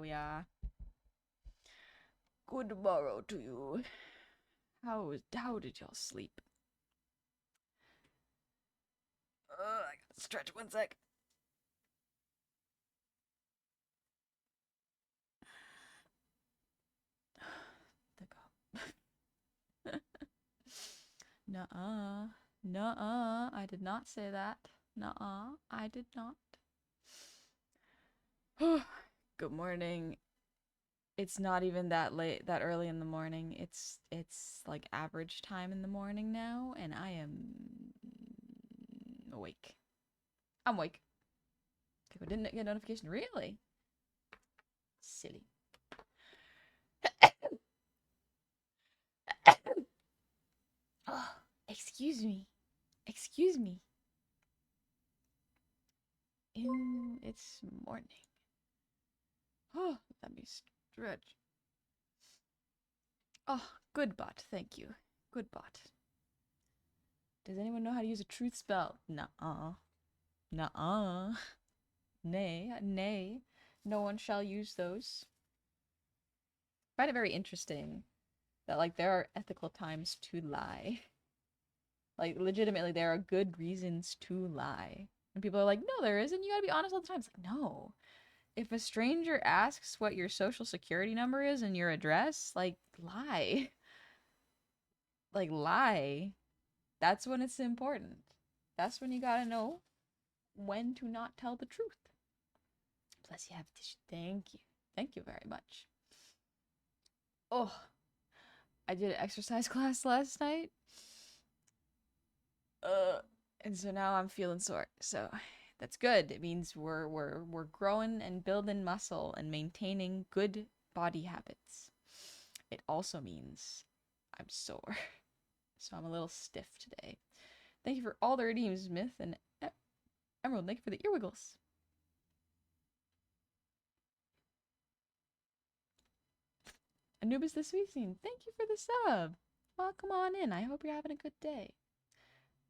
There we are. Good morrow to you. How did y'all sleep? I gotta stretch 1 sec. Nuh-uh. Nuh-uh. I did not say that. Nuh-uh. I did not. Good morning. It's not even that late, that early in the morning. It's like average time in the morning now, and I am awake. I'm awake. Okay, I didn't get a notification. Really? Silly. Oh, excuse me. Excuse me. It's morning. Oh, let me stretch. Oh, good bot. Thank you. Good bot. Does anyone know how to use a truth spell? Nuh-uh. Nuh-uh. Nay, nay. No one shall use those. I find it very interesting that, like, there are ethical times to lie. Like, legitimately, there are good reasons to lie. And people are like, no, there isn't. You gotta be honest all the time. It's like, no. If a stranger asks what your social security number is and your address, like, lie. Like, lie. That's when it's important. That's when you gotta know when to not tell the truth. Plus, you have tissue. Thank you. Thank you very much. Oh, I did an exercise class last night. And so now I'm feeling sore. So that's good. It means we're growing and building muscle and maintaining good body habits. It also means I'm sore. So I'm a little stiff today. Thank you for all the redeems, Myth and Emerald. Thank you for the earwiggles. Anubis the Sweet Scene, thank you for the sub. Well, come on in. I hope you're having a good day.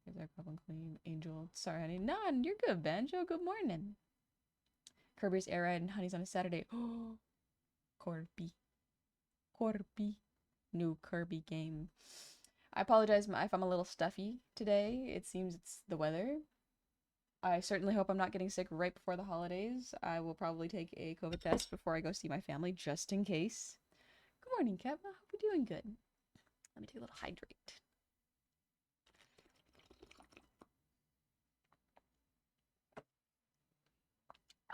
Here's our cup and clean angel. Sorry, honey. None. You're good, Banjo. Good morning. Kirby's air ride and honey's on a Saturday. Oh, Corby. Corby. New Kirby game. I apologize if I'm a little stuffy today. It seems it's the weather. I certainly hope I'm not getting sick right before the holidays. I will probably take a COVID test before I go see my family, just in case. Good morning, Kevin. I hope you're doing good. Let me take a little hydrate.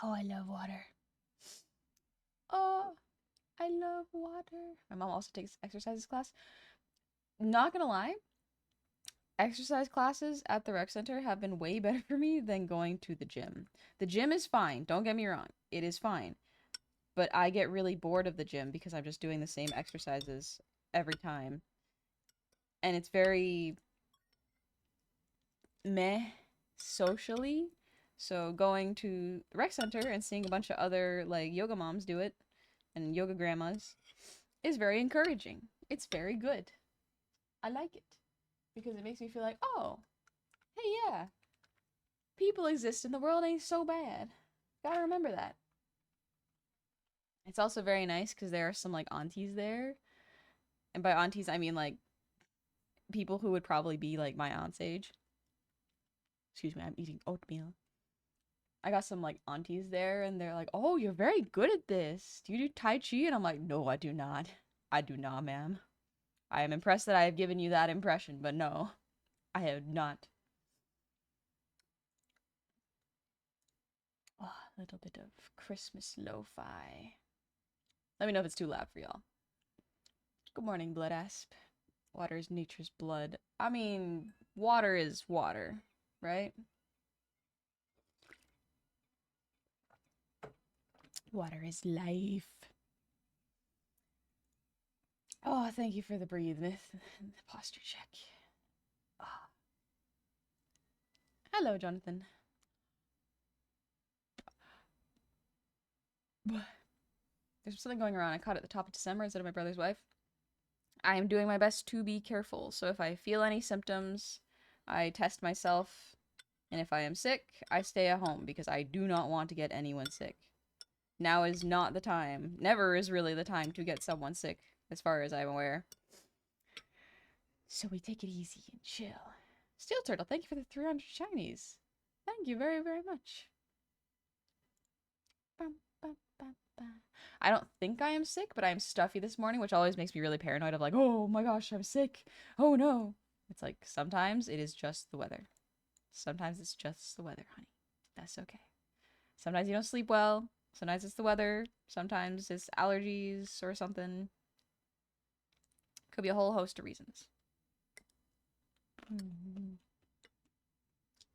Oh, I love water. Oh, I love water. My mom also takes exercises class. Not gonna lie, exercise classes at the rec center have been way better for me than going to the gym. The gym is fine. Don't get me wrong. It is fine. But I get really bored of the gym because I'm just doing the same exercises every time. And it's very meh socially. So going to the rec center and seeing a bunch of other like yoga moms do it and yoga grandmas is very encouraging. It's very good. I like it because it makes me feel like, oh, hey, yeah, people exist and the world ain't so bad. Gotta remember that. It's also very nice because there are some like aunties there. And by aunties, I mean like people who would probably be like my aunt's age. Excuse me, I'm eating oatmeal. I got some like aunties there and they're like, oh, you're very good at this. Do you do Tai Chi? And I'm like, no, I do not. I do not, ma'am. I am impressed that I have given you that impression, but no, I have not. Oh, a little bit of Christmas lo-fi. Let me know if it's too loud for y'all. Good morning, Blood Asp. Water is nature's blood. I mean, water is water, right? Water is life. Oh, thank you for the breathe myth. The posture check. Oh. Hello, Jonathan. There's something going around. I caught it at the top of December instead of my brother's wife. I am doing my best to be careful. So if I feel any symptoms, I test myself. And if I am sick, I stay at home because I do not want to get anyone sick. Now is not the time. Never is really the time to get someone sick, as far as I'm aware. So we take it easy and chill. Steel Turtle, thank you for the 300 shinies. Thank you very, very much. I don't think I am sick, but I am stuffy this morning, which always makes me really paranoid of like, oh my gosh, I'm sick. Oh no. It's like, sometimes it is just the weather. Sometimes it's just the weather, honey. That's okay. Sometimes you don't sleep well. Sometimes it's the weather. Sometimes it's allergies or something. Could be a whole host of reasons.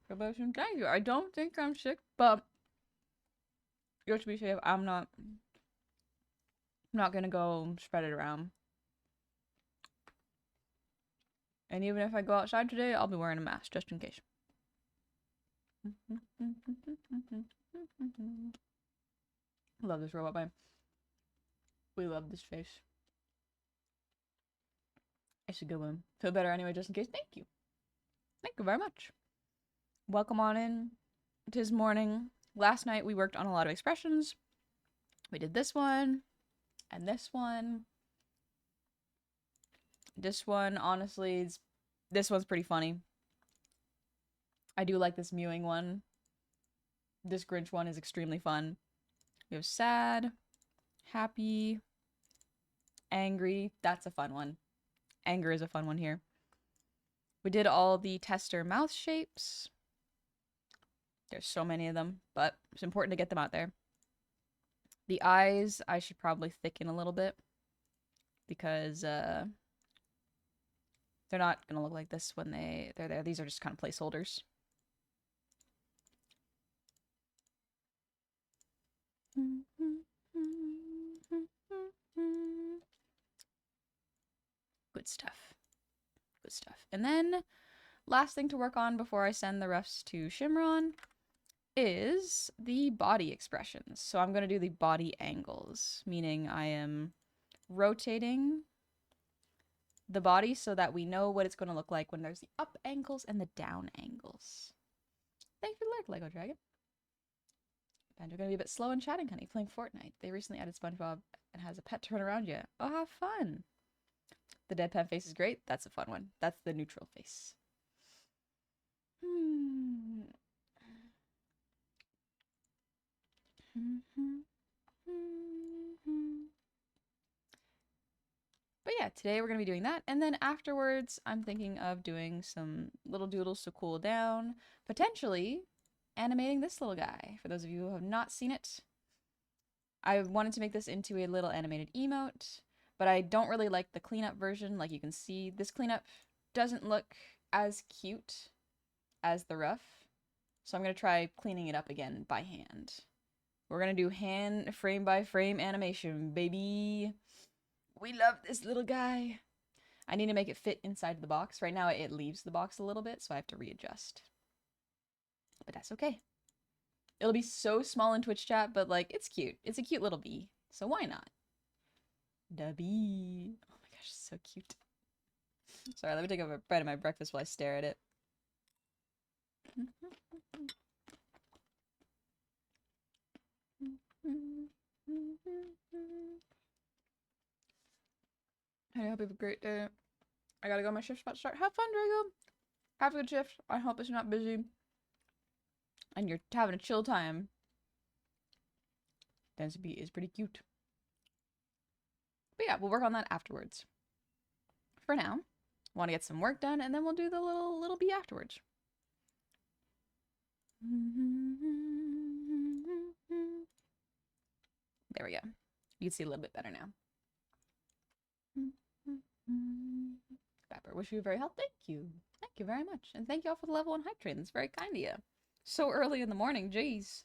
Promotion, thank you. I don't think I'm sick, but just to be safe, I'm not gonna go spread it around. And even if I go outside today, I'll be wearing a mask just in case. Love this robot vibe. We love this face. It's a good one. Feel better anyway, just in case. Thank you. Thank you very much. Welcome on in. Tis morning. Last night we worked on a lot of expressions. We did this one and this one. This one, honestly, this one's pretty funny. I do like this mewing one. This Grinch one is extremely fun. We have sad, happy, angry. That's a fun one. Anger is a fun one here. We did all the tester mouth shapes. There's so many of them, but it's important to get them out there. The eyes, I should probably thicken a little bit because they're not going to look like this when they're there. These are just kind of placeholders. Good stuff. Good stuff. And then, last thing to work on before I send the refs to Shimron is the body expressions. So I'm going to do the body angles, meaning I am rotating the body so that we know what it's going to look like when there's the up angles and the down angles. Thank you for the like, Lego Dragon. And you're going to be a bit slow in chatting, honey, playing Fortnite. They recently added SpongeBob and has a pet to run around you. Oh, how fun. The deadpan face is great. That's a fun one. That's the neutral face. But yeah, today we're going to be doing that. And then afterwards, I'm thinking of doing some little doodles to cool down. Potentially animating this little guy. For those of you who have not seen it, I wanted to make this into a little animated emote, but I don't really like the cleanup version. Like you can see, this cleanup doesn't look as cute as the rough. So I'm going to try cleaning it up again by hand. We're going to do hand frame by frame animation, baby. We love this little guy. I need to make it fit inside the box. Right now it leaves the box a little bit, so I have to readjust. But that's okay. It'll be so small in Twitch chat, but like, it's cute. It's a cute little bee, so why not? The bee. Oh my gosh, so cute. Sorry, let me take a bite of my breakfast while I stare at it. Hey, I hope you have a great day. I gotta go. My shift's about to start. Have fun, Drago. Have a good shift. I hope it's not busy. And you're having a chill time. Dance Bee is pretty cute. But yeah, we'll work on that afterwards. For now, want to get some work done, and then we'll do the little bee afterwards. There we go. You can see a little bit better now. Pepper, wish you very healthy. Thank you. Thank you very much. And thank you all for the level 1 hype train. That's very kind of you. So early in the morning, jeez.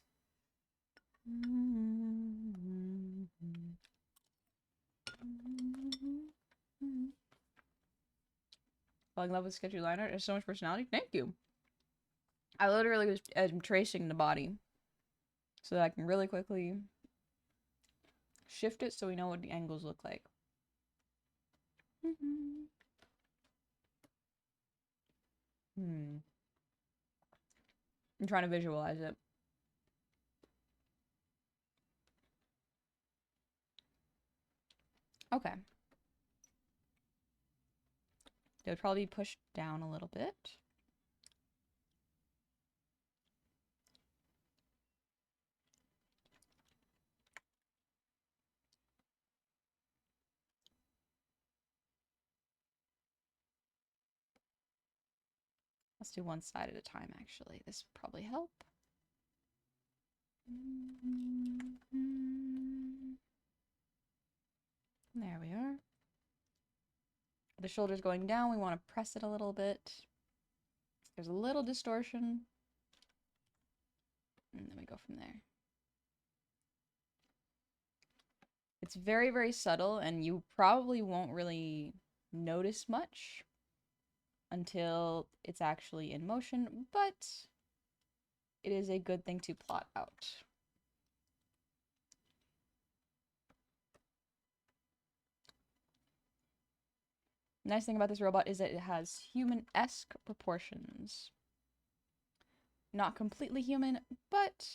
Falling in love with sketchy line art. There's so much personality. Thank you. I literally was tracing the body so that I can really quickly shift it so we know what the angles look like. I'm trying to visualize it. Okay. They would probably be pushed down a little bit. Let's do one side at a time, actually. This would probably help. There we are. The shoulder's going down. We want to press it a little bit. There's a little distortion. And then we go from there. It's very, very subtle, and you probably won't really notice much until it's actually in motion, but it is a good thing to plot out. Nice thing about this robot is that it has human-esque proportions. Not completely human, but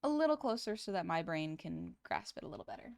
a little closer so that my brain can grasp it a little better.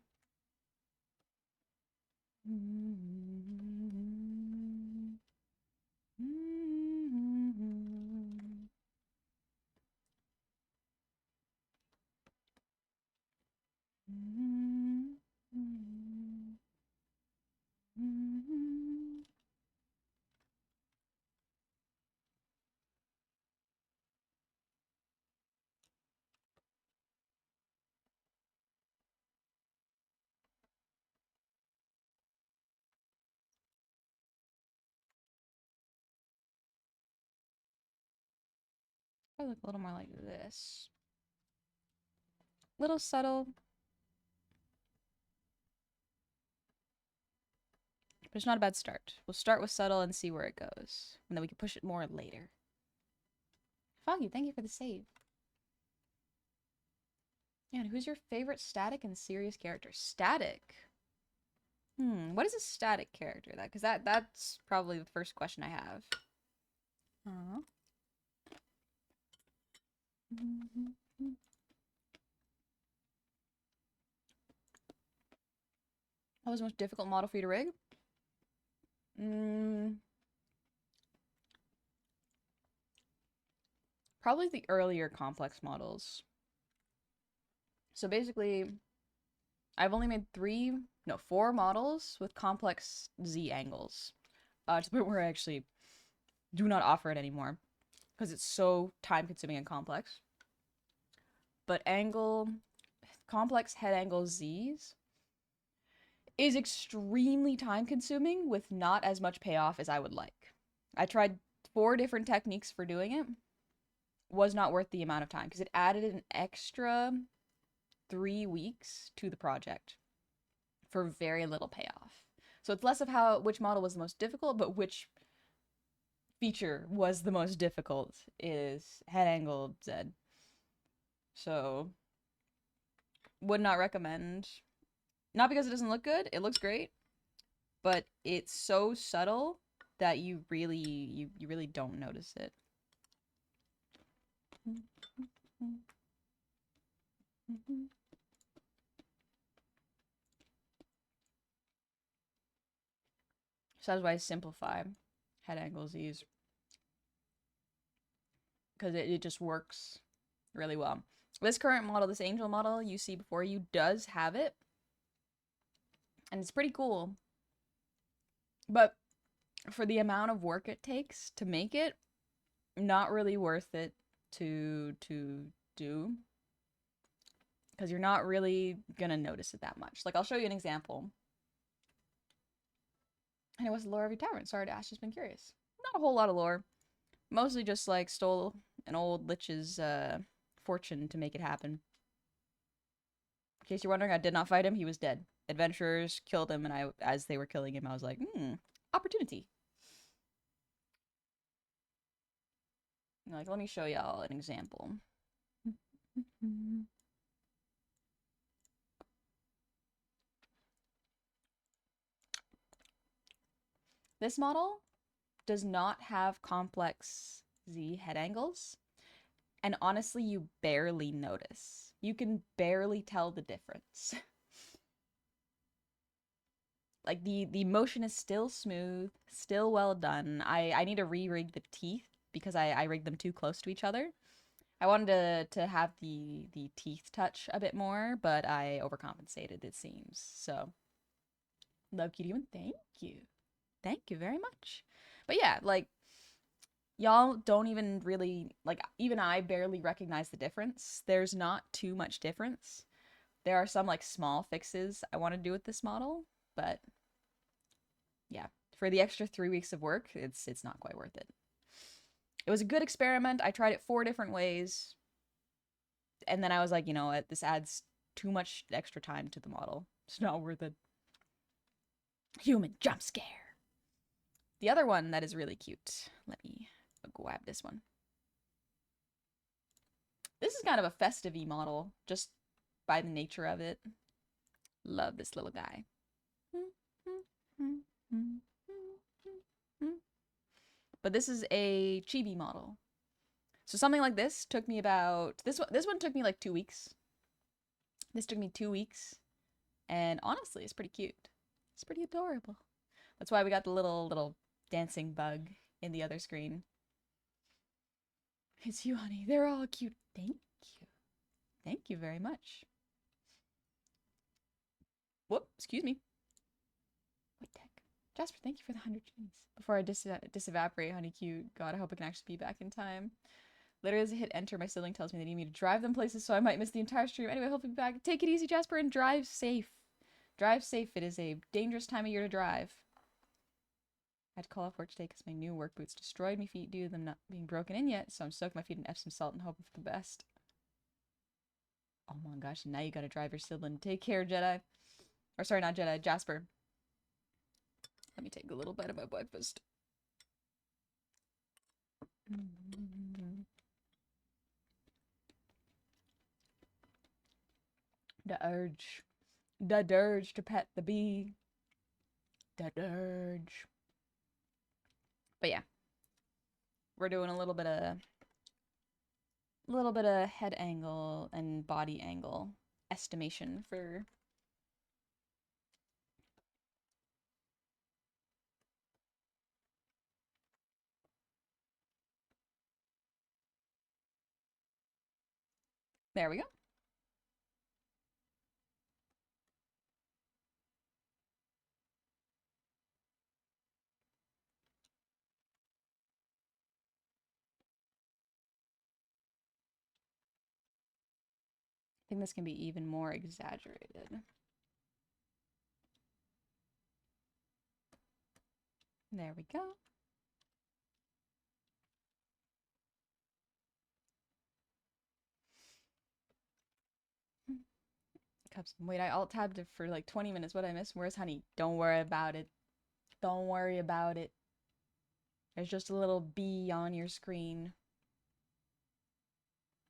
I look a little more like this. Little subtle, but it's not a bad start. We'll start with subtle and see where it goes, and then we can push it more later. Foggy, thank you for the save. Yeah, and who's your favorite static and serious character? Static? What is a static character? Because that's probably the first question I have. What was the most difficult model for you to rig? Probably the earlier complex models. So basically, I've only made 4 models with complex Z angles. To the point where I actually do not offer it anymore. Because it's so time consuming and complex. But complex head angle Z's is extremely time consuming with not as much payoff as I would like. I tried 4 different techniques for doing it. Was not worth the amount of time because it added an extra 3 weeks to the project for very little payoff. So it's less of which model was the most difficult, but which feature was the most difficult is head angle Z. So would not recommend. Not because it doesn't look good, it looks great, but it's so subtle that you really don't notice it. So that's why I simplify head angle Z's. Because it just works really well. This current model, this angel model you see before you, does have it. And it's pretty cool. But for the amount of work it takes to make it, not really worth it to do. Because you're not really gonna notice it that much. Like, I'll show you an example. And it was the lore of your tavern. Sorry to ask, just been curious. Not a whole lot of lore. Mostly just, like, stole an old lich's fortune to make it happen. In case you're wondering, I did not fight him. He was dead. Adventurers killed him, and as they were killing him, I was like, opportunity. Like, let me show y'all an example. This model does not have complex Z head angles, and honestly, you barely notice. You can barely tell the difference. like the motion is still smooth, still well done. I need to re-rig the teeth because I rigged them too close to each other. I wanted to have the teeth touch a bit more, but I overcompensated, it seems. So, love cutie one, thank you. Thank you very much. But yeah, like y'all don't even really like even I barely recognize the difference. There's not too much difference. There are some like small fixes I want to do with this model, but yeah, for the extra 3 weeks of work, it's not quite worth it. It was a good experiment. I tried it 4 different ways, and then I was like, you know what, this adds too much extra time to the model. It's not worth it. Human jump scare. The other one that is really cute. Let me grab this one. This is kind of a festive-y model, just by the nature of it. Love this little guy. But this is a chibi model. So something like this took me about this one took me like 2 weeks. This took me 2 weeks. And honestly, it's pretty cute. It's pretty adorable. That's why we got the little dancing bug in the other screen. It's you, honey. They're all cute. Thank you. Thank you very much. Whoop, excuse me. What the heck? Jasper, thank you for the 100 genies. Before I disevaporate, honey cute. God, I hope I can actually be back in time. Literally as I hit enter, my sibling tells me they need me to drive them places, so I might miss the entire stream. Anyway, hope to be back. Take it easy, Jasper, and drive safe. Drive safe. It is a dangerous time of year to drive. I had to call off work today because my new work boots destroyed my feet due to them not being broken in yet, so I'm soaking my feet in Epsom salt and hoping for the best. Oh my gosh, now you gotta drive your sibling. Take care, Jedi. Or sorry, not Jedi, Jasper. Let me take a little bite of my breakfast. The urge. The dirge to pet the bee. The dirge. But yeah. We're doing a little bit of head angle and body angle estimation for there we go. I think this can be even more exaggerated. There we go. Cups. Wait, I alt tabbed it for like 20 minutes. What did I miss? Where's honey? Don't worry about it. Don't worry about it. There's just a little bee on your screen.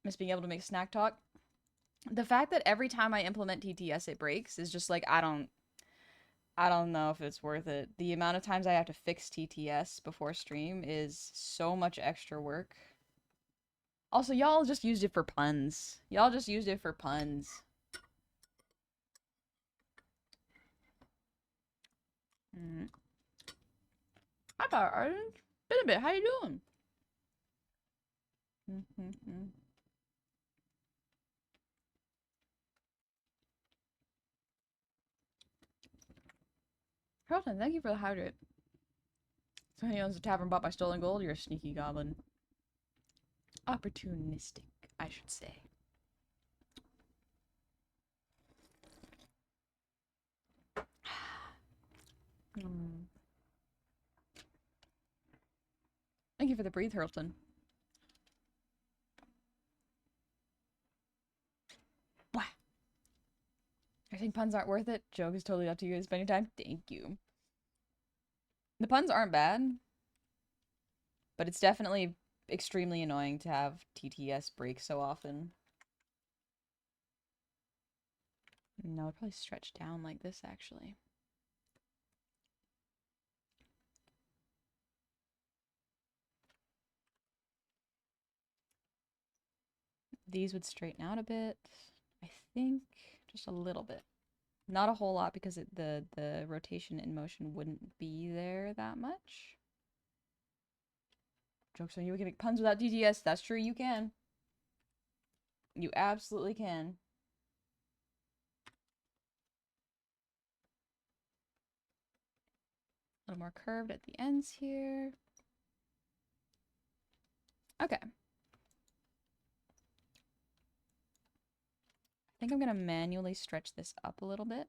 Miss being able to make snack talk. The fact that every time I implement TTS it breaks is just like I don't know if it's worth it. The amount of times I have to fix TTS before stream is so much extra work. Also, y'all just used it for puns. Y'all just used it for puns. Hi, Power Artist. Been a bit. How you doing? Carlton, thank you for the hydrate. So he owns a tavern bought by stolen gold. You're a sneaky goblin. Opportunistic, I should say. Thank you for the breathe, Hurlton. Wah. I think puns aren't worth it. Joke is totally up to you to spend your time. Thank you. The puns aren't bad, but it's definitely extremely annoying to have TTS break so often. No, I'd probably stretch down like this, actually. These would straighten out a bit, I think. Just a little bit. Not a whole lot because the rotation in motion wouldn't be there that much. Joke's on you, we can make puns without DTS. That's true, you can. You absolutely can. A little more curved at the ends here. Okay. I think I'm gonna manually stretch this up a little bit.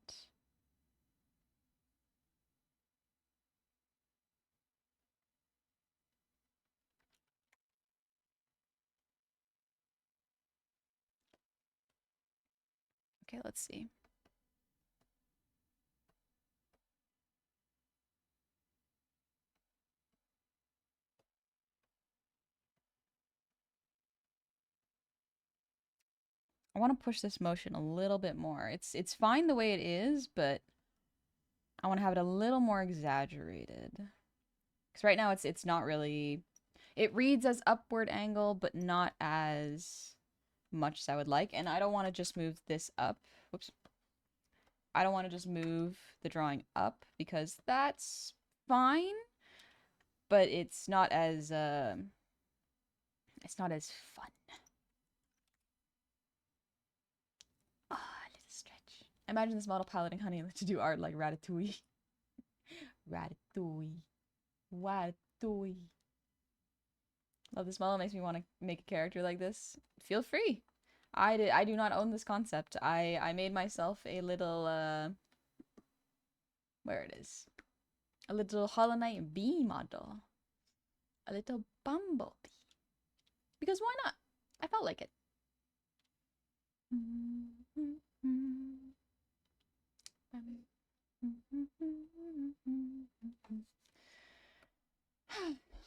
Okay, let's see. I want to push this motion a little bit more. It's fine the way it is, but I want to have it a little more exaggerated. Because right now it's not really... It reads as upward angle, but not as much as I would like. And I don't want to just move this up. Whoops. I don't want to just move the drawing up because that's fine, but it's not as fun. Ah, a little stretch. Imagine this model piloting honey to do art like Ratatouille. Ratatouille. Ratatouille. Love this model. Makes me want to make a character like this. Feel free. I do not own this concept. I made myself a little where it is. A little Hollow Knight bee model. A little bumblebee. Because why not? I felt like it.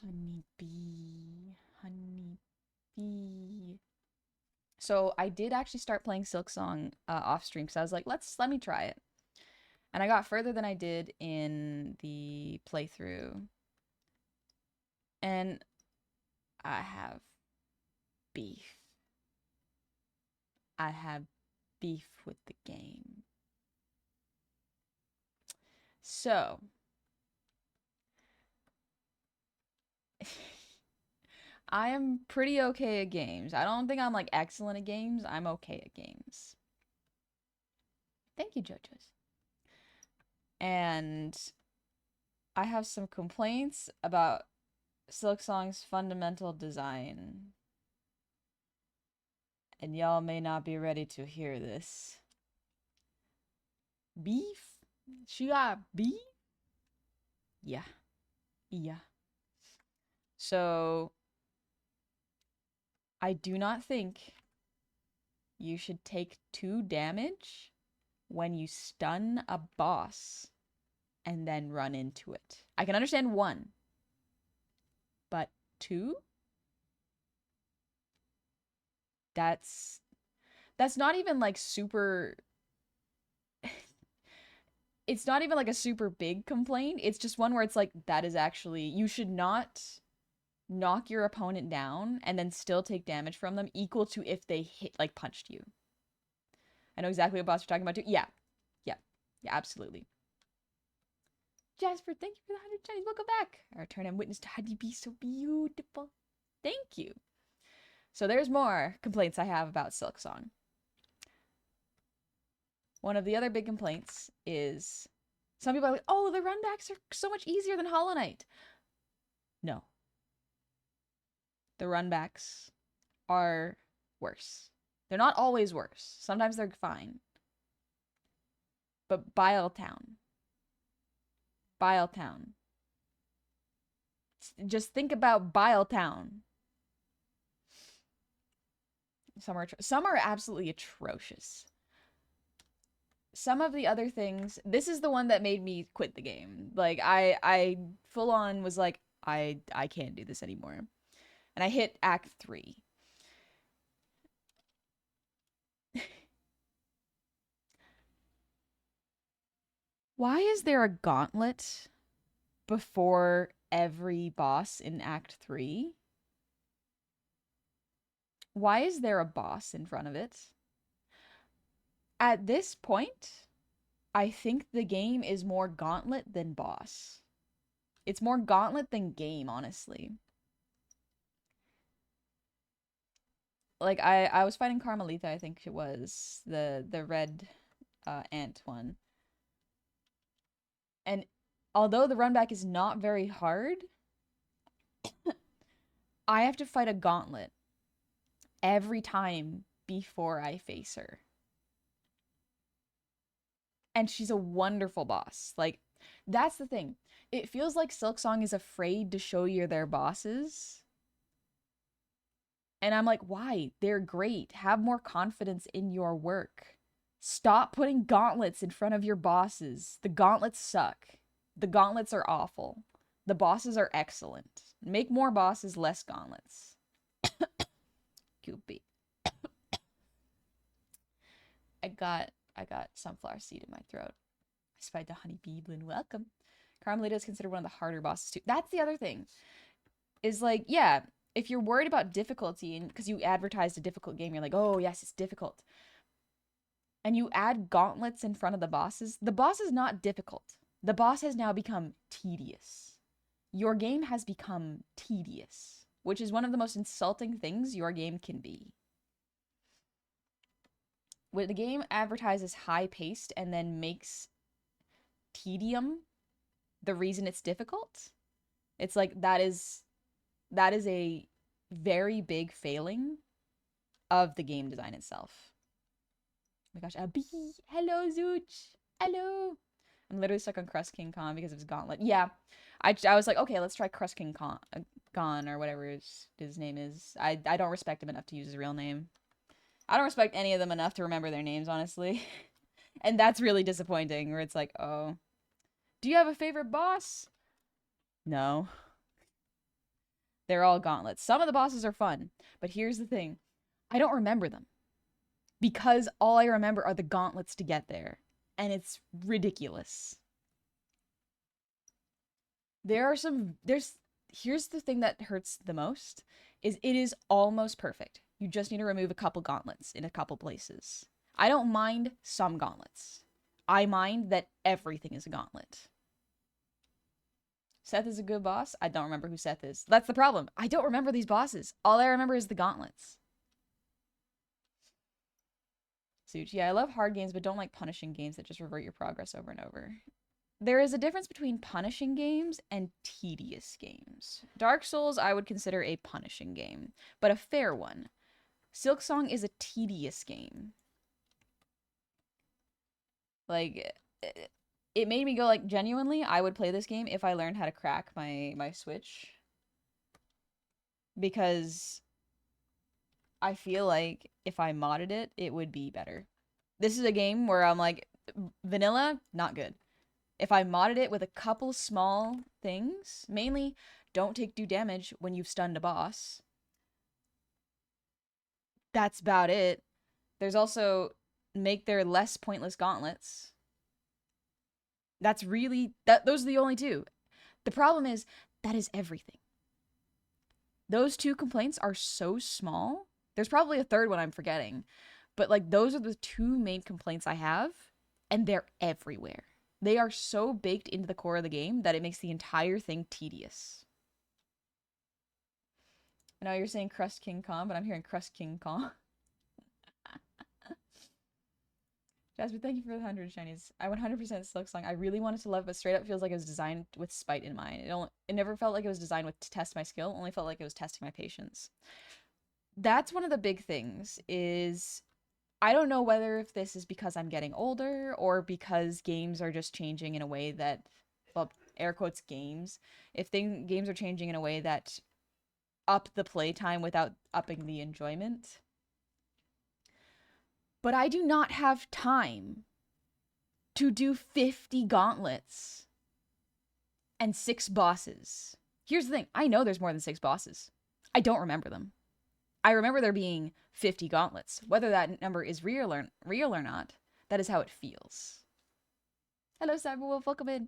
Honeybee. Honeybee. So I did actually start playing Silksong off stream because I was like, let me try it. And I got further than I did in the playthrough. And I have beef. I have beef with the game. So I am pretty okay at games. I don't think I'm like excellent at games. I'm okay at games. Thank you, JoJo's. And I have some complaints about Silksong's fundamental design. And y'all may not be ready to hear this. Beef? She got beef? Yeah. Yeah. So I do not think you should take 2 damage when you stun a boss and then run into it. I can understand 1, but 2? That's not even like super... It's not even like a super big complaint. It's just one where it's like, that is actually... You should not knock your opponent down and then still take damage from them equal to if they punched you. I know exactly what boss you're talking about too. Yeah. Yeah. Yeah, absolutely. Jasper, thank you for the 100 Chinese. Welcome back. I return and witness to how you be so beautiful. Thank you. So there's more complaints I have about Silksong. One of the other big complaints is some people are like, oh, the runbacks are so much easier than Hollow Knight. No. The runbacks are worse. They're not always worse. Sometimes they're fine. But Biletown. Just think about Biletown. Some are absolutely atrocious. Some of the other things, this is the one that made me quit the game. Like I full on was like, I can't do this anymore. And I hit Act 3. Why is there a gauntlet before every boss in Act 3? Why is there a boss in front of it? At this point, I think the game is more gauntlet than boss. It's more gauntlet than game, honestly. Like I was fighting Carmelita, I think it was the red ant one. And although the run back is not very hard, I have to fight a gauntlet every time before I face her. And she's a wonderful boss. Like, that's the thing. It feels like Silksong is afraid to show you their bosses. And I'm like, why? They're great. Have more confidence in your work. Stop putting gauntlets in front of your bosses. The gauntlets suck. The gauntlets are awful. The bosses are excellent. Make more bosses, less gauntlets. Goopy. I got sunflower seed in my throat. I spied the honeybee bloom. Welcome. Carmelita is considered one of the harder bosses too. That's the other thing. Is like, yeah, if you're worried about difficulty and because you advertised a difficult game, you're like, oh yes, it's difficult. And you add gauntlets in front of the boss is not difficult. The boss has now become tedious. Your game has become tedious, which is one of the most insulting things your game can be. When the game advertises high-paced and then makes tedium the reason it's difficult, it's like that is a very big failing of the game design itself. Oh my gosh, a bee! Hello, Zooch! Hello! I'm literally stuck on Crust King Khan because of his gauntlet. Yeah, I was like, okay, let's try Crust King Khan or whatever his name is. I don't respect him enough to use his real name. I don't respect any of them enough to remember their names, honestly. And that's really disappointing, where it's like, oh. Do you have a favorite boss? No. They're all gauntlets. Some of the bosses are fun, but here's the thing. I don't remember them. Because all I remember are the gauntlets to get there. And it's ridiculous. Here's the thing that hurts the most, is it is almost perfect. You just need to remove a couple gauntlets in a couple places. I don't mind some gauntlets. I mind that everything is a gauntlet. Seth is a good boss? I don't remember who Seth is. That's the problem. I don't remember these bosses. All I remember is the gauntlets. Such, yeah, I love hard games, but don't like punishing games that just revert your progress over and over. There is a difference between punishing games and tedious games. Dark Souls I would consider a punishing game, but a fair one. Silksong is a tedious game. Like, it made me go, like, genuinely, I would play this game if I learned how to crack my Switch. Because I feel like if I modded it, it would be better. This is a game where I'm like, vanilla, not good. If I modded it with a couple small things, mainly don't take do damage when you've stunned a boss. That's about it. There's also make their less pointless gauntlets. That's really, those are the only two. The problem is, that is everything. Those two complaints are so small. There's probably a third one I'm forgetting. But, like, those are the two main complaints I have, and they're everywhere. They are so baked into the core of the game that it makes the entire thing tedious. I know you're saying Crust King Kong, but I'm hearing Crust King Kong. Jasper, thank you for the 100 shinies. I 100% Silksong. I really wanted to love it, but straight up feels like it was designed with spite in mind. It never felt like it was designed to test my skill. It only felt like it was testing my patience. That's one of the big things is I don't know whether if this is because I'm getting older or because games are just changing in a way that, well, air quotes games. If games are changing in a way that up the playtime without upping the enjoyment. But I do not have time to do 50 gauntlets and 6 bosses. Here's the thing. I know there's more than 6 bosses. I don't remember them. I remember there being 50 gauntlets. Whether that number is real or not, that is how it feels. Hello, Cyberwolf. Welcome in.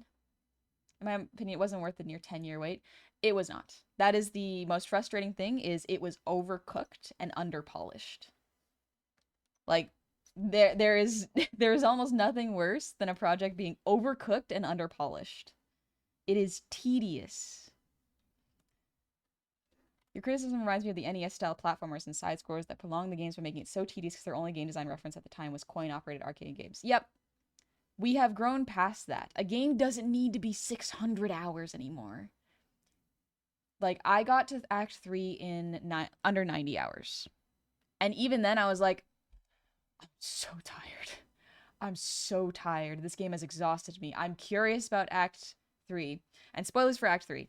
In my opinion, it wasn't worth the near 10-year wait. It was not. That is the most frustrating thing, is it was overcooked and underpolished. Like, there is there is almost nothing worse than a project being overcooked and underpolished. It is tedious. Your criticism reminds me of the NES-style platformers and side scrollers that prolonged the games by making it so tedious because their only game design reference at the time was coin-operated arcade games. Yep. We have grown past that. A game doesn't need to be 600 hours anymore. Like, I got to Act 3 in under 90 hours. And even then, I was like, I'm so tired. I'm so tired. This game has exhausted me. I'm curious about Act 3. And spoilers for Act 3.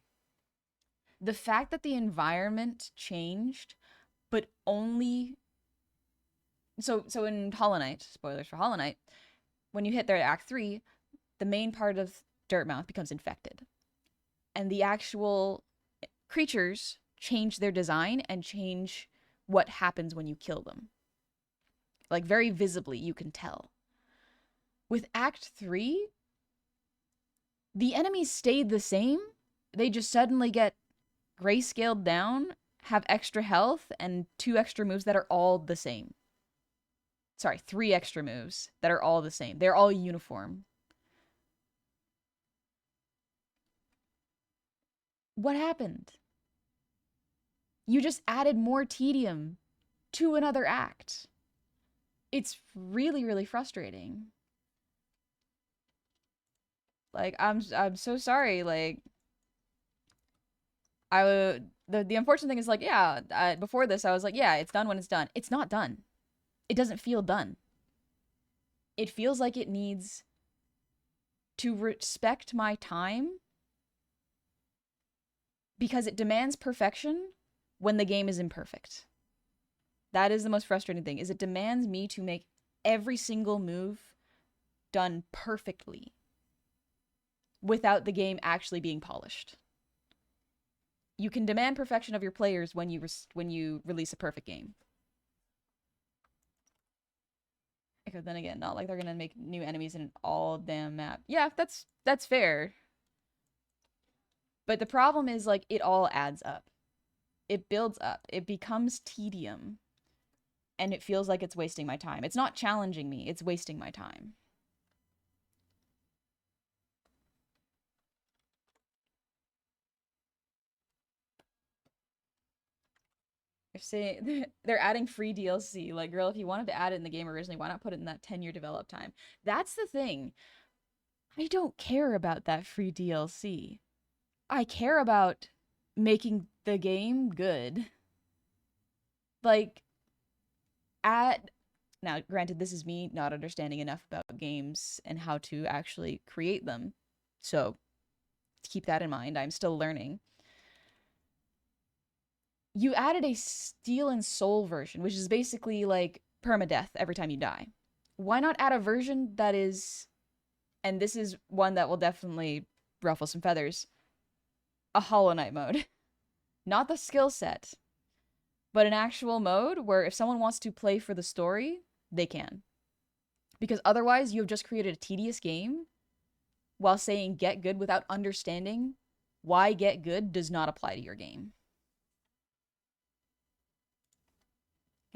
The fact that the environment changed, but only... So in Hollow Knight, spoilers for Hollow Knight, when you hit their Act 3, the main part of Dirtmouth becomes infected. And the actual creatures change their design and change what happens when you kill them. Like, very visibly, you can tell. With Act 3, the enemies stayed the same. They just suddenly get grayscaled down, have extra health, and 2 extra moves that are all the same. Sorry, 3 extra moves that are all the same. They're all uniform. What happened? You just added more tedium to another act. It's really, really frustrating. Like, I'm so sorry. Like, the unfortunate thing is, like, yeah, before this I was like, yeah, it's done when it's done. It's not done. It doesn't feel done. It feels like it needs to respect my time because it demands perfection when the game is imperfect. That is the most frustrating thing, is it demands me to make every single move done perfectly without the game actually being polished. You can demand perfection of your players when you release a perfect game. Because then again, not like they're gonna make new enemies in all damn map. Yeah, that's fair. But the problem is, like, it all adds up. It builds up. It becomes tedium. And it feels like it's wasting my time. It's not challenging me, it's wasting my time. If say they're adding free DLC, like, girl, if you wanted to add it in the game originally, why not put it in that 10-year develop time? That's the thing. I don't care about that free DLC. I care about making the game good. Like, now, granted, this is me not understanding enough about games and how to actually create them. So, keep that in mind. I'm still learning. You added a Steel and Soul version, which is basically like permadeath every time you die. Why not add a version that is, and this is one that will definitely ruffle some feathers, a Hollow Knight mode. Not the skill set, but an actual mode where if someone wants to play for the story, they can. Because otherwise, you have just created a tedious game while saying get good without understanding why get good does not apply to your game.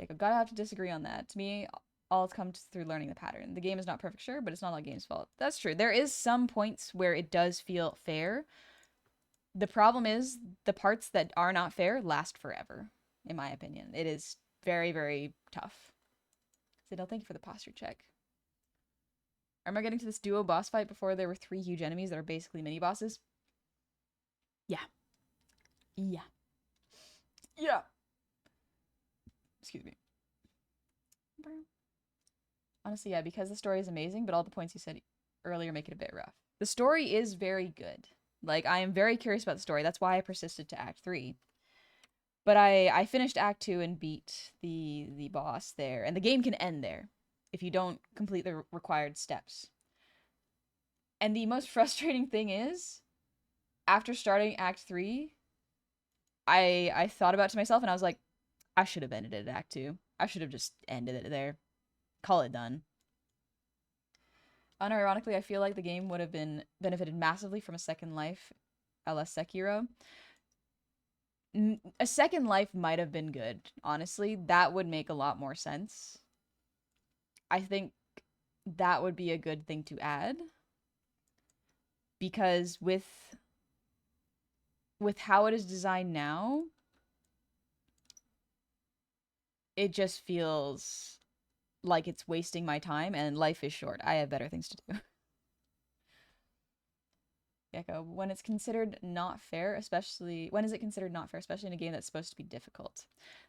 Okay, gotta have to disagree on that. To me, all it's come through learning the pattern. The game is not perfect, sure, but it's not all game's fault. That's true. There is some points where it does feel fair. The problem is the parts that are not fair last forever, in my opinion. It is very, very tough. So no, thank you for the posture check. Am I getting to this duo boss fight before there were 3 huge enemies that are basically mini bosses? Yeah. Yeah. Yeah. Excuse me. Honestly, yeah, because the story is amazing, but all the points you said earlier make it a bit rough. The story is very good. Like, I am very curious about the story. That's why I persisted to Act 3. But I finished Act 2 and beat the boss there. And the game can end there if you don't complete the required steps. And the most frustrating thing is, after starting Act 3, I thought about it to myself and I was like, I should have ended it at Act 2. I should have just ended it there. Call it done. Unironically, I feel like the game would have been benefited massively from a second life, a la Sekiro. A second life might have been good, honestly. That would make a lot more sense. I think that would be a good thing to add, because with how it is designed now, it just feels like it's wasting my time, and life is short. I have better things to do. Gecko, when it's considered not fair, especially when is it considered not fair, especially in a game that's supposed to be difficult?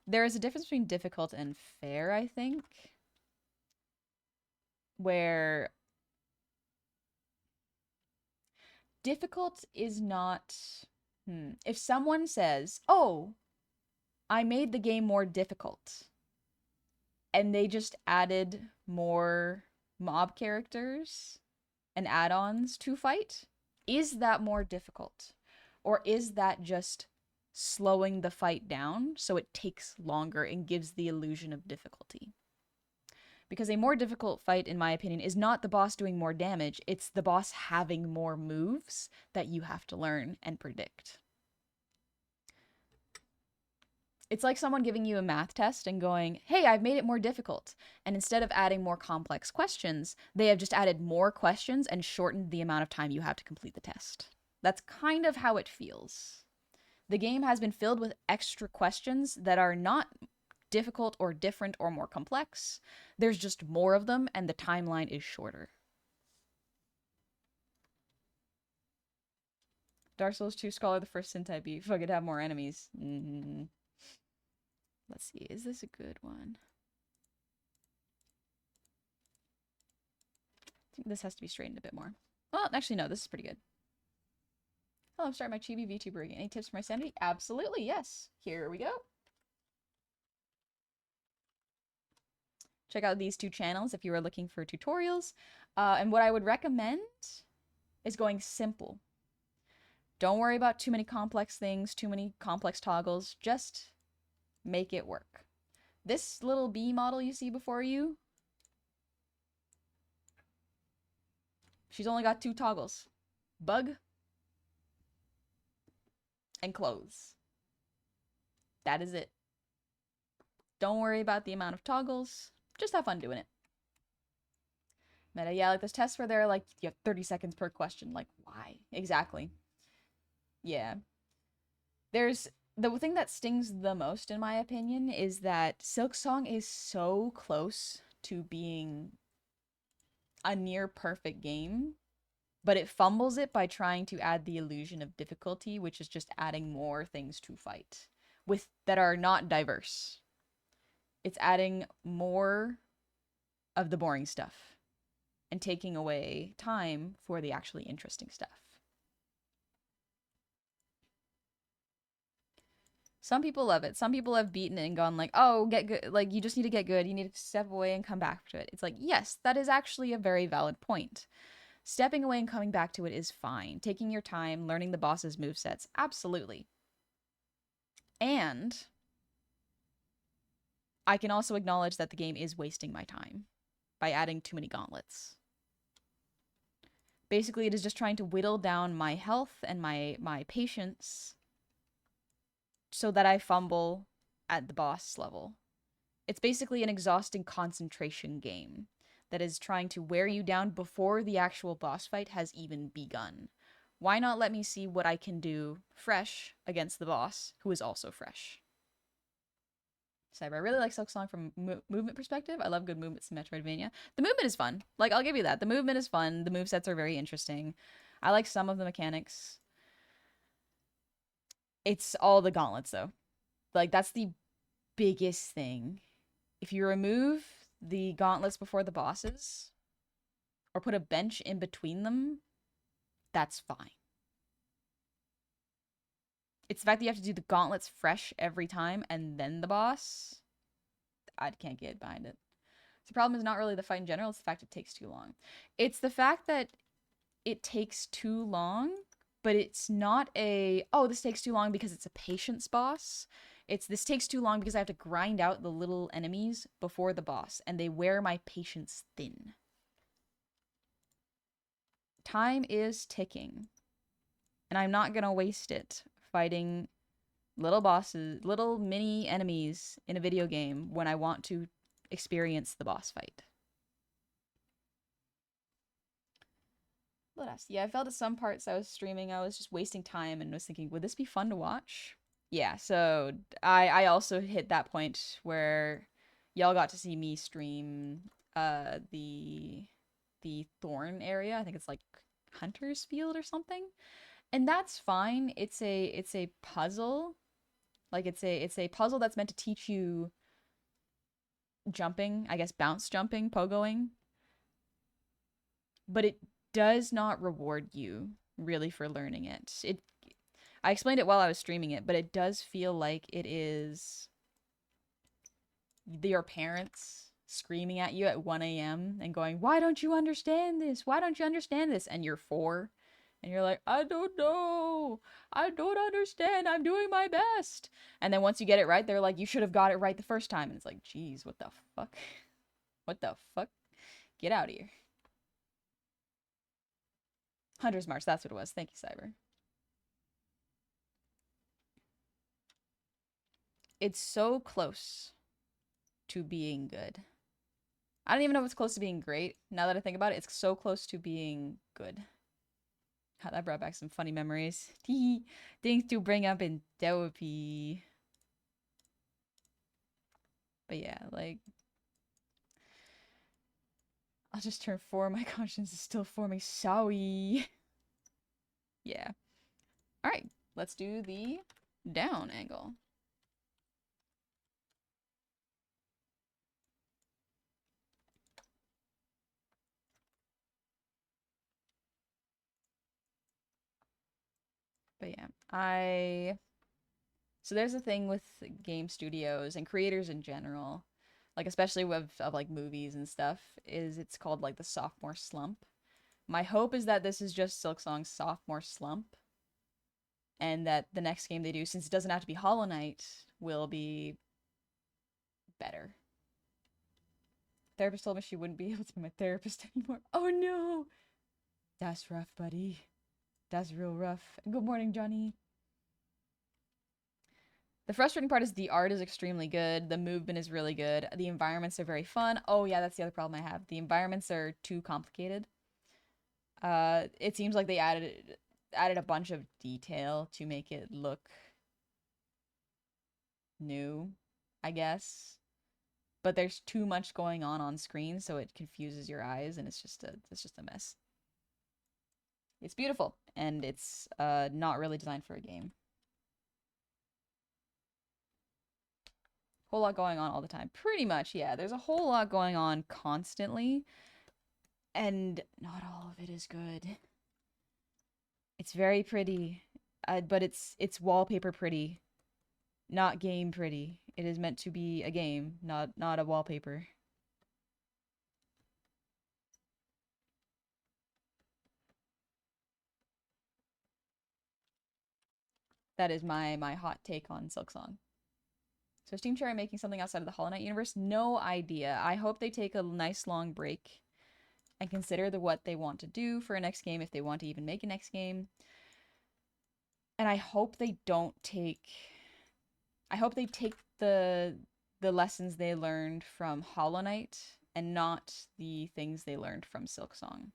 There is a difference between difficult and fair, I think, where difficult is not if someone says, "Oh, I made the game more difficult," and they just added more mob characters and add-ons to fight, is that more difficult? Or is that just slowing the fight down so it takes longer and gives the illusion of difficulty? Because a more difficult fight, in my opinion, is not the boss doing more damage, it's the boss having more moves that you have to learn and predict. It's like someone giving you a math test and going, "Hey, I've made it more difficult." And instead of adding more complex questions, they have just added more questions and shortened the amount of time you have to complete the test. That's kind of how it feels. The game has been filled with extra questions that are not difficult or different or more complex. There's just more of them, and the timeline is shorter. Dark Souls 2 Scholar, the first Sentai beef. If I could have more enemies. Let's see, is this a good one? I think this has to be straightened a bit more. Well, actually, no, this is pretty good. Hello, I'm starting my chibi VTuber again. Any tips for my sanity? Absolutely, yes. Here we go. Check out these two channels if you are looking for tutorials. And what I would recommend is going simple. Don't worry about too many complex things, too many complex toggles. Just make it work. This little bee model you see before you, she's only got 2 toggles. Bug and clothes. That is it. Don't worry about the amount of toggles. Just have fun doing it. Meta, yeah, like those tests where they're like, you have 30 seconds per question. Like, why? Exactly. Yeah. There's the thing that stings the most, in my opinion, is that Silksong is so close to being a near perfect game, but it fumbles it by trying to add the illusion of difficulty, which is just adding more things to fight with that are not diverse. It's adding more of the boring stuff and taking away time for the actually interesting stuff. Some people love it. Some people have beaten it and gone like, "Oh, get good. Like, you just need to get good. You need to step away and come back to it." It's like, yes, that is actually a very valid point. Stepping away and coming back to it is fine. Taking your time, learning the boss's movesets, absolutely. And I can also acknowledge that the game is wasting my time by adding too many gauntlets. Basically, it is just trying to whittle down my health and my patience so that I fumble at the boss level. It's basically an exhausting concentration game that is trying to wear you down before the actual boss fight has even begun. Why not let me see what I can do fresh against the boss, who is also fresh? Cyber, I really like Silksong from movement perspective. I love good movements in Metroidvania. The movement is fun. Like, I'll give you that. The movement is fun. The movesets are very interesting. I like some of the mechanics. It's all the gauntlets, though. Like, that's the biggest thing. If you remove the gauntlets before the bosses, or put a bench in between them, that's fine. It's the fact that you have to do the gauntlets fresh every time and then the boss. I can't get behind it. The problem is not really the fight in general, it's the fact it takes too long. It's the fact that it takes too long, but it's not a, oh, this takes too long because it's a patience boss. It's, this takes too long because I have to grind out the little enemies before the boss, and they wear my patience thin. Time is ticking, and I'm not gonna waste it fighting little bosses, little mini enemies in a video game when I want to experience the boss fight. Let us. Yeah, I felt at some parts I was streaming, I was just wasting time and was thinking, would this be fun to watch? Yeah, so I also hit that point where y'all got to see me stream the Thorn area. I think it's like Hunter's Field or something. And that's fine. It's a puzzle. Like it's a puzzle that's meant to teach you jumping, I guess bounce jumping, pogoing, but it does not reward you really for learning it. I explained it while I was streaming it, but it does feel like it is your parents screaming at you at 1 a.m. and going, "Why don't you understand this? Why don't you understand this?" And you're 4 and you're like, "I don't know. I don't understand. I'm doing my best." And then once you get it right, they're like, "You should have got it right the first time." And it's like, "Geez, what the fuck? What the fuck? Get out of here." Hunter's March, that's what it was. Thank you, Cyber. It's so close to being good. I don't even know if it's close to being great. Now that I think about it, it's so close to being good. That brought back some funny memories. Things to bring up in therapy. But yeah, like, I'll just turn 4. My conscience is still forming. Sorry. Yeah. Alright, let's do the down angle. But yeah, so there's a thing with game studios and creators in general, like especially of like movies and stuff, is it's called like the sophomore slump. My hope is that this is just Silksong's sophomore slump, and that the next game they do, since it doesn't have to be Hollow Knight, will be better. Therapist told me she wouldn't be able to be my therapist anymore. Oh no! That's rough, buddy. That's real rough. Good morning, Johnny. The frustrating part is the art is extremely good. The movement is really good. The environments are very fun. Oh yeah, that's the other problem I have. The environments are too complicated. It seems like they added a bunch of detail to make it look new, I guess. But there's too much going on screen, so it confuses your eyes, and it's just a mess. It's beautiful, and it's not really designed for a game. Whole lot going on all the time. Pretty much, yeah. There's a whole lot going on constantly, and not all of it is good. It's very pretty, but it's wallpaper pretty, not game pretty. It is meant to be a game, not a wallpaper. That is my hot take on Silksong. So is Team Cherry making something outside of the Hollow Knight universe? No idea. I hope they take a nice long break and consider what they want to do for a next game, if they want to even make a next game. And I hope they don't take I hope they take the lessons they learned from Hollow Knight and not the things they learned from Silksong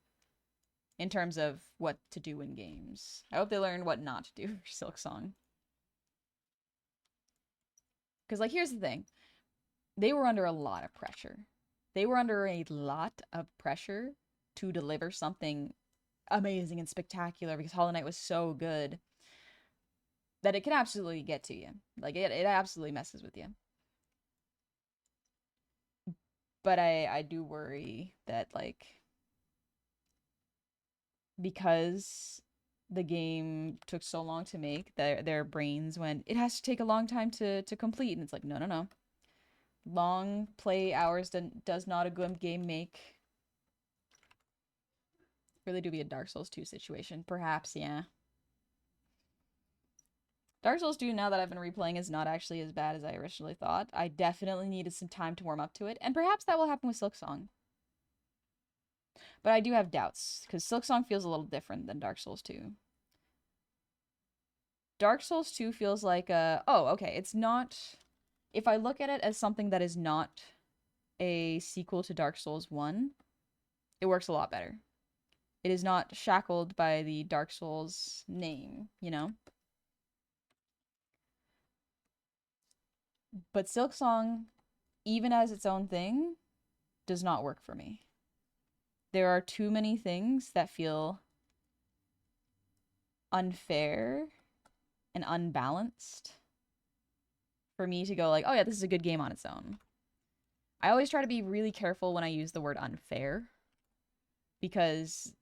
in terms of what to do in games. I hope they learn what not to do for Silksong. Because, like, here's the thing. They were under a lot of pressure. They were under a lot of pressure to deliver something amazing and spectacular because Hollow Knight was so good that it can absolutely get to you. Like, it absolutely messes with you. But I do worry that, like, because the game took so long to make, their brains went, it has to take a long time to complete. And it's like, no, no, no. Long play hours does not a good game make. Really do be a Dark Souls 2 situation. Perhaps, yeah. Dark Souls 2, now that I've been replaying, is not actually as bad as I originally thought. I definitely needed some time to warm up to it, and perhaps that will happen with Silksong. But I do have doubts, because Silksong feels a little different than Dark Souls 2. Dark Souls 2 feels like oh, okay, it's not... If I look at it as something that is not a sequel to Dark Souls 1, it works a lot better. It is not shackled by the Dark Souls name, you know? But Silksong, even as its own thing, does not work for me. There are too many things that feel unfair and unbalanced for me to go like, oh yeah, this is a good game on its own. I always try to be really careful when I use the word unfair, because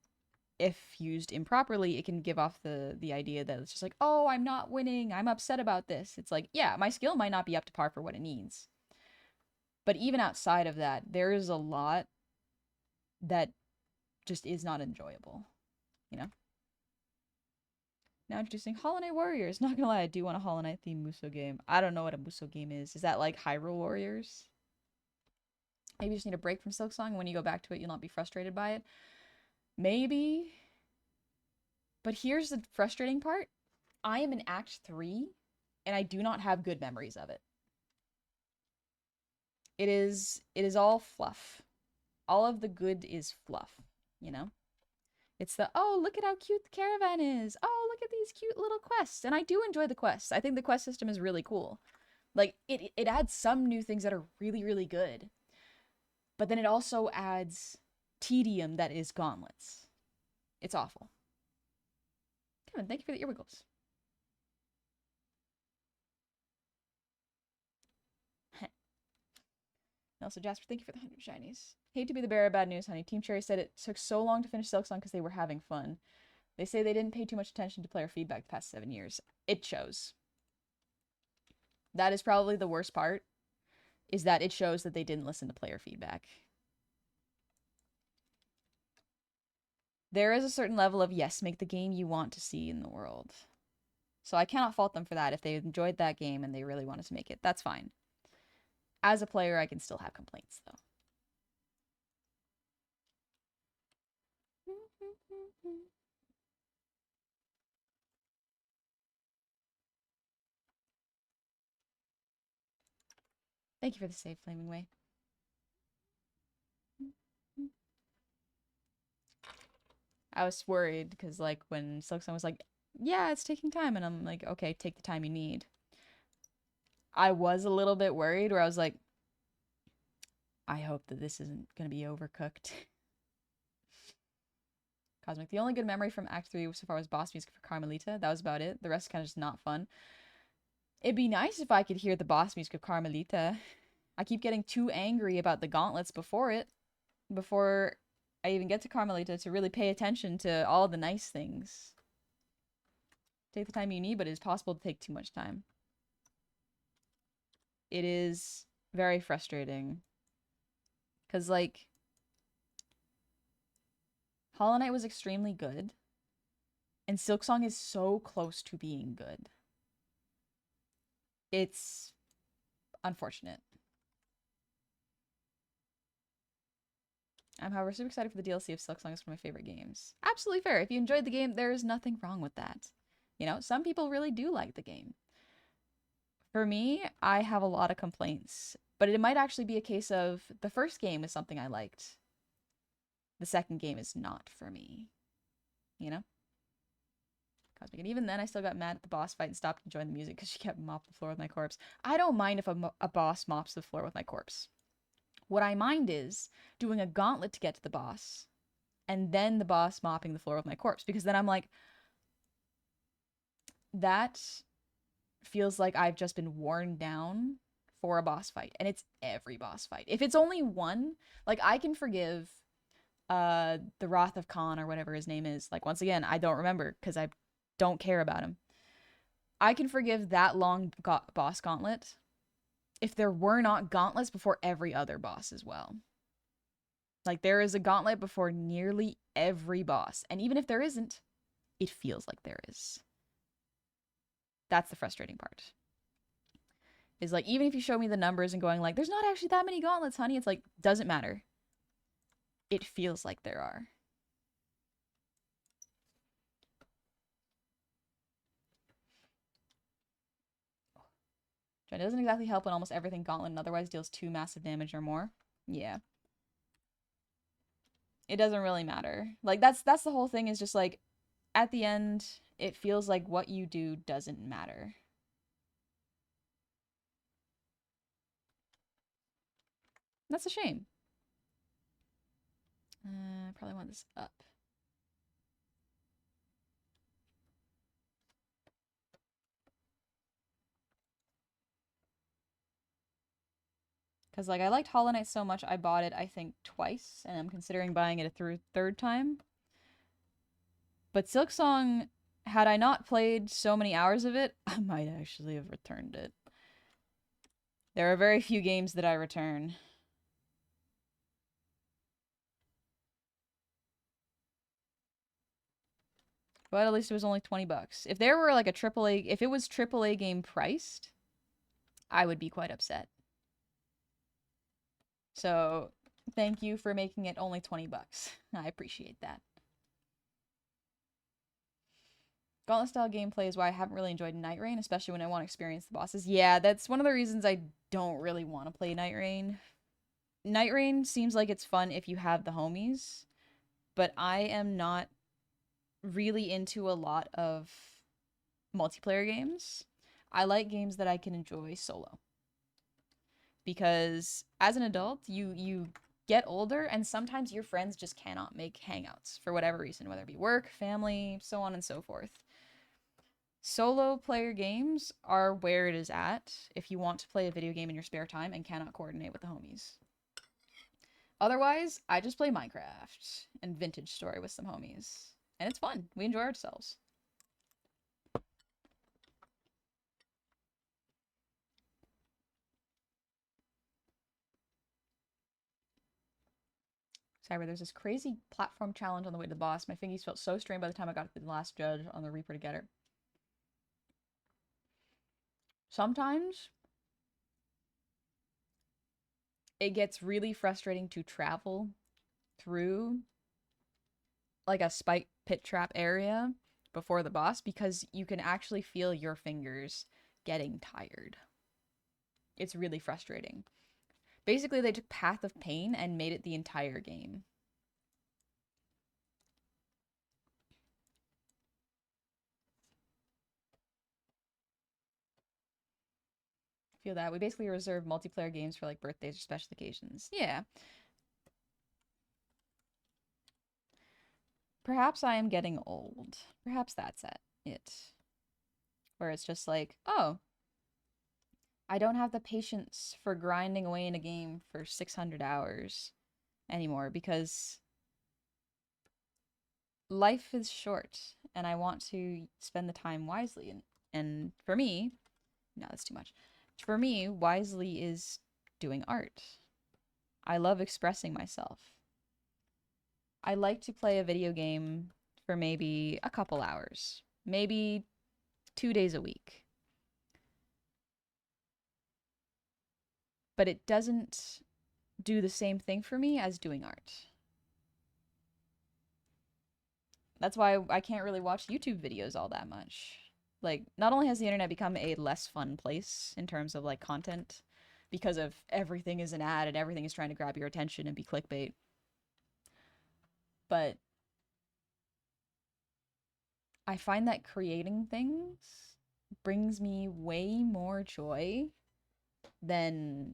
if used improperly, it can give off the idea that it's just like, oh, I'm not winning, I'm upset about this. It's like, yeah, my skill might not be up to par for what it needs. But even outside of that, there is a lot that just is not enjoyable, you know? Now introducing Hollow Knight Warriors. Not gonna lie, I do want a Hollow Knight themed Muso game. I don't know what a Muso game is. Is that like Hyrule Warriors? Maybe you just need a break from Silksong, and when you go back to it, you'll not be frustrated by it. Maybe. But here's the frustrating part. I am in Act 3, and I do not have good memories of it. It is all fluff. All of the good is fluff, you know? It's the, oh, look at how cute the caravan is. Oh, look at these cute little quests. And I do enjoy the quests. I think the quest system is really cool. Like, it adds some new things that are really, really good. But then it also adds tedium that is gauntlets. It's awful. Kevin, thank you for the earwiggles. Also, Jasper, thank you for the 100 shinies. Hate to be the bearer of bad news, honey. Team Cherry said it took so long to finish Silksong because they were having fun. They say they didn't pay too much attention to player feedback the past 7 years. It shows. That is probably the worst part, is that it shows that they didn't listen to player feedback. There is a certain level of, yes, make the game you want to see in the world. So I cannot fault them for that. If they enjoyed that game and they really wanted to make it, that's fine. As a player, I can still have complaints, though. Thank you for the save, Flaming Way. I was worried because, like, when Silksong was like, yeah, it's taking time, and I'm like, okay, take the time you need. I was a little bit worried where I was like, I hope that this isn't going to be overcooked. Cosmic. The only good memory from Act 3 so far was boss music for Carmelita. That was about it. The rest kind of just not fun. It'd be nice if I could hear the boss music of Carmelita. I keep getting too angry about the gauntlets before I even get to Carmelita to really pay attention to all the nice things. Take the time you need, but it is possible to take too much time. It is very frustrating. Because, like, Hollow Knight was extremely good, and Silksong is so close to being good. It's unfortunate. I'm, however, super excited for the DLC of Silksong. It's one of my favorite games. Absolutely fair. If you enjoyed the game, there is nothing wrong with that. You know, some people really do like the game. For me, I have a lot of complaints, but it might actually be a case of the first game is something I liked. The second game is not for me. You know? Cosmic. And even then, I still got mad at the boss fight and stopped enjoying the music because she kept mopping the floor with my corpse. I don't mind if a boss mops the floor with my corpse. What I mind is doing a gauntlet to get to the boss, and then the boss mopping the floor with my corpse, because then I'm like, that feels like I've just been worn down for a boss fight, and it's every boss fight. If it's only one, like, I can forgive the Wrath of Khan or whatever his name is. Like, once again, I don't remember because I don't care about him. I can forgive that long boss gauntlet if there were not gauntlets before every other boss as well. Like, there is a gauntlet before nearly every boss, and even if there isn't, it feels like there is. That's the frustrating part. Is like, even if you show me the numbers and going like, there's not actually that many gauntlets, honey, it's like, doesn't matter. It feels like there are. It doesn't exactly help when almost everything gauntlet and otherwise deals 2 massive damage or more. Yeah. It doesn't really matter. Like that's the whole thing is just like at the end it feels like what you do doesn't matter. That's a shame. I probably want this up. Because, like, I liked Hollow Knight so much, I bought it, I think, twice, and I'm considering buying it a third time. But Silksong, had I not played so many hours of it, I might actually have returned it. There are very few games that I return. But at least it was only 20 bucks. If there were like a AAA, if it was AAA game priced, I would be quite upset. So, thank you for making it only 20 bucks. I appreciate that. Gauntlet style gameplay is why I haven't really enjoyed Night Rain, especially when I want to experience the bosses. Yeah, that's one of the reasons I don't really want to play Night Rain. Night Rain seems like it's fun if you have the homies, but I am not really into a lot of multiplayer games. I like games that I can enjoy solo. Because as an adult, you get older and sometimes your friends just cannot make hangouts for whatever reason, whether it be work, family, so on and so forth. Solo player games are where it is at if you want to play a video game in your spare time and cannot coordinate with the homies. Otherwise, I just play Minecraft and Vintage Story with some homies. And it's fun. We enjoy ourselves. Cyber, there's this crazy platform challenge on the way to the boss. My fingies felt so strained by the time I got to the last judge on the Reaper to get her. Sometimes it gets really frustrating to travel through like a spike pit trap area before the boss because you can actually feel your fingers getting tired. It's really frustrating. Basically, they took Path of Pain and made it the entire game. Feel that. We basically reserve multiplayer games for like birthdays or special occasions. Yeah. Perhaps I am getting old. Perhaps that's it. Where it's just like, oh, I don't have the patience for grinding away in a game for 600 hours anymore because life is short and I want to spend the time wisely. And for me, no, that's too much. For me, wisely is doing art. I love expressing myself. I like to play a video game for maybe a couple hours, maybe 2 days a week. But it doesn't do the same thing for me as doing art. That's why I can't really watch YouTube videos all that much. Like, not only has the internet become a less fun place in terms of like content because of everything is an ad and everything is trying to grab your attention and be clickbait, but I find that creating things brings me way more joy than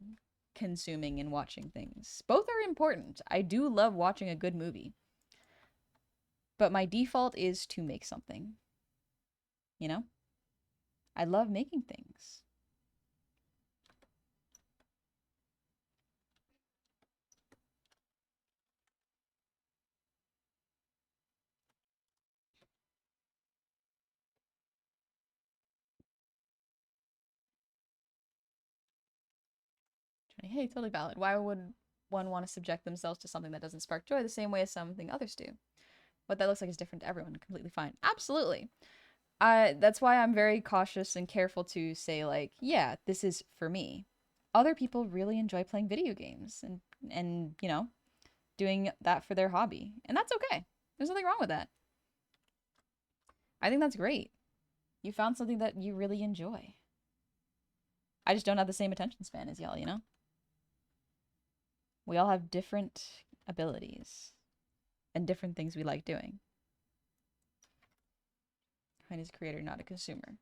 consuming and watching things. Both are important. I do love watching a good movie. But my default is to make something. You know? I love making things. Hey, totally valid. Why would one want to subject themselves to something that doesn't spark joy the same way as something others do? What that looks like is different to everyone. Completely fine. Absolutely. That's why I'm very cautious and careful to say like, yeah, this is for me. Other people really enjoy playing video games and you know, doing that for their hobby. And that's okay. There's nothing wrong with that. I think that's great. You found something that you really enjoy. I just don't have the same attention span as y'all, you know? We all have different abilities. and different things we like doing. Fine as a creator, not a consumer.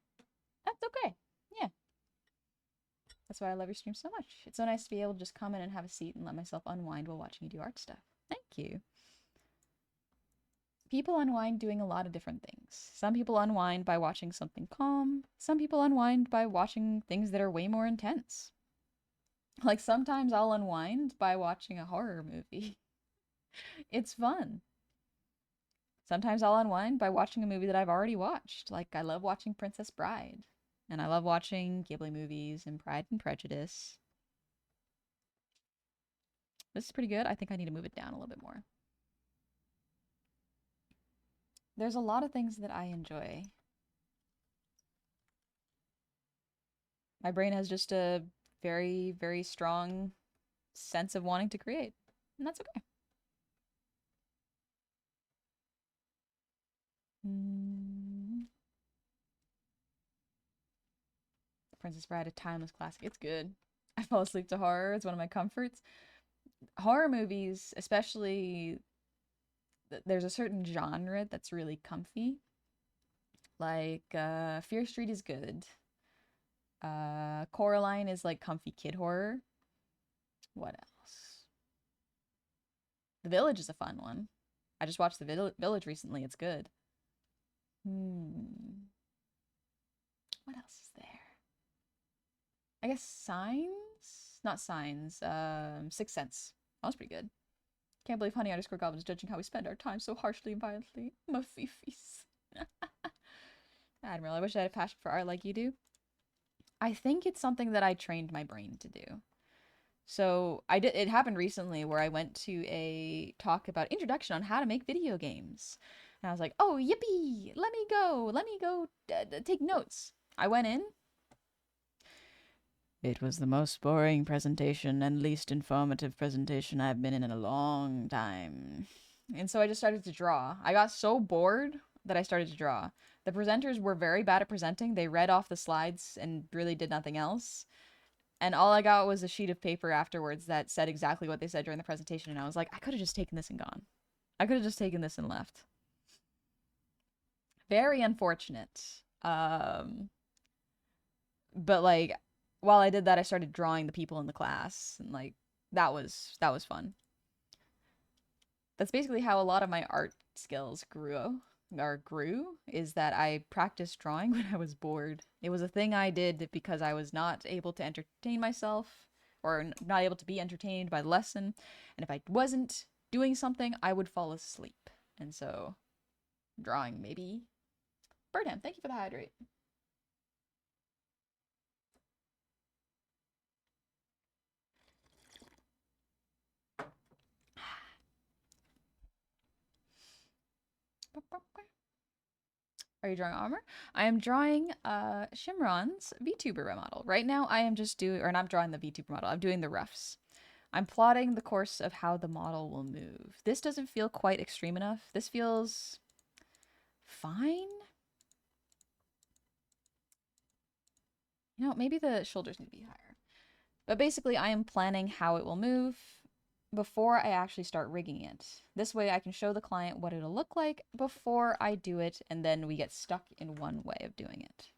That's okay. Yeah. That's why I love your stream so much. It's so nice to be able to just come in and have a seat and let myself unwind while watching you do art stuff. Thank you. People unwind doing a lot of different things. Some people unwind by watching something calm. Some people unwind by watching things that are way more intense. Like sometimes I'll unwind by watching a horror movie. It's fun. Sometimes I'll unwind by watching a movie that I've already watched. Like I love watching Princess Bride. And I love watching Ghibli movies and Pride and Prejudice. This is pretty good. I think I need to move it down a little bit more. There's a lot of things that I enjoy. My brain has just a very, very strong sense of wanting to create. And that's okay. Princess Bride, a timeless classic. It's good. I fall asleep to horror. It's one of my comforts. Horror movies, especially, there's a certain genre that's really comfy. Like, Fear Street is good. Coraline is like comfy kid horror. What else? The Village is a fun one. I just watched The Village recently. It's good. What else is there? I guess Signs? Not Signs. Sixth Sense. That was pretty good. Can't believe Honey_Goblin is judging how we spend our time so harshly and violently. Mafifis. Admiral, I wish I had a passion for art like you do. I think it's something that I trained my brain to do. So it happened recently where I went to a talk about introduction on how to make video games. And I was like, oh, yippee, let me go take notes. I went in. It was the most boring presentation and least informative presentation I've been in a long time. And so I just started to draw. I got so bored that I started to draw. The presenters were very bad at presenting. They read off the slides and really did nothing else. And all I got was a sheet of paper afterwards that said exactly what they said during the presentation. And I was like, I could have just taken this and gone. I could have just taken this and left. Very unfortunate. But like, while I did that, I started drawing the people in the class. And like, that was fun. That's basically how a lot of my art skills grew, is that I practiced drawing when I was bored. It was a thing I did because I was not able to entertain myself or not able to be entertained by the lesson. And if I wasn't doing something, I would fall asleep. And so drawing maybe. Birdham, thank you for the hydrate. Are you drawing armor? I am drawing Shimron's VTuber model. Right now I am just doing, or not drawing the VTuber model, I'm doing the roughs. I'm plotting the course of how the model will move. This doesn't feel quite extreme enough. This feels fine. You know, maybe the shoulders need to be higher. But basically I am planning how it will move before I actually start rigging it. This way I can show the client what it'll look like before I do it, and then we get stuck in one way of doing it.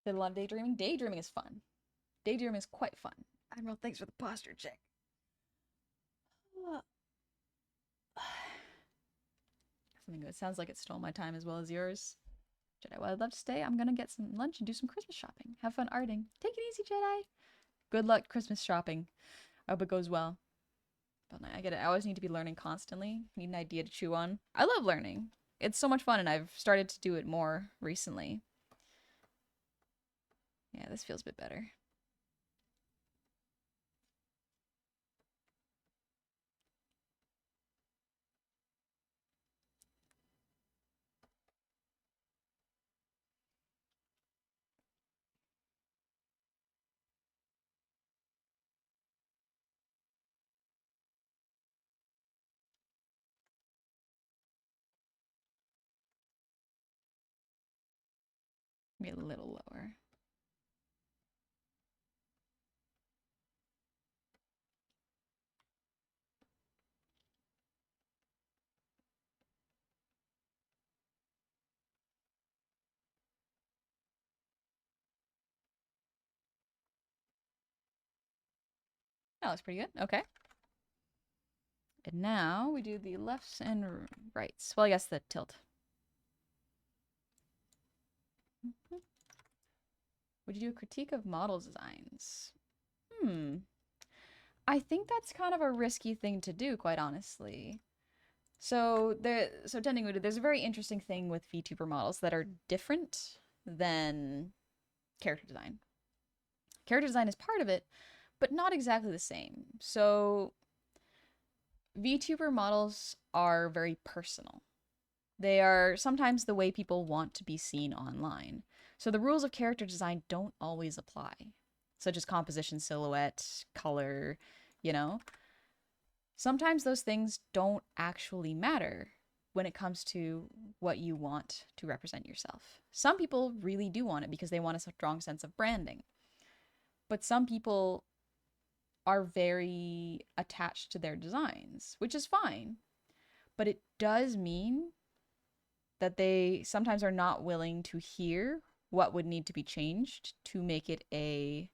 Did a lot of daydreaming. Daydreaming is fun. Daydreaming is quite fun. Admiral, thanks for the posture check. Something good. Sounds like it stole my time as well as yours. Jedi, well, I'd love to stay. I'm gonna get some lunch and do some Christmas shopping. Have fun arting. Take it easy, Jedi. Good luck Christmas shopping. I hope it goes well. But I get it. I always need to be learning constantly. Need an idea to chew on. I love learning. It's so much fun, and I've started to do it more recently. Yeah, this feels a bit better. Maybe a little lower. That looks pretty good. Okay. And now we do the lefts and rights. Well, I guess the tilt. Would you do a critique of model designs? I think that's kind of a risky thing to do, quite honestly. So technically, there's a very interesting thing with VTuber models that are different than character design. Character design is part of it, but not exactly the same. So VTuber models are very personal. They are sometimes the way people want to be seen online. So the rules of character design don't always apply, such as composition, silhouette, color, you know? Sometimes those things don't actually matter when it comes to what you want to represent yourself. Some people really do want it because they want a strong sense of branding. But some people are very attached to their designs, which is fine. But it does mean that they sometimes are not willing to hear what would need to be changed to make it a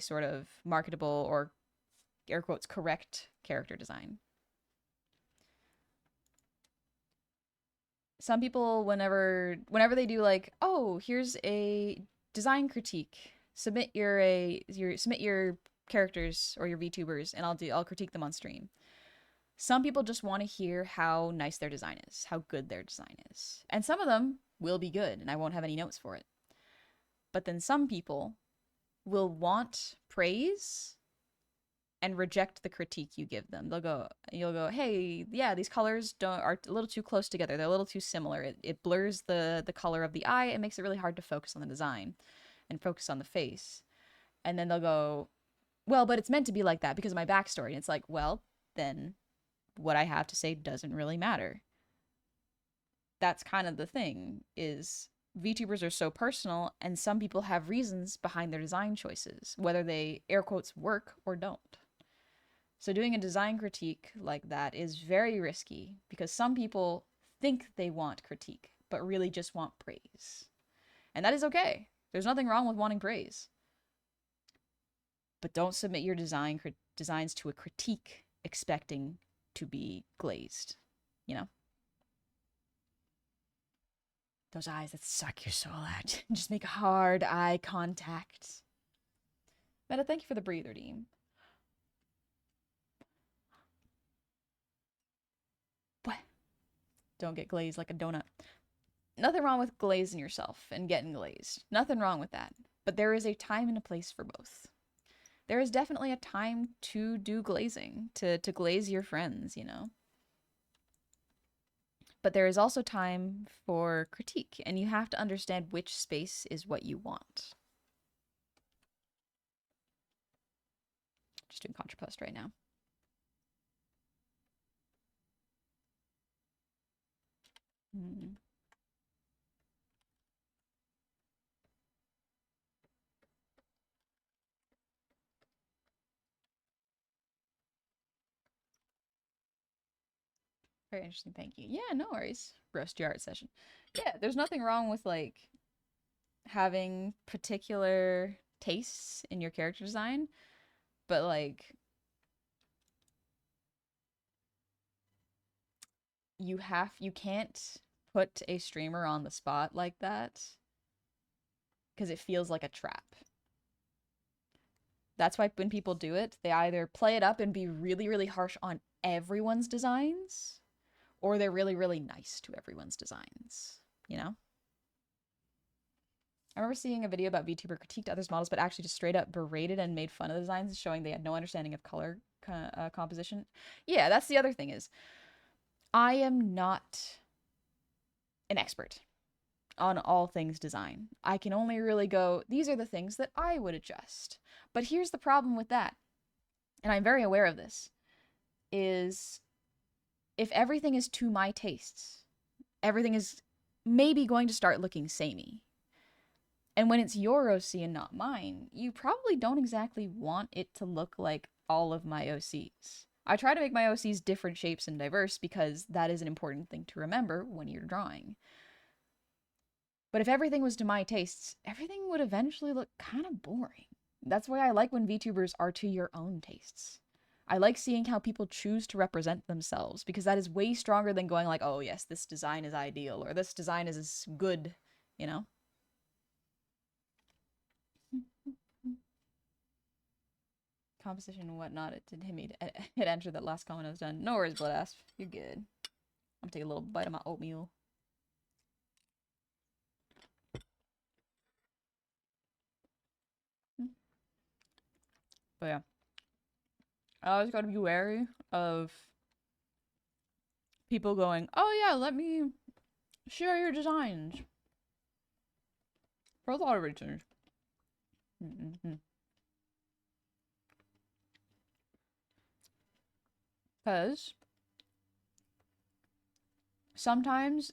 sort of marketable or air quotes correct character design. Some people whenever they do like, oh, here's a design critique, submit your characters or your VTubers and I'll critique them on stream. Some people just want to hear how nice their design is, how good their design is. And some of them will be good and I won't have any notes for it. But then some people will want praise and reject the critique you give them. You'll go, hey, yeah, these colors are a little too close together. They're a little too similar. It blurs the color of the eye. It makes it really hard to focus on the design and focus on the face. And then they'll go, well, but it's meant to be like that because of my backstory. And it's like, well, then what I have to say doesn't really matter. That's kind of the thing, is VTubers are so personal and some people have reasons behind their design choices, whether they air quotes work or don't. So doing a design critique like that is very risky because some people think they want critique, but really just want praise. And that is okay. There's nothing wrong with wanting praise. But don't submit your designs to a critique expecting to be glazed, you know? Those eyes that suck your soul out. Just make hard eye contact. Meta, thank you for the breather, Deem. What? Don't get glazed like a donut. Nothing wrong with glazing yourself and getting glazed. Nothing wrong with that. But there is a time and a place for both. There is definitely a time to do glazing, to glaze your friends, you know? But there is also time for critique, and you have to understand which space is what you want. Just doing contrapost right now. Very interesting, thank you. Yeah, no worries. Roast your art session. Yeah, there's nothing wrong with like having particular tastes in your character design, but like you can't put a streamer on the spot like that because it feels like a trap. That's why when people do it, they either play it up and be really, really harsh on everyone's designs, or they're really, really nice to everyone's designs, you know? I remember seeing a video about VTuber critiqued others' models, but actually just straight up berated and made fun of the designs, showing they had no understanding of color composition. Yeah, that's the other thing is, I am not an expert on all things design. I can only really go, these are the things that I would adjust. But here's the problem with that, and I'm very aware of this, is if everything is to my tastes, everything is maybe going to start looking samey. And when it's your OC and not mine, you probably don't exactly want it to look like all of my OCs. I try to make my OCs different shapes and diverse because that is an important thing to remember when you're drawing. But if everything was to my tastes, everything would eventually look kind of boring. That's why I like when VTubers are to your own tastes. I like seeing how people choose to represent themselves because that is way stronger than going like, oh yes, this design is ideal or this design is good, you know? Composition and whatnot, it did hit me. It entered that last comment I was done. No worries, Blood Asp. You're good. I'm gonna take a little bite of my oatmeal. But yeah. I always gotta be wary of people going, oh yeah, let me share your designs. For a lot of reasons. Because sometimes,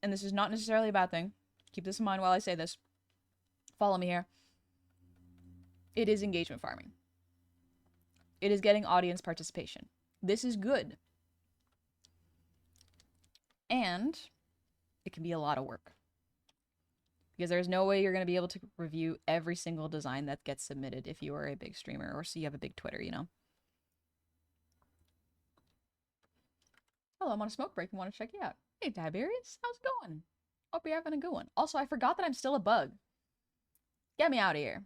and this is not necessarily a bad thing, keep this in mind while I say this, follow me here, it is engagement farming. It is getting audience participation. This is good. And it can be a lot of work. Because there's no way you're going to be able to review every single design that gets submitted if you are a big streamer or so you have a big Twitter, you know? Hello, I'm on a smoke break and want to check you out. Hey, Tiberius, how's it going? Hope you're having a good one. Also, I forgot that I'm still a bug. Get me out of here.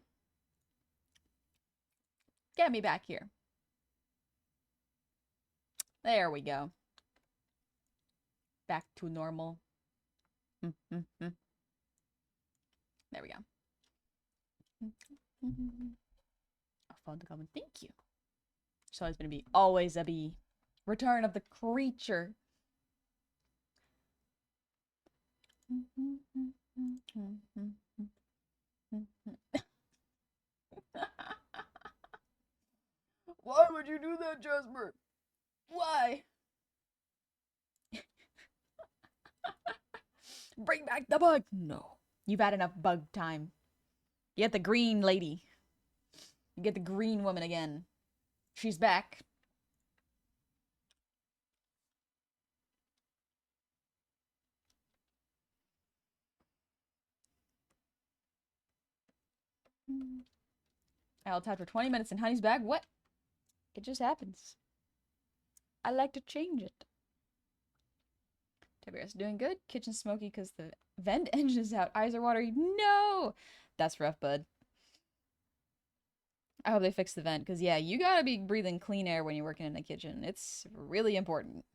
Get me back here. There we go. Back to normal. There we go. A fun comment. Thank you. So it's gonna be always a bee. Return of the creature. Why would you do that, Jasper? Why? Bring back the bug. No. You've had enough bug time. You get the green lady. You get the green woman again. She's back. I'll type for 20 minutes in Honey's bag. What? It just happens. I like to change it. Tiberius doing good. Kitchen smoky because the vent engine is out. Eyes are watery. No! That's rough, bud. I hope they fix the vent because, yeah, you gotta be breathing clean air when you're working in a kitchen. It's really important.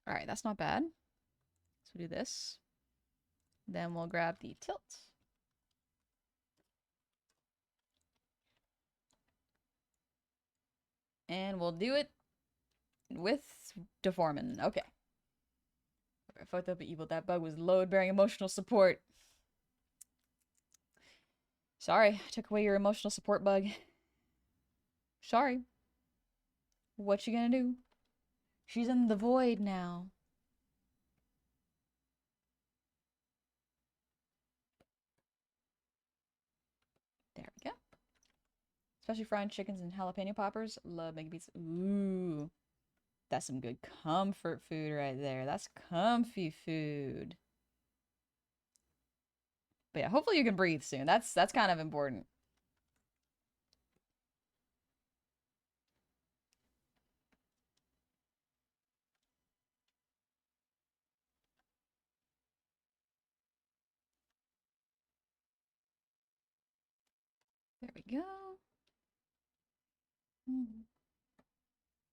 Alright, that's not bad. So we'll do this. Then we'll grab the tilt. And we'll do it with deforming. Okay. I fucked up evil. That bug was load-bearing emotional support. Sorry, I took away your emotional support bug. Sorry. What you gonna do? She's in the void now. There we go. Especially fried chickens and jalapeno poppers. Love making pizza. Ooh. That's some good comfort food right there. That's comfy food. But yeah, hopefully you can breathe soon. That's kind of important. There we go.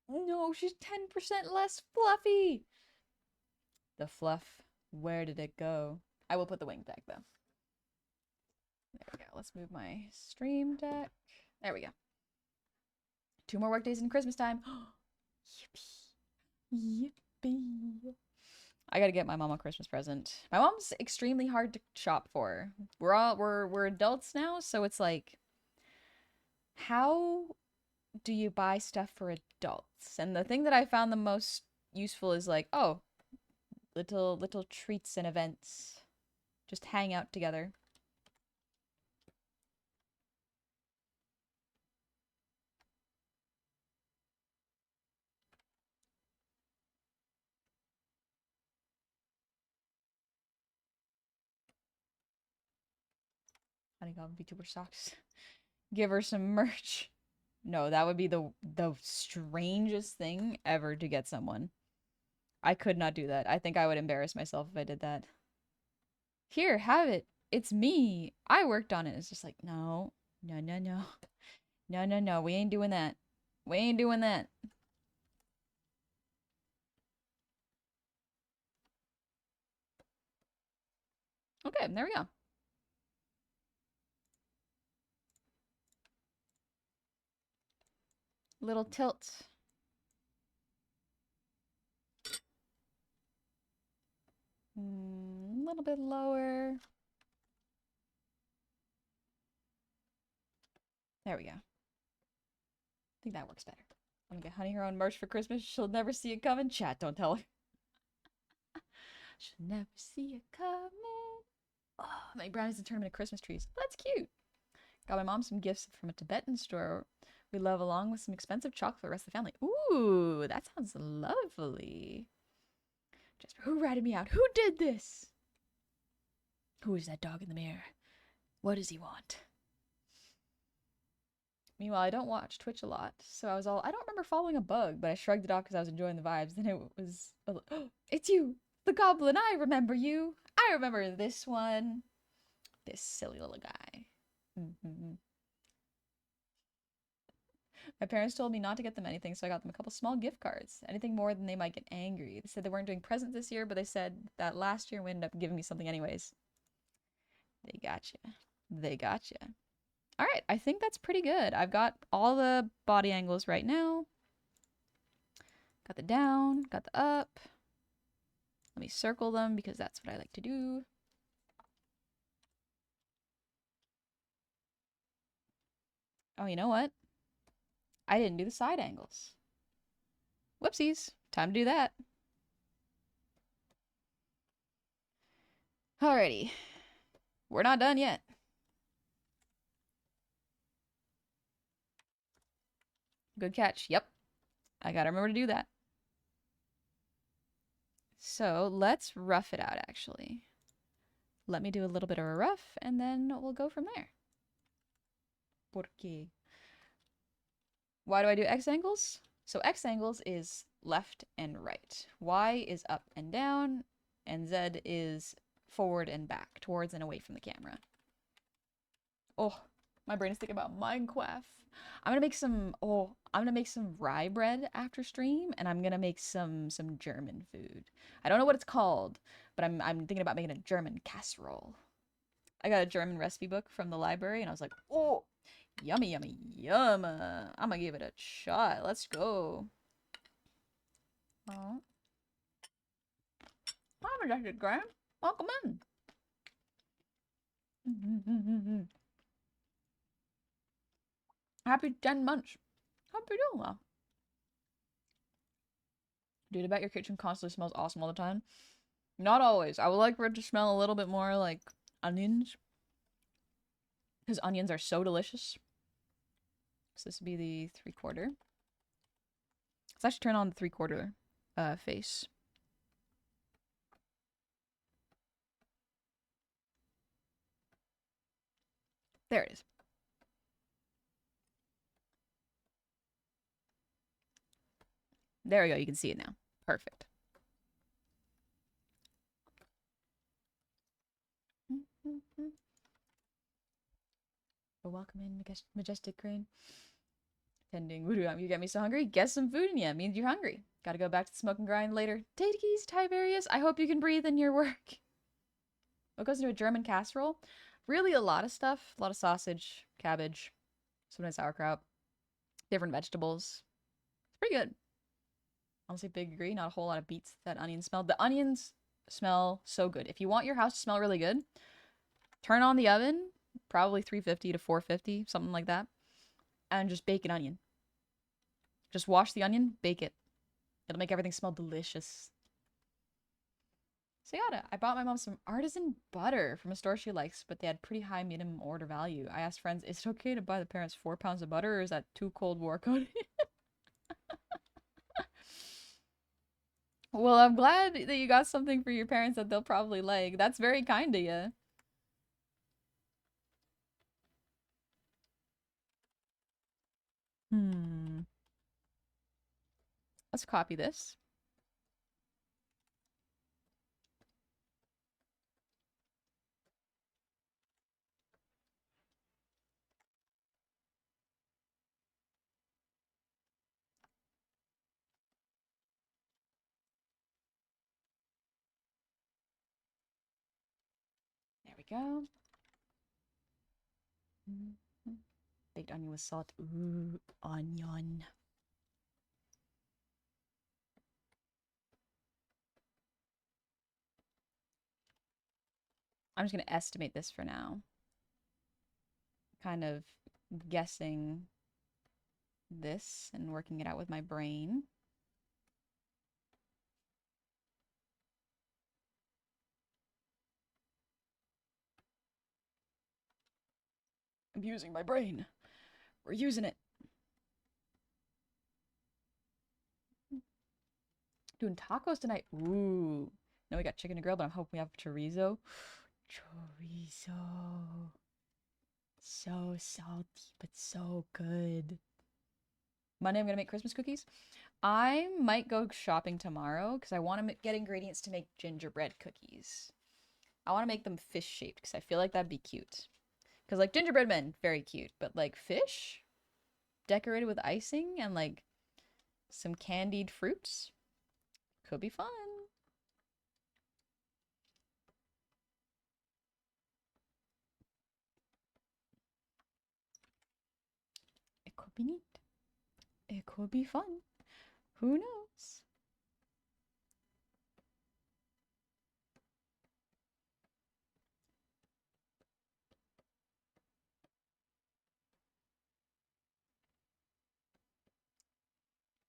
No, she's 10% less fluffy. The fluff. Where did it go? I will put the wing back though. There we go. Let's move my stream deck. There we go. 2 more work days in Christmas time. Yippee. Yippee. I gotta get my mom a Christmas present. My mom's extremely hard to shop for. We're adults now, so it's like, how do you buy stuff for adults? And the thing that I found the most useful is like, oh, Little treats and events. Just hang out together. Honeycomb VTuber socks. Give her some merch. No, that would be the strangest thing ever to get someone. I could not do that. I think I would embarrass myself if I did that. Here, have it. It's me. I worked on it. It's just like, no, no, no, no. No, no, no. We ain't doing that. We ain't doing that. Okay, there we go. Little tilt. A little bit lower. There we go. I think that works better. I'm gonna get Honey her own merch for Christmas. She'll never see it coming. Chat, don't tell her. She'll never see it coming. Oh, my brownies and tournament of Christmas trees. That's cute. Got my mom some gifts from a Tibetan store we love, along with some expensive chocolate for the rest of the family. Ooh, that sounds lovely. Jasper, who ratted me out? Who did this? Who is that dog in the mirror? What does he want? Meanwhile, I don't watch Twitch a lot, so I don't remember following a bug, but I shrugged it off because I was enjoying the vibes. Then it was, oh, it's you, the goblin. I remember you. I remember this one. This silly little guy. My parents told me not to get them anything, so I got them a couple small gift cards. Anything more than they might get angry. They said they weren't doing presents this year, but they said that last year we ended up giving me something anyways. They gotcha. They gotcha. All right, I think that's pretty good. I've got all the body angles right now. Got the down, got the up. Let me circle them because that's what I like to do. Oh, you know what? I didn't do the side angles. Whoopsies. Time to do that. Alrighty. We're not done yet. Good catch. Yep. I gotta remember to do that. So let's rough it out, actually. Let me do a little bit of a rough, and then we'll go from there. ¿Por qué? Why do I do X angles? So X angles is left and right. Y is up and down, and Z is forward and back, towards and away from the camera. Oh, my brain is thinking about Minecraft. I'm gonna make some rye bread after stream, and I'm gonna make some German food. I don't know what it's called, but I'm thinking about making a German casserole. I got a German recipe book from the library, and I was like, oh, yummy, yummy, yum. I'm gonna give it a shot. Let's go. Oh. Hi, Majestic Graham. Welcome in. Happy 10 months. Hope you're doing well. Dude, I bet your kitchen constantly smells awesome all the time. Not always. I would like for it to smell a little bit more like onions. Because onions are so delicious. So this would be the 3/4. Let's actually turn on the 3/4 face. There it is. There we go. You can see it now. Perfect. Welcome in, Majestic Crane. Tending voodoo. You get me so hungry. Get some food in you. It means you're hungry. Gotta go back to the smoke and grind later. Data keys, Tiberius. I hope you can breathe in your work. What goes into a German casserole? Really a lot of stuff. A lot of sausage, cabbage, sometimes sauerkraut, different vegetables. It's pretty good. Honestly, big agree. Not a whole lot of beets that onion smell. The onions smell so good. If you want your house to smell really good, turn on the oven, probably 350 to 450, something like that, and just bake an onion. Just wash the onion, bake it. It'll make everything smell delicious. So yeah, I bought my mom some artisan butter from a store she likes, but they had pretty high minimum order value. I asked friends, is it okay to buy the parents 4 pounds of butter, or is that too Cold War coded? Well, I'm glad that you got something for your parents that they'll probably like. That's very kind of you. Hmm. Let's copy this. There we go. Mhm. Baked onion with salt. Ooh, onion. I'm just gonna estimate this for now. Kind of guessing this and working it out with my brain. I'm using my brain. We're using it. Doing tacos tonight. Ooh. Now we got chicken to grill, but I'm hoping we have chorizo. Chorizo. So salty, but so good. Monday, I'm gonna make Christmas cookies. I might go shopping tomorrow because I want to get ingredients to make gingerbread cookies. I want to make them fish shaped because I feel like that'd be cute. Because like gingerbread men, very cute, but like fish decorated with icing and like some candied fruits could be fun. It could be neat. It could be fun. Who knows?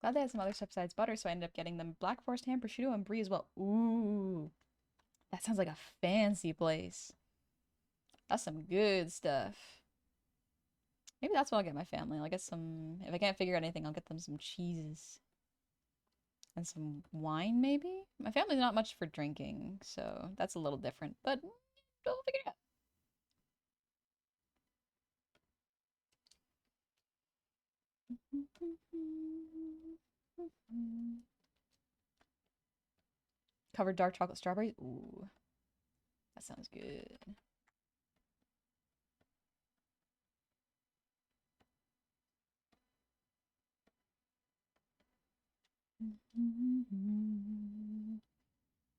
Glad they had some other stuff besides butter, so I ended up getting them Black Forest ham, prosciutto, and brie as well. Ooh, that sounds like a fancy place. That's some good stuff. Maybe that's what I'll get my family. I'll get some, if I can't figure out anything, I'll get them some cheeses. And some wine, maybe? My family's not much for drinking, so that's a little different, but we'll figure it out. Covered dark chocolate strawberries. Ooh, that sounds good.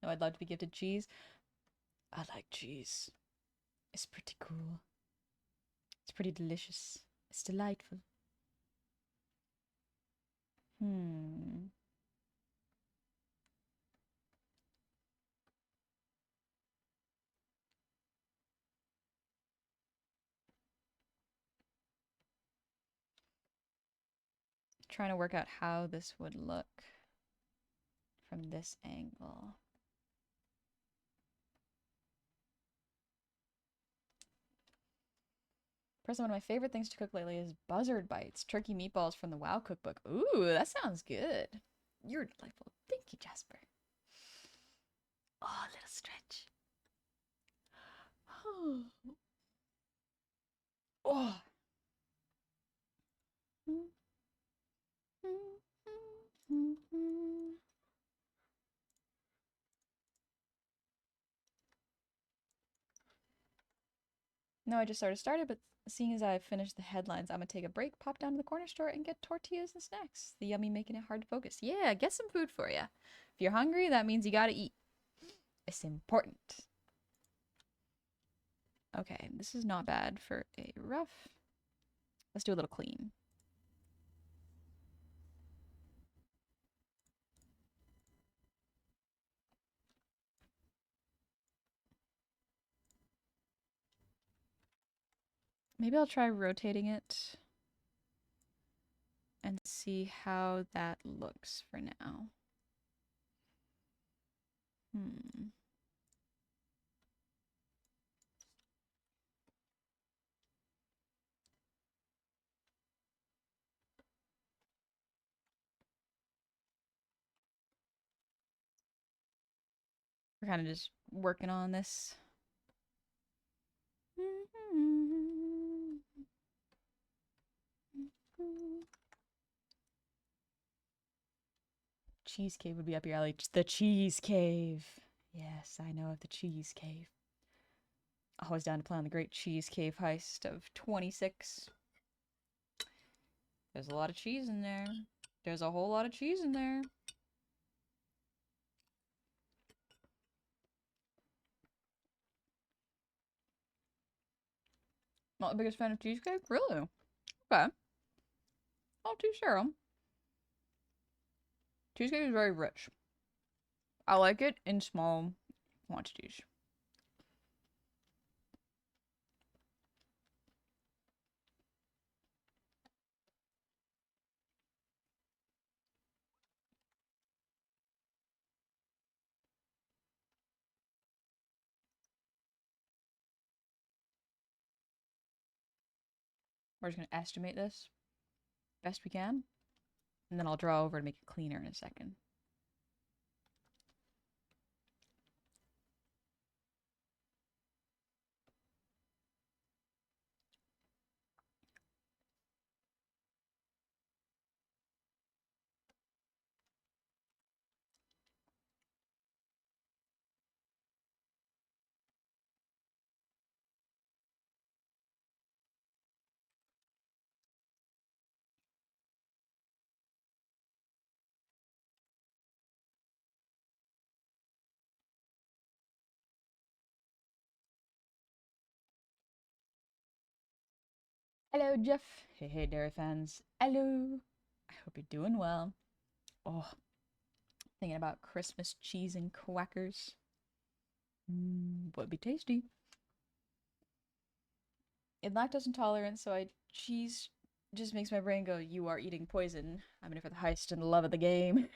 No, I'd love to be gifted cheese. I like cheese. It's pretty cool. It's pretty delicious. It's delightful. Hmm. Trying to work out how this would look from this angle. Personally, one of my favorite things to cook lately is buzzard bites, turkey meatballs from the WoW cookbook. Ooh, that sounds good. You're delightful. Thank you, Jasper. Oh, a little stretch. Oh. No, I just sort of started, but seeing as I've finished the headlines, I'm gonna take a break, pop down to the corner store, and get tortillas and snacks. The yummy making it hard to focus. Yeah, get some food for you. If you're hungry, that means you gotta eat. It's important. Okay, this is not bad for a rough. Let's do a little clean. Maybe I'll try rotating it and see how that looks for now. Hmm. We're kind of just working on this. Cheese Cave would be up your alley. The Cheese Cave. Yes, I know of the Cheese Cave. Always down to play on the Great Cheese Cave Heist of 26. There's a lot of cheese in there. There's a whole lot of cheese in there. Not the biggest fan of cheesecake? Really? Okay. Not too sure. Cheesecake is very rich. I like it in small quantities. We're just going to estimate this best we can. And then I'll draw over to make it cleaner in a second. Hello, Jeff. Hey, hey, dairy fans. Hello. I hope you're doing well. Oh, thinking about Christmas cheese and crackers. Would be tasty. I'm lactose intolerant, so cheese just makes my brain go, you are eating poison. I'm in it for the heist and the love of the game.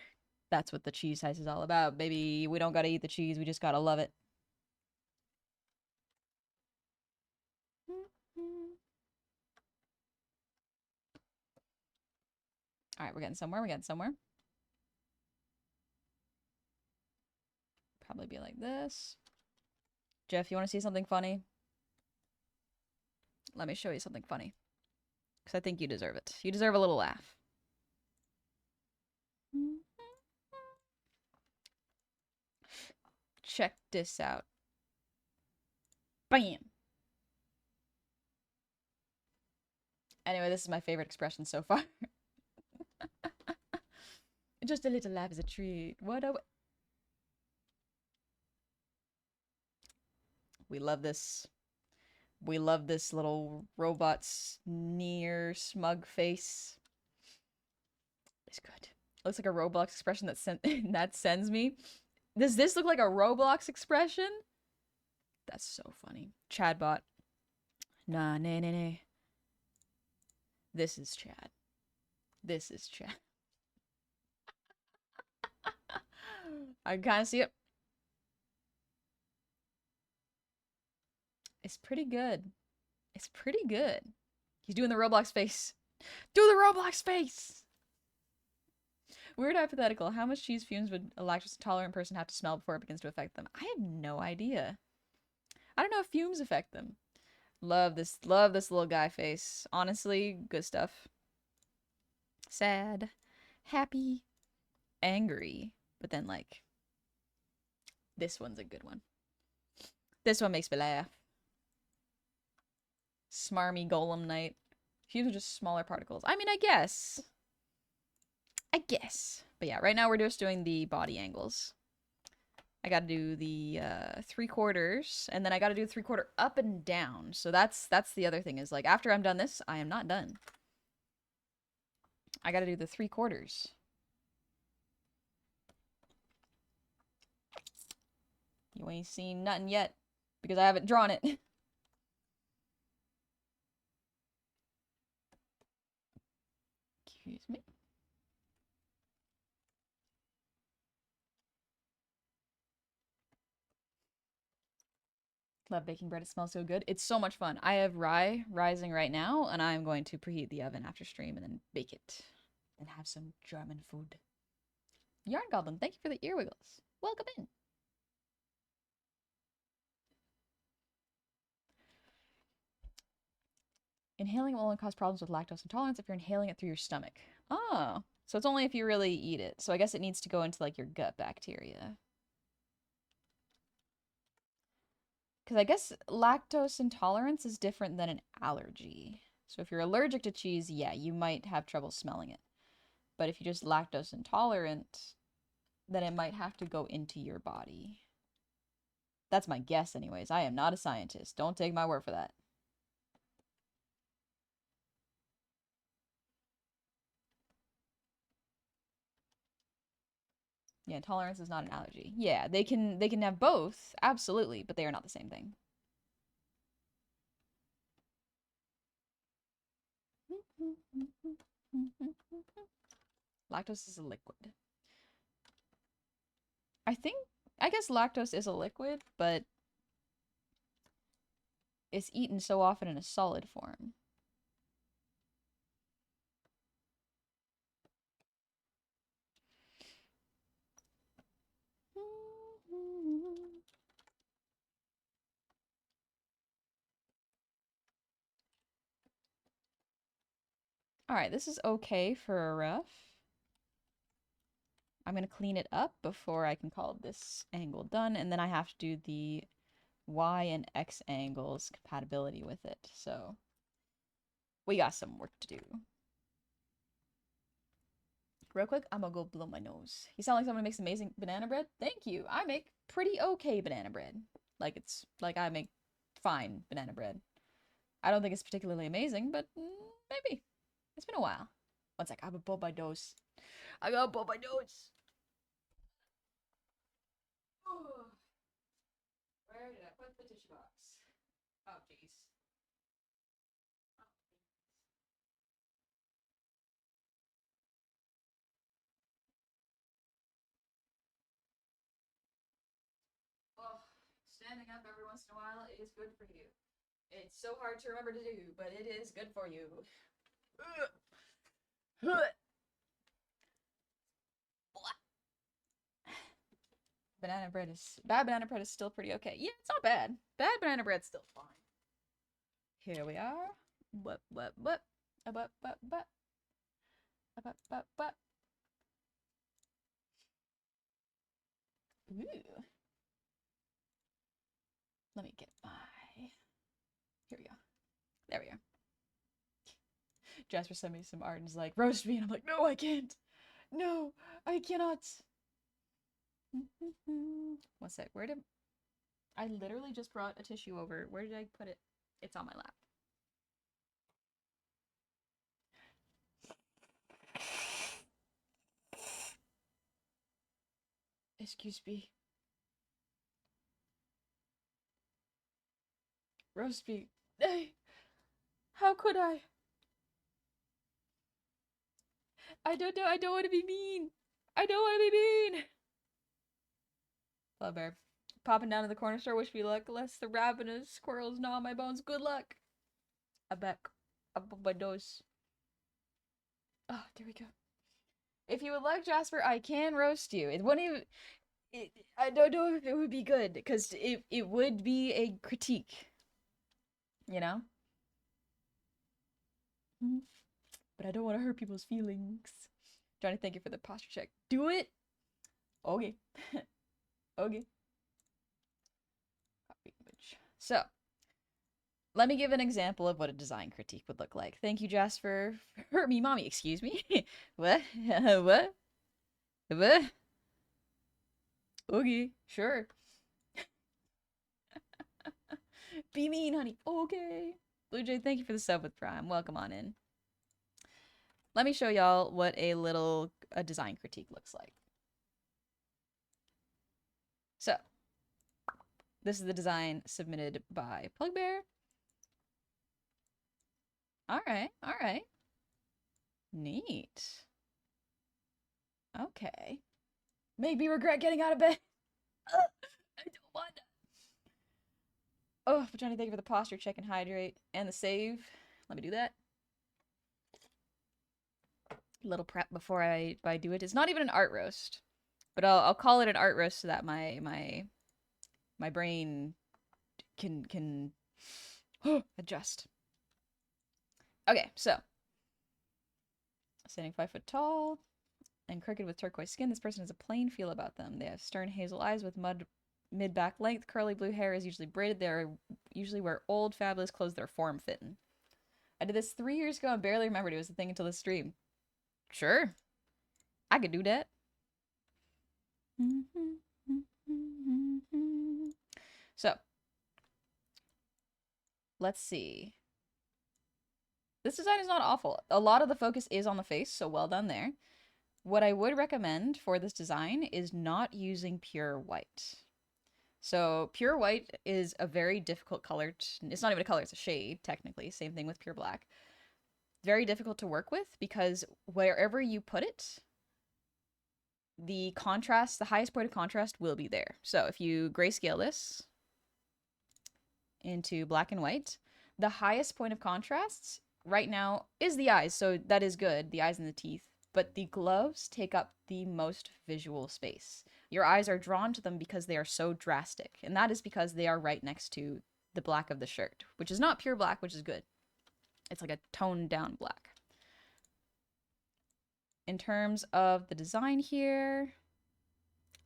That's what the cheese heist is all about, baby. We don't gotta eat the cheese, we just gotta love it. Alright, we're getting somewhere, Probably be like this. Jeff, you wanna see something funny? Let me show you something funny. Because I think you deserve it. You deserve a little laugh. Check this out. Bam! Anyway, this is my favorite expression so far. Just a little laugh is a treat. What a... We love this. We love this little robot sneer smug face. It's good. Looks like a Roblox expression that sends me. Does this look like a Roblox expression? That's so funny. Chadbot. Nah, nah, nah, nah. This is Chad. This is Chad. I can kind of see it. It's pretty good. It's pretty good. He's doing the Roblox face. Do the Roblox face! Weird hypothetical. How much cheese fumes would a lactose intolerant person have to smell before it begins to affect them? I have no idea. I don't know if fumes affect them. Love this little guy face. Honestly, good stuff. Sad, happy, angry, but then like this one's a good one. This one makes me laugh. Smarmy golem knight. Fumes are just smaller particles. I mean, I guess. But yeah, right now we're just doing the body angles. I gotta do the 3/4, and then I gotta do 3/4 up and down. So that's the other thing is like after I'm done this, I am not done. I gotta do the 3/4. You ain't seen nothing yet because I haven't drawn it. Excuse me. Love baking bread. It smells so good. It's so much fun. I have rye rising right now, and I'm going to preheat the oven after stream and then bake it and have some German food. Yarn Goblin, thank you for the ear wiggles. Welcome in. Inhaling will only cause problems with lactose intolerance if you're inhaling it through your stomach. Oh, so it's only if you really eat it. So I guess it needs to go into like your gut bacteria. Because I guess lactose intolerance is different than an allergy. So if you're allergic to cheese, yeah, you might have trouble smelling it. But if you're just lactose intolerant, then it might have to go into your body. That's my guess, anyways. I am not a scientist. Don't take my word for that. Yeah, intolerance is not an allergy. Yeah, they can have both, absolutely, but they are not the same thing. Lactose is a liquid. I guess lactose is a liquid, but it's eaten so often in a solid form. All right, this is okay for a rough. I'm going to clean it up before I can call this angle done, and then I have to do the Y and X angles compatibility with it. So we got some work to do. Real quick, I'm gonna go blow my nose. You sound like someone who makes amazing banana bread. Thank you. I make pretty okay banana bread. Like I make fine banana bread. I don't think it's particularly amazing, but maybe. It's been a while. One sec, I'm gonna blow my nose. I gotta blow my nose. Where did I put the tissue box? Oh, jeez. Oh, standing up every once in a while is good for you. It's so hard to remember to do, but it is good for you. Bad banana bread is still pretty okay. Yeah, it's not bad. Bad banana bread's still fine. Here we are. What? What? What? Ooh. Let me get my. Here we go. There we are. Jasper sent me some art and is like, roast me. And I'm like, no, I can't. No, I cannot. One sec. Where did. I literally just brought a tissue over. Where did I put it? It's on my lap. Excuse me. Roast me. Hey, how could I? I don't know. I don't want to be mean. I don't want to be mean. Love bear. Popping down to the corner store. Wish me luck. Less the ravenous squirrels gnaw my bones. Good luck. I back up my nose. Oh, there we go. If you would like, Jasper, I can roast you. It wouldn't even. I don't know if it would be good because it would be a critique. You know? But I don't want to hurt people's feelings. Johnny, thank you for the posture check. Do it. Okay. Okay. Copy image. So, let me give an example of what a design critique would look like. Thank you, Jasper. Hurt me, mommy. Excuse me. What? What? What? Okay, sure. Be mean, honey. Okay. Blue Jay, thank you for the sub with Prime. Welcome on in. Let me show y'all what a design critique looks like. So, this is the design submitted by Plugbear. All right. Neat. Okay. Made me regret getting out of bed. I don't want to. Oh, but Johnny, thank you for the posture check and hydrate and the save. Let me do that. Little prep before I do it. It's not even an art roast, but I'll call it an art roast so that my brain can adjust. Okay, so standing 5 foot tall and crooked with turquoise skin. This person has a plain feel about them. They have stern hazel eyes with mid-back length. Curly blue hair is usually braided. They usually wear old, fabulous clothes that are form-fitting. I did this 3 years ago and barely remembered it was a thing until this stream. Sure. I could do that. So, let's see. This design is not awful. A lot of the focus is on the face, so well done there. What I would recommend for this design is not using pure white. So pure white is a very difficult color. It's not even a color, it's a shade, technically. Same thing with pure black. Very difficult to work with because wherever you put it, the contrast, the highest point of contrast will be there. So if you grayscale this into black and white, the highest point of contrast right now is the eyes. So that is good, the eyes and the teeth. But the gloves take up the most visual space. Your eyes are drawn to them because they are so drastic. And that is because they are right next to the black of the shirt, which is not pure black, which is good. It's like a toned down black. In terms of the design here,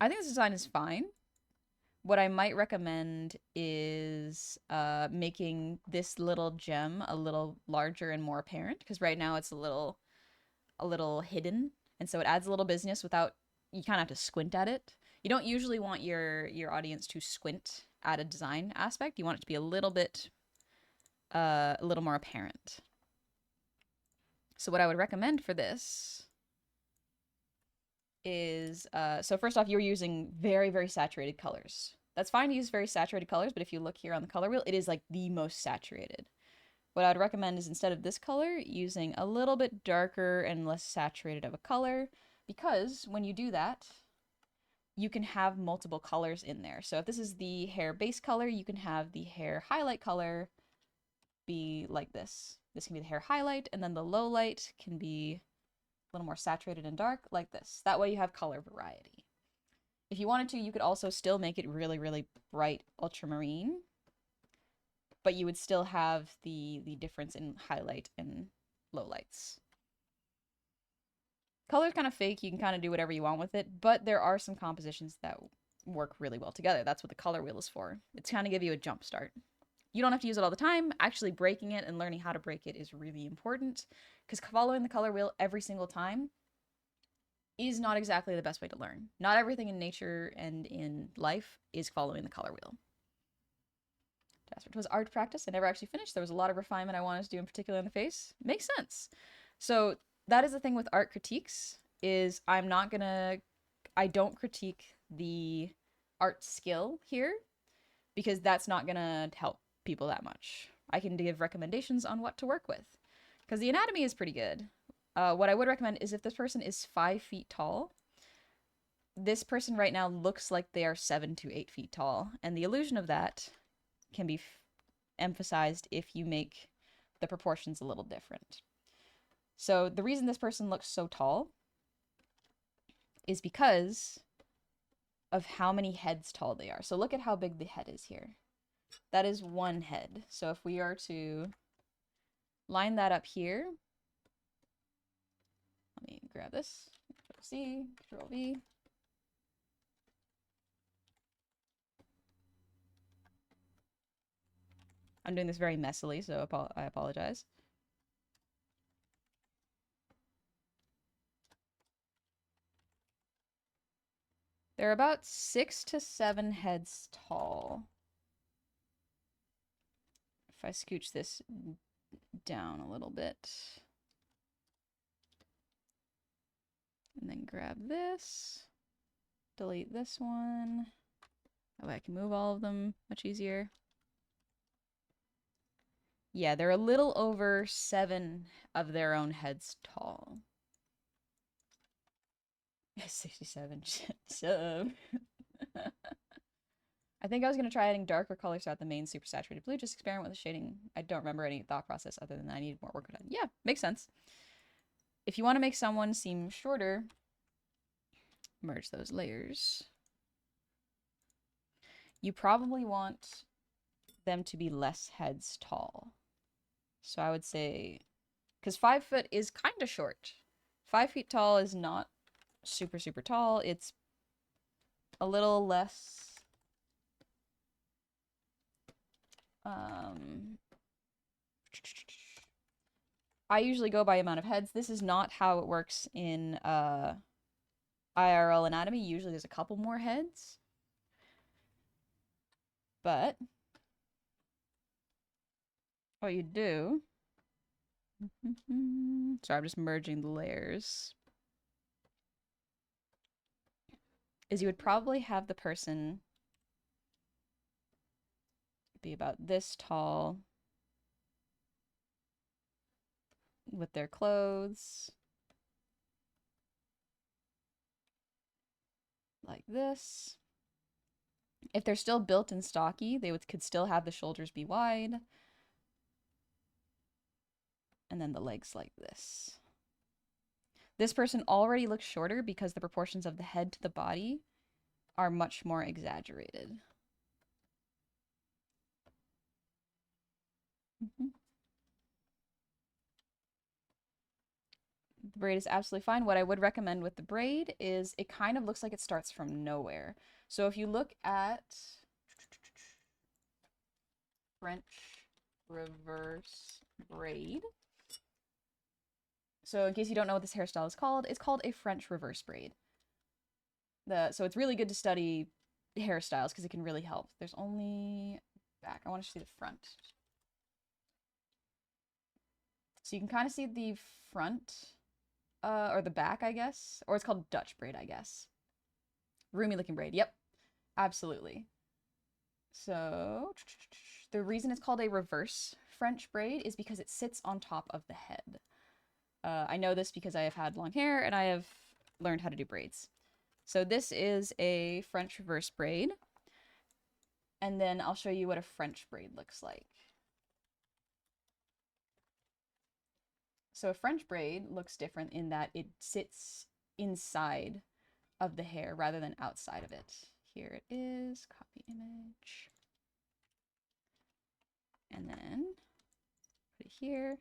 I think this design is fine. What I might recommend is making this little gem a little larger and more apparent, because right now it's a little hidden, and so it adds a little business without, you kind of have to squint at it. You don't usually want your audience to squint at a design aspect. You want it to be a little more apparent. So what I would recommend for this is, so first off, you're using very, very saturated colors. That's fine to use very saturated colors, but if you look here on the color wheel, it is like the most saturated. What I would recommend is instead of this color, using a little bit darker and less saturated of a color, because when you do that, you can have multiple colors in there. So if this is the hair base color, you can have the hair highlight color be like this. This can be the hair highlight, and then the low light can be a little more saturated and dark like this. That way you have color variety. If you wanted to, you could also still make it really, really bright ultramarine, but you would still have the difference in highlight and low lights. Color's kind of fake, you can kind of do whatever you want with it, but there are some compositions that work really well together. That's what the color wheel is for. It's kind of give you a jump start. You don't have to use it all the time. Actually breaking it and learning how to break it is really important, because following the color wheel every single time is not exactly the best way to learn. Not everything in nature and in life is following the color wheel. It was art practice. I never actually finished. There was a lot of refinement I wanted to do, in particular in the face. Makes sense. So that is the thing with art critiques, is I don't critique the art skill here, because that's not gonna help people that much. I can give recommendations on what to work with, because the anatomy is pretty good. What I would recommend is if this person is 5 feet tall, this person right now looks like they are 7 to 8 feet tall, and the illusion of that can be emphasized if you make the proportions a little different. So the reason this person looks so tall is because of how many heads tall they are. So look at how big the head is here. That is one head. So if we are to line that up here, let me grab this, Control C, Control V. I'm doing this very messily, so I apologize. They're about 6 to 7 heads tall. If I scooch this down a little bit. And then grab this. Delete this one. That way I can move all of them much easier. Yeah, they're a little over 7 of their own heads tall. 67. So I think I was going to try adding darker colors throughout the main super saturated blue. Just experiment with the shading. I don't remember any thought process other than I needed more work done. Yeah, makes sense. If you want to make someone seem shorter, merge those layers. You probably want them to be less heads tall. So I would say Because 5 foot is kind of short. 5 feet tall is not super, super tall. It's a little less, I usually go by amount of heads. This is not how it works in IRL anatomy. Usually there's a couple more heads. But what you do, sorry, I'm just merging the layers, is you would probably have the person be about this tall with their clothes like this. If they're still built and stocky, they could still have the shoulders be wide. And then the legs like this. This person already looks shorter because the proportions of the head to the body are much more exaggerated. The braid is absolutely fine. What I would recommend with the braid is it kind of looks like it starts from nowhere. So if you look at French reverse braid. So in case you don't know what this hairstyle is called, it's called a French reverse braid. So it's really good to study hairstyles because it can really help. There's only back. I want to see the front. So you can kind of see the front, or the back, I guess. Or it's called Dutch braid, I guess. Roomy looking braid. Yep, absolutely. So the reason it's called a reverse French braid is because it sits on top of the head. I know this because I have had long hair and I have learned how to do braids. So this is a French reverse braid. And then I'll show you what a French braid looks like. So a French braid looks different in that it sits inside of the hair rather than outside of it. Here it is, copy image. And then put it here.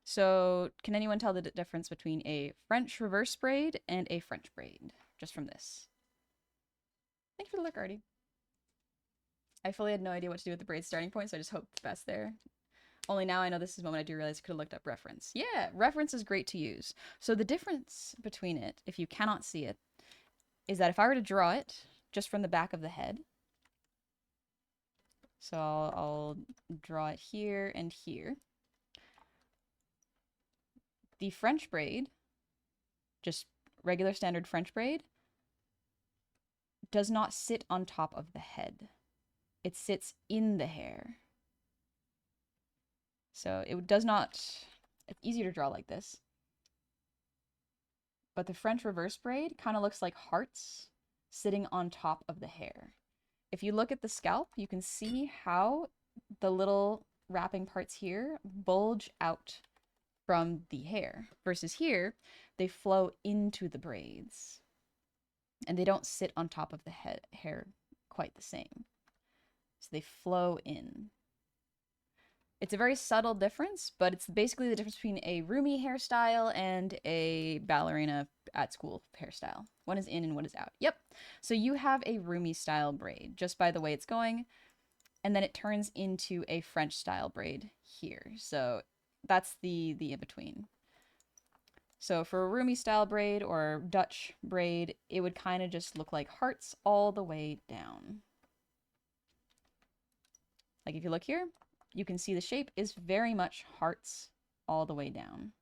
So can anyone tell the difference between a French reverse braid and a French braid, just from this? Thanks for the look, Artie. I fully had no idea what to do with the braid starting point, so I just hoped the best there. Only now I know this is the moment I do realize I could have looked up reference. Yeah, reference is great to use. So the difference between it, if you cannot see it, is that if I were to draw it just from the back of the head, so I'll draw it here and here. The French braid, just regular standard French braid, does not sit on top of the head. It sits in the hair. So it does not, it's easier to draw like this. But the French reverse braid kind of looks like hearts sitting on top of the hair. If you look at the scalp, you can see how the little wrapping parts here bulge out from the hair. Versus here, they flow into the braids. And they don't sit on top of the hair quite the same. So they flow in. It's a very subtle difference, but it's basically the difference between a roomy hairstyle and a ballerina at school hairstyle. One is in and one is out. Yep. So you have a roomy style braid just by the way it's going, and then it turns into a French style braid here. So that's the in-between. So for a roomy style braid or Dutch braid, it would kind of just look like hearts all the way down. Like if you look here, you can see the shape is very much hearts all the way down.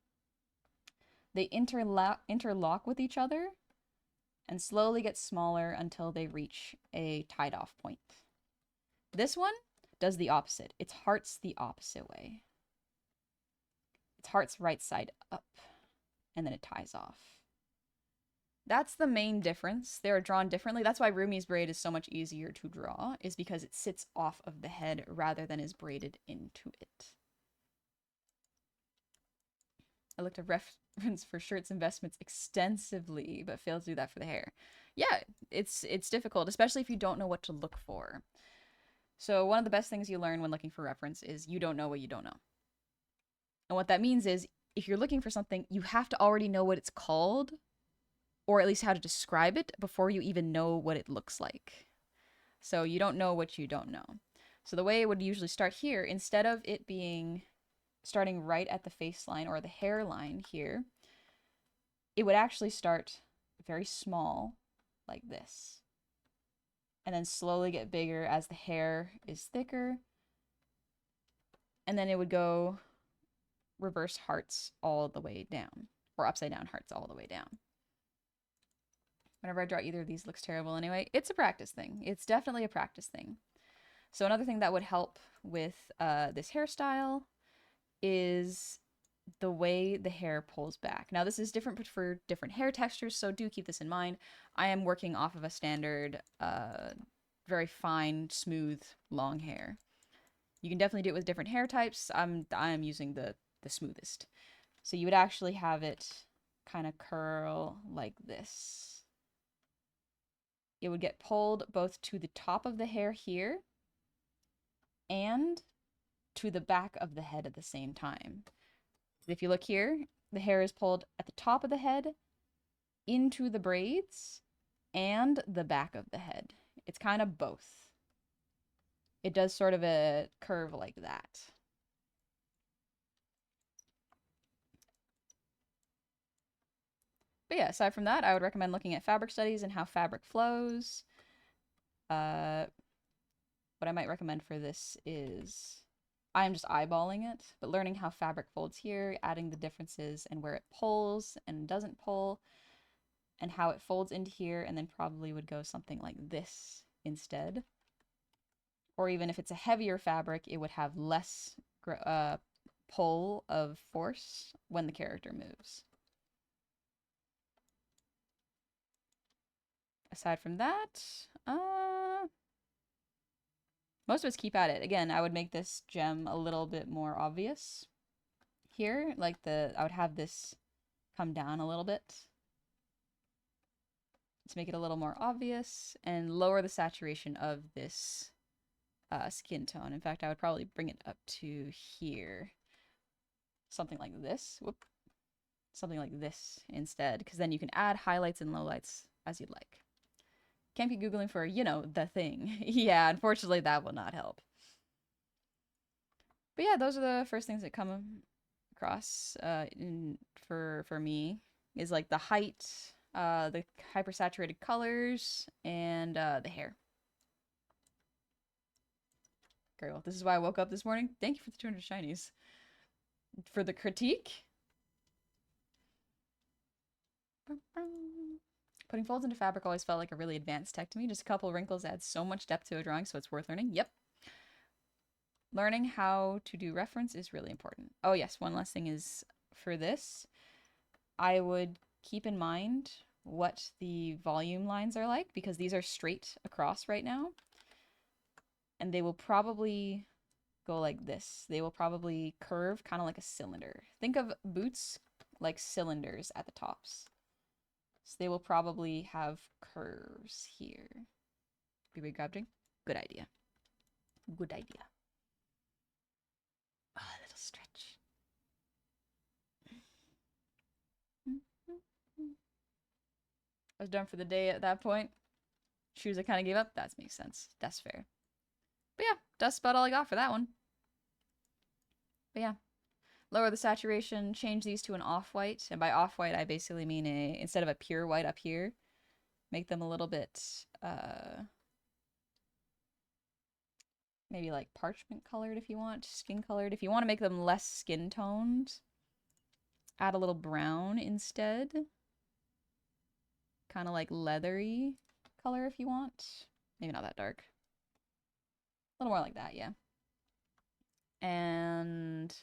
They interlock with each other and slowly get smaller until they reach a tied off point. This one does the opposite. It's hearts the opposite way. It's hearts right side up, and then it ties off. That's the main difference. They're drawn differently. That's why Rumi's braid is so much easier to draw, is because it sits off of the head rather than is braided into it. I looked at reference for shirts investments extensively, but failed to do that for the hair. Yeah, it's difficult, especially if you don't know what to look for. So one of the best things you learn when looking for reference is you don't know what you don't know. And what that means is if you're looking for something, you have to already know what it's called, or at least how to describe it before you even know what it looks like. So you don't know what you don't know. So the way it would usually start here, instead of it being starting right at the face line or the hairline here, it would actually start very small like this. And then slowly get bigger as the hair is thicker. And then it would go reverse hearts all the way down, or upside down hearts all the way down. Whenever I draw either of these, looks terrible anyway. It's a practice thing. It's definitely a practice thing. So another thing that would help with this hairstyle is the way the hair pulls back. Now this is different for different hair textures, so do keep this in mind. I am working off of a standard, very fine, smooth, long hair. You can definitely do it with different hair types. I'm using the smoothest. So you would actually have it kind of curl like this. It would get pulled both to the top of the hair here and to the back of the head at the same time. If you look here, the hair is pulled at the top of the head, into the braids, and the back of the head. It's kind of both. It does sort of a curve like that. But yeah, aside from that, I would recommend looking at fabric studies and how fabric flows. What I might recommend for this is, I am just eyeballing it, but learning how fabric folds here, adding the differences and where it pulls and doesn't pull, and how it folds into here, and then probably would go something like this instead. Or even if it's a heavier fabric, it would have less pull of force when the character moves. Aside from that, most of us keep at it. Again, I would make this gem a little bit more obvious here. Like I would have this come down a little bit to make it a little more obvious and lower the saturation of this skin tone. In fact, I would probably bring it up to here. Something like this. Whoop. Something like this instead, because then you can add highlights and lowlights as you'd like. Can't be Googling for, you know, the thing. Yeah, unfortunately, that will not help. But yeah, those are the first things that come across for me, is like the height, the hypersaturated colors, and the hair. Very well. This is why I woke up this morning. Thank you for the 200 shinies. For the critique. Putting folds into fabric always felt like a really advanced tech to me. Just a couple wrinkles adds so much depth to a drawing, so it's worth learning. Yep. Learning how to do reference is really important. Oh yes, one last thing is for this, I would keep in mind what the volume lines are like, because these are straight across right now. And they will probably go like this. They will probably curve kind of like a cylinder. Think of boots like cylinders at the tops. So they will probably have curves here. Be big object? Good idea. Good idea. Oh, a little stretch. I was done for the day at that point. Shoes I kind of gave up. That makes sense. That's fair. But yeah, that's about all I got for that one. But yeah. Lower the saturation, change these to an off-white. And by off-white, I basically mean instead of a pure white up here, make them a little bit, maybe like parchment colored if you want, skin colored. If you want to make them less skin toned, add a little brown instead. Kind of like leathery color if you want. Maybe not that dark. A little more like that, yeah. And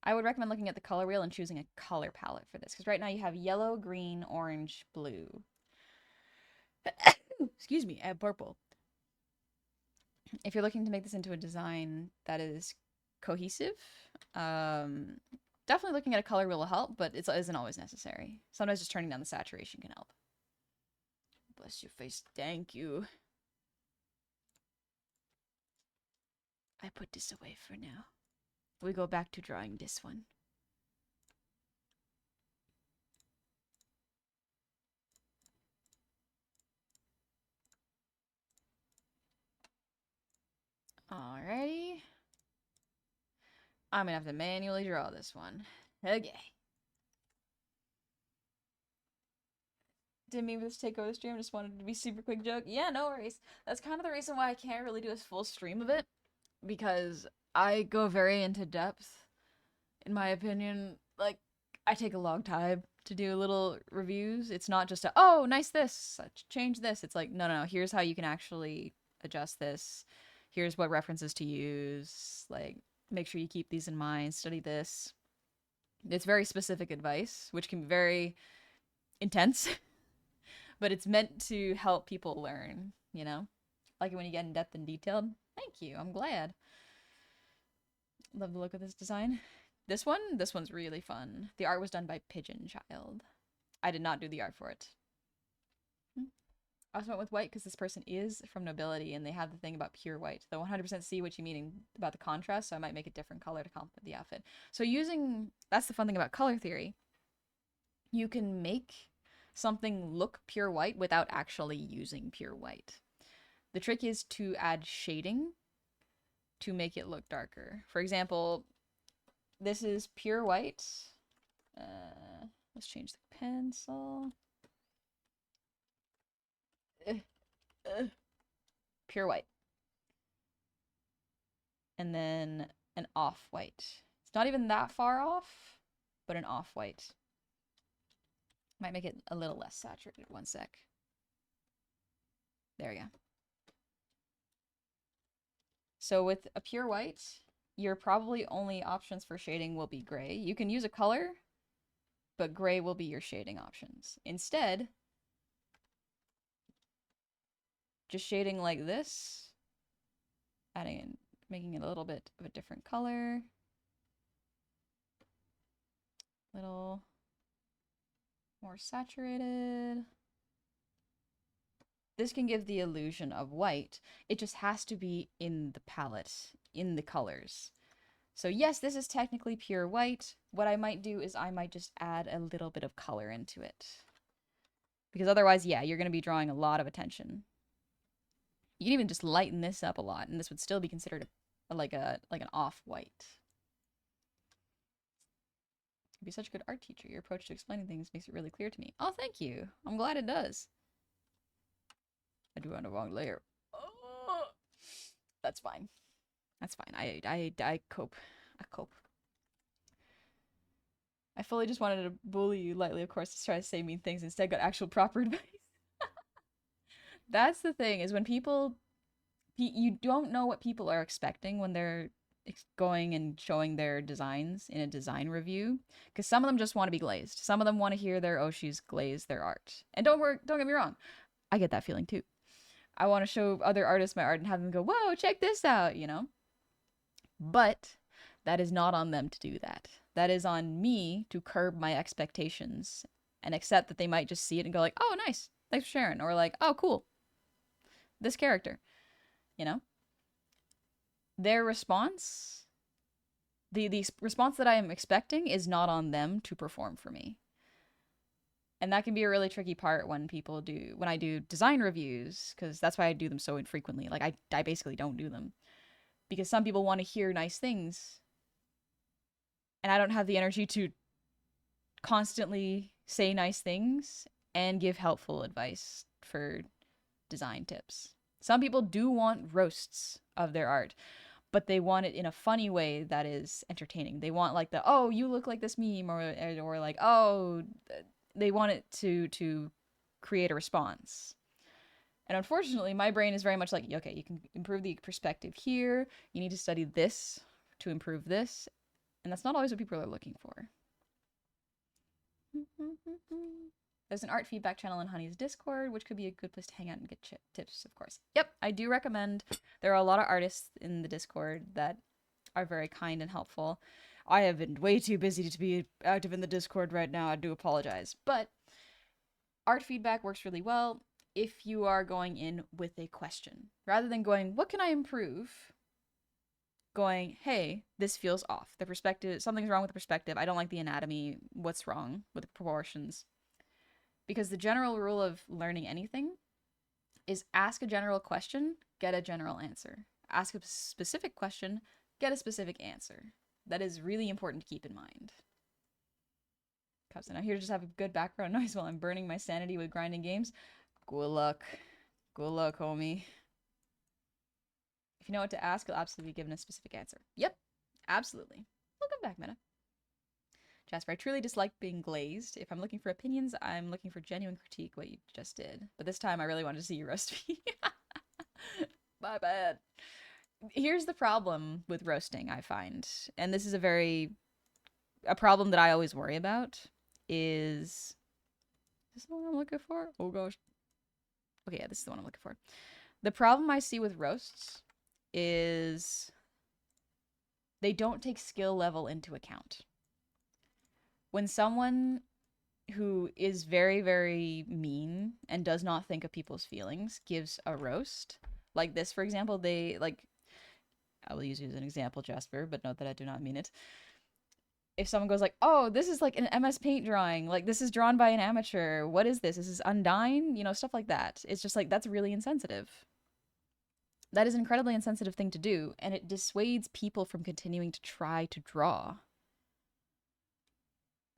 I would recommend looking at the color wheel and choosing a color palette for this, because right now you have yellow, green, orange, blue. Excuse me, I have purple. If you're looking to make this into a design that is cohesive, definitely looking at a color wheel will help, but it isn't always necessary. Sometimes just turning down the saturation can help. Bless your face. Thank you. I put this away for now. We go back to drawing this one. Alrighty. I'm gonna have to manually draw this one. Okay. Didn't mean for this to take over the stream, just wanted it to be super quick joke. Yeah, no worries. That's kind of the reason why I can't really do a full stream of it. Because I go very into depth, in my opinion. Like, I take a long time to do little reviews. It's not just a, oh, nice this, change this. It's like, no, here's how you can actually adjust this. Here's what references to use. Like, make sure you keep these in mind, study this. It's very specific advice, which can be very intense, but it's meant to help people learn, you know? Like when you get in depth and detailed. Thank you, I'm glad. Love the look of this design. This one's really fun. The art was done by Pigeon Child. I did not do the art for it. I also went with white because this person is from nobility and they have the thing about pure white. Though 100% see what you mean about the contrast, so I might make a different color to complement the outfit. So that's the fun thing about color theory. You can make something look pure white without actually using pure white. The trick is to add shading to make it look darker. For example, this is pure white. Let's change the pencil. Pure white. And then an off-white. It's not even that far off, but an off-white. Might make it a little less saturated. One sec. There we go. So with a pure white, your probably only options for shading will be gray. You can use a color, but gray will be your shading options. Instead, just shading like this, adding in, making it a little bit of a different color. Little more saturated. This can give the illusion of white. It just has to be in the palette, in the colors. So yes, this is technically pure white. What I might do is I might just add a little bit of color into it. Because otherwise, yeah, you're going to be drawing a lot of attention. You can even just lighten this up a lot, and this would still be considered like an off-white. You'd be such a good art teacher. Your approach to explaining things makes it really clear to me. Oh, thank you. I'm glad it does. I drew on the wrong layer. Oh, that's fine. That's fine. I cope. I cope. I fully just wanted to bully you lightly, of course, to try to say mean things. Instead, got actual proper advice. That's the thing, is when people... You don't know what people are expecting when they're going and showing their designs in a design review. Because some of them just want to be glazed. Some of them want to hear their Oshis glaze their art. And don't get me wrong. I get that feeling too. I want to show other artists my art and have them go, whoa, check this out, you know? But that is not on them to do that. That is on me to curb my expectations and accept that they might just see it and go like, oh, nice, thanks for sharing. Or like, oh, cool, this character, you know? Their response, the response that I am expecting is not on them to perform for me. And that can be a really tricky part when I do design reviews, because that's why I do them so infrequently. Like, I basically don't do them. Because some people want to hear nice things, and I don't have the energy to constantly say nice things and give helpful advice for design tips. Some people do want roasts of their art, but they want it in a funny way that is entertaining. They want like the, oh, you look like this meme, or like, oh... They want it to create a response. And unfortunately, my brain is very much like, okay, you can improve the perspective here. You need to study this to improve this. And that's not always what people are looking for. There's an art feedback channel in Honey's Discord, which could be a good place to hang out and get tips, of course. Yep, I do recommend. There are a lot of artists in the Discord that are very kind and helpful. I have been way too busy to be active in the Discord right now. I do apologize. But art feedback works really well. if you are going in with a question. Rather than going, what can I improve? Going, hey, this feels off. The perspective, something's wrong with the perspective. I don't like the anatomy. What's wrong with the proportions? Because the general rule of learning anything is ask a general question, get a general answer. Ask a specific question, get a specific answer. That is really important to keep in mind. Cousin, I'm here to just have a good background noise while I'm burning my sanity with grinding games. Good luck. Good luck, homie. If you know what to ask, you'll absolutely be given a specific answer. Yep, absolutely. Welcome back, Meta. Jasper, I truly dislike being glazed. If I'm looking for opinions, I'm looking for genuine critique, what you just did. But this time, I really wanted to see you roast me. My bad. Here's the problem with roasting, I find. And this is a problem that I always worry about, is this the one I'm looking for? Oh, gosh. Okay, yeah, this is the one I'm looking for. The problem I see with roasts is they don't take skill level into account. When someone who is very, very mean and does not think of people's feelings gives a roast, like this, for example, I will use you as an example, Jasper, but note that I do not mean it. If someone goes like, oh, this is like an MS Paint drawing, like this is drawn by an amateur, what is this? This is Undyne, stuff like that. It's just like, that's really insensitive. That is an incredibly insensitive thing to do, and it dissuades people from continuing to try to draw.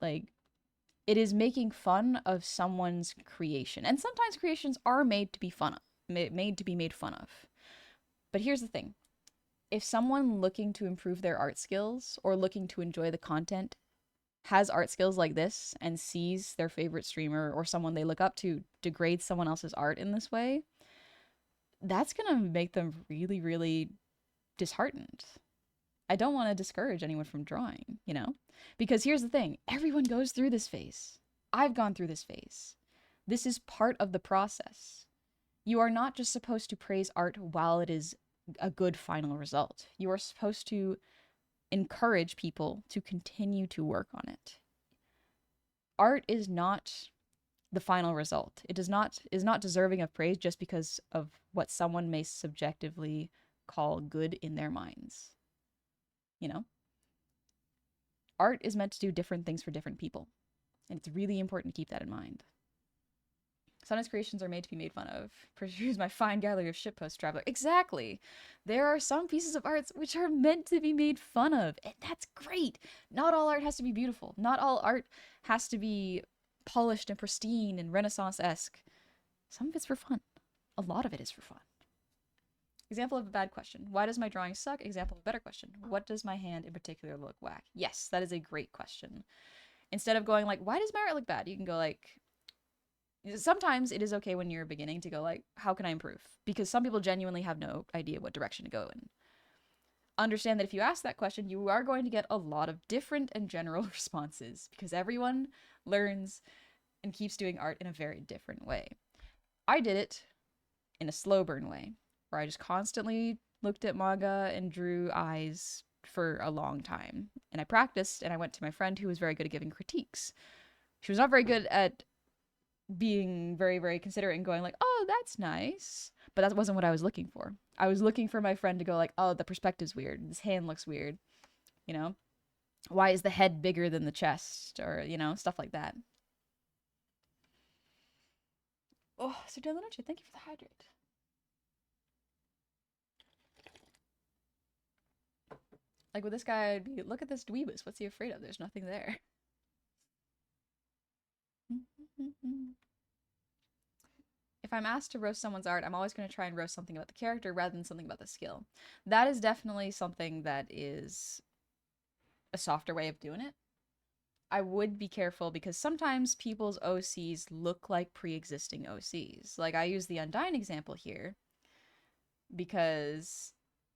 Like, it is making fun of someone's creation. And sometimes creations are made to be made fun of. But here's the thing. If someone looking to improve their art skills or looking to enjoy the content has art skills like this and sees their favorite streamer or someone they look up to degrade someone else's art in this way, that's going to make them really, really disheartened. I don't want to discourage anyone from drawing, Because here's the thing. Everyone goes through this phase. I've gone through this phase. This is part of the process. You are not just supposed to praise art while it is a good final result. You are supposed to encourage people to continue to work on it. Art is not the final result. It is not deserving of praise just because of what someone may subjectively call good in their minds. Art is meant to do different things for different people. And it's really important to keep that in mind. Sometimes creations are made to be made fun of. Here's my fine gallery of shitpost traveler. Exactly. There are some pieces of art which are meant to be made fun of. And that's great. Not all art has to be beautiful. Not all art has to be polished and pristine and Renaissance-esque. Some of it's for fun. A lot of it is for fun. Example of a bad question. Why does my drawing suck? Example of a better question. What does my hand in particular look whack? Yes, that is a great question. Instead of going like, why does my art look bad? You can go like, sometimes it is okay when you're beginning to go like, how can I improve? Because some people genuinely have no idea what direction to go in. Understand that if you ask that question, you are going to get a lot of different and general responses because everyone learns and keeps doing art in a very different way. I did it in a slow burn way, where I just constantly looked at manga and drew eyes for a long time. And I practiced, and I went to my friend who was very good at giving critiques. She was not very good at being very, very considerate and going like, oh, that's nice. But that wasn't what I was looking for. I was looking for my friend to go like, oh, the perspective's weird. This hand looks weird. Why is the head bigger than the chest? Or, stuff like that. Oh, so de la noche, thank you for the hydrate. Like with this guy, I'd be, look at this dweebus. What's he afraid of? There's nothing there. If I'm asked to roast someone's art, I'm always going to try and roast something about the character rather than something about the skill. That is definitely something that is a softer way of doing it. I would be careful because sometimes people's OCs look like pre-existing OCs. Like I use the Undyne example here because,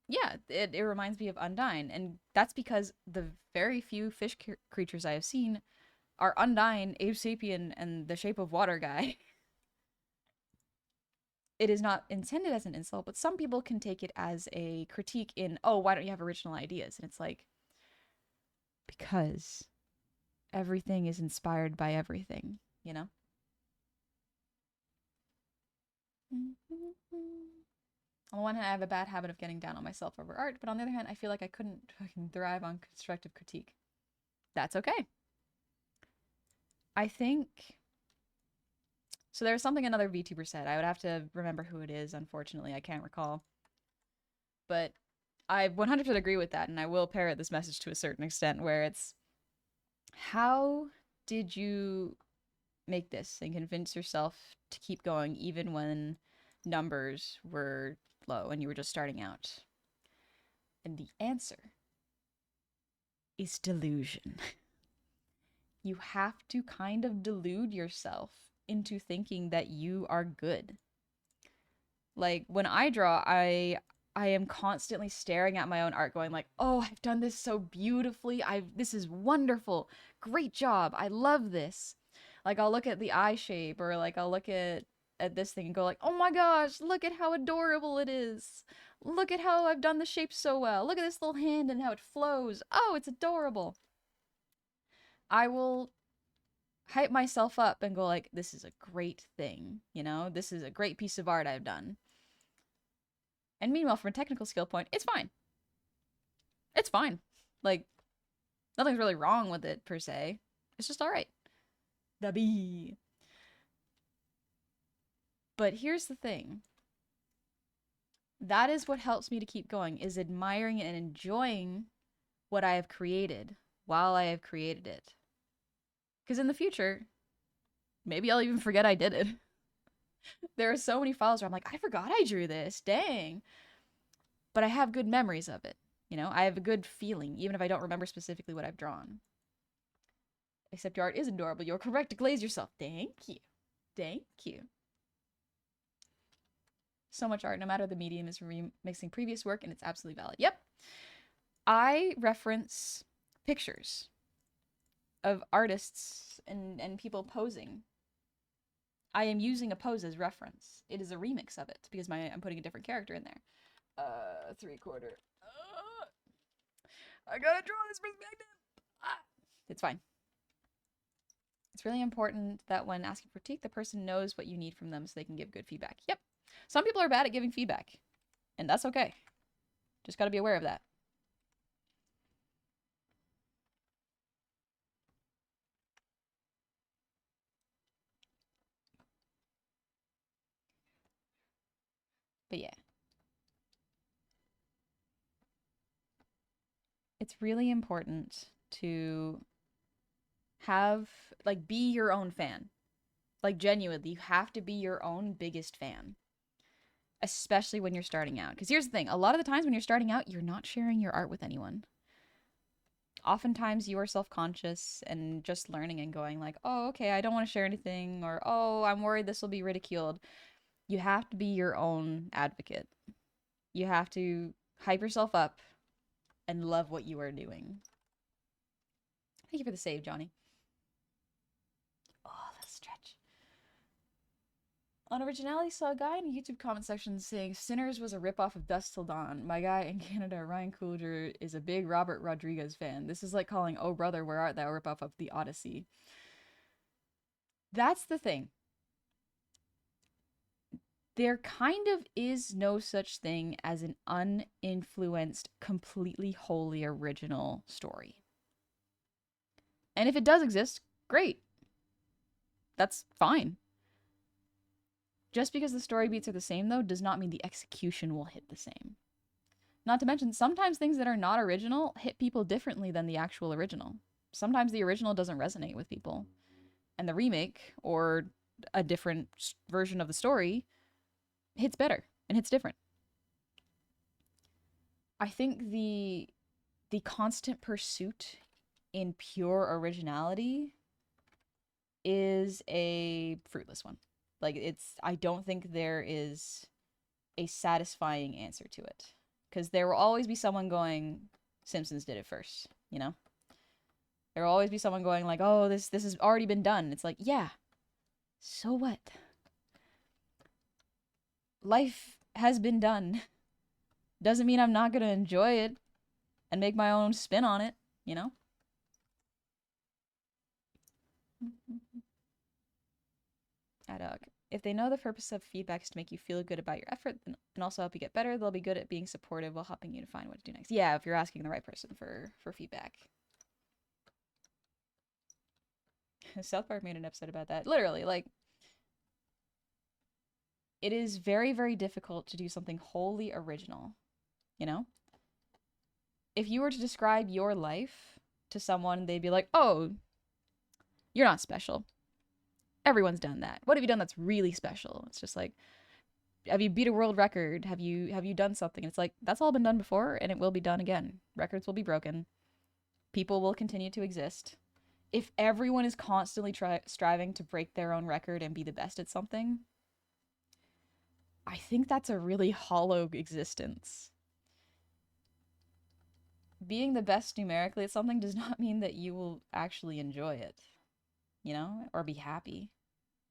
yeah, it reminds me of Undyne. And that's because the very few fish creatures I have seen are Undyne, Abe Sapien, and the Shape of Water guy. It is not intended as an insult, but some people can take it as a critique in, oh, why don't you have original ideas? And it's like, because everything is inspired by everything, On the one hand, I have a bad habit of getting down on myself over art, but on the other hand, I feel like I couldn't fucking thrive on constructive critique. That's okay. I think... So there was something another VTuber said. I would have to remember who it is, unfortunately. I can't recall. But I 100% agree with that, and I will parrot this message to a certain extent, where it's, how did you make this and convince yourself to keep going even when numbers were low and you were just starting out? And the answer is delusion. You have to kind of delude yourself into thinking that you are good. Like, when I draw, I am constantly staring at my own art going like, oh, I've done this so beautifully. This is wonderful. Great job. I love this. Like, I'll look at the eye shape, or like I'll look at this thing and go like, oh my gosh, look at how adorable it is. Look at how I've done the shape so well. Look at this little hand and how it flows. Oh, it's adorable. I will hype myself up and go like, this is a great thing, you know? This is a great piece of art I've done. And meanwhile, from a technical skill point, it's fine. It's fine. Like, nothing's really wrong with it, per se. It's just alright. The bee. But here's the thing. That is what helps me to keep going, is admiring and enjoying what I have created while I have created it. Because in the future, maybe I'll even forget I did it. There are so many files where I'm like, I forgot I drew this, dang. But I have good memories of it, you know? I have a good feeling, even if I don't remember specifically what I've drawn. Except your art is adorable. You're correct to glaze yourself. Thank you. Thank you. So much art, no matter the medium, is remixing previous work, and it's absolutely valid. Yep. I reference pictures of artists and people posing. I am using a pose as reference. It is a remix of it because I'm putting a different character in there. 3/4. I gotta draw this perspective. It's fine. It's really important that when asking for critique, the person knows what you need from them so they can give good feedback. Yep. Some people are bad at giving feedback, and that's okay. Just gotta be aware of that. But yeah. It's really important to have, like, be your own fan. Like, genuinely, you have to be your own biggest fan. Especially when you're starting out. Because here's the thing, a lot of the times when you're starting out, you're not sharing your art with anyone. Oftentimes you are self-conscious and just learning and going like, oh, okay, I don't want to share anything, or oh, I'm worried this will be ridiculed. You have to be your own advocate. You have to hype yourself up and love what you are doing. Thank you for the save, Johnny. Oh, that stretch. On Originality, saw a guy in a YouTube comment section saying Sinners was a ripoff of Dusk Till Dawn. My guy in Canada, Ryan Coolidge, is a big Robert Rodriguez fan. This is like calling Oh Brother, Where Art Thou a ripoff of The Odyssey. That's the thing. There kind of is no such thing as an uninfluenced, completely wholly original story. And if it does exist, great. That's fine. Just because the story beats are the same, though, does not mean the execution will hit the same. Not to mention, sometimes things that are not original hit people differently than the actual original. Sometimes the original doesn't resonate with people. And the remake, or a different version of the story, hits better and hits different. I think the constant pursuit in pure originality is a fruitless one. Like, I don't think there is a satisfying answer to it. Because there will always be someone going, Simpsons did it first, you know? There will always be someone going like, oh, this has already been done. It's like, yeah, so what? Life has been done. Doesn't mean I'm not gonna enjoy it and make my own spin on it, you know? Ad hoc. If they know the purpose of feedback is to make you feel good about your effort and also help you get better, they'll be good at being supportive while helping you to find what to do next. Yeah, if you're asking the right person for feedback. South Park made an episode about that. Literally, like, it is very, very difficult to do something wholly original, you know? If you were to describe your life to someone, they'd be like, oh, you're not special. Everyone's done that. What have you done that's really special? It's just like, have you beat a world record? Have you done something? And it's like, that's all been done before and it will be done again. Records will be broken. People will continue to exist. If everyone is constantly striving to break their own record and be the best at something, I think that's a really hollow existence. Being the best numerically at something does not mean that you will actually enjoy it, you know, or be happy.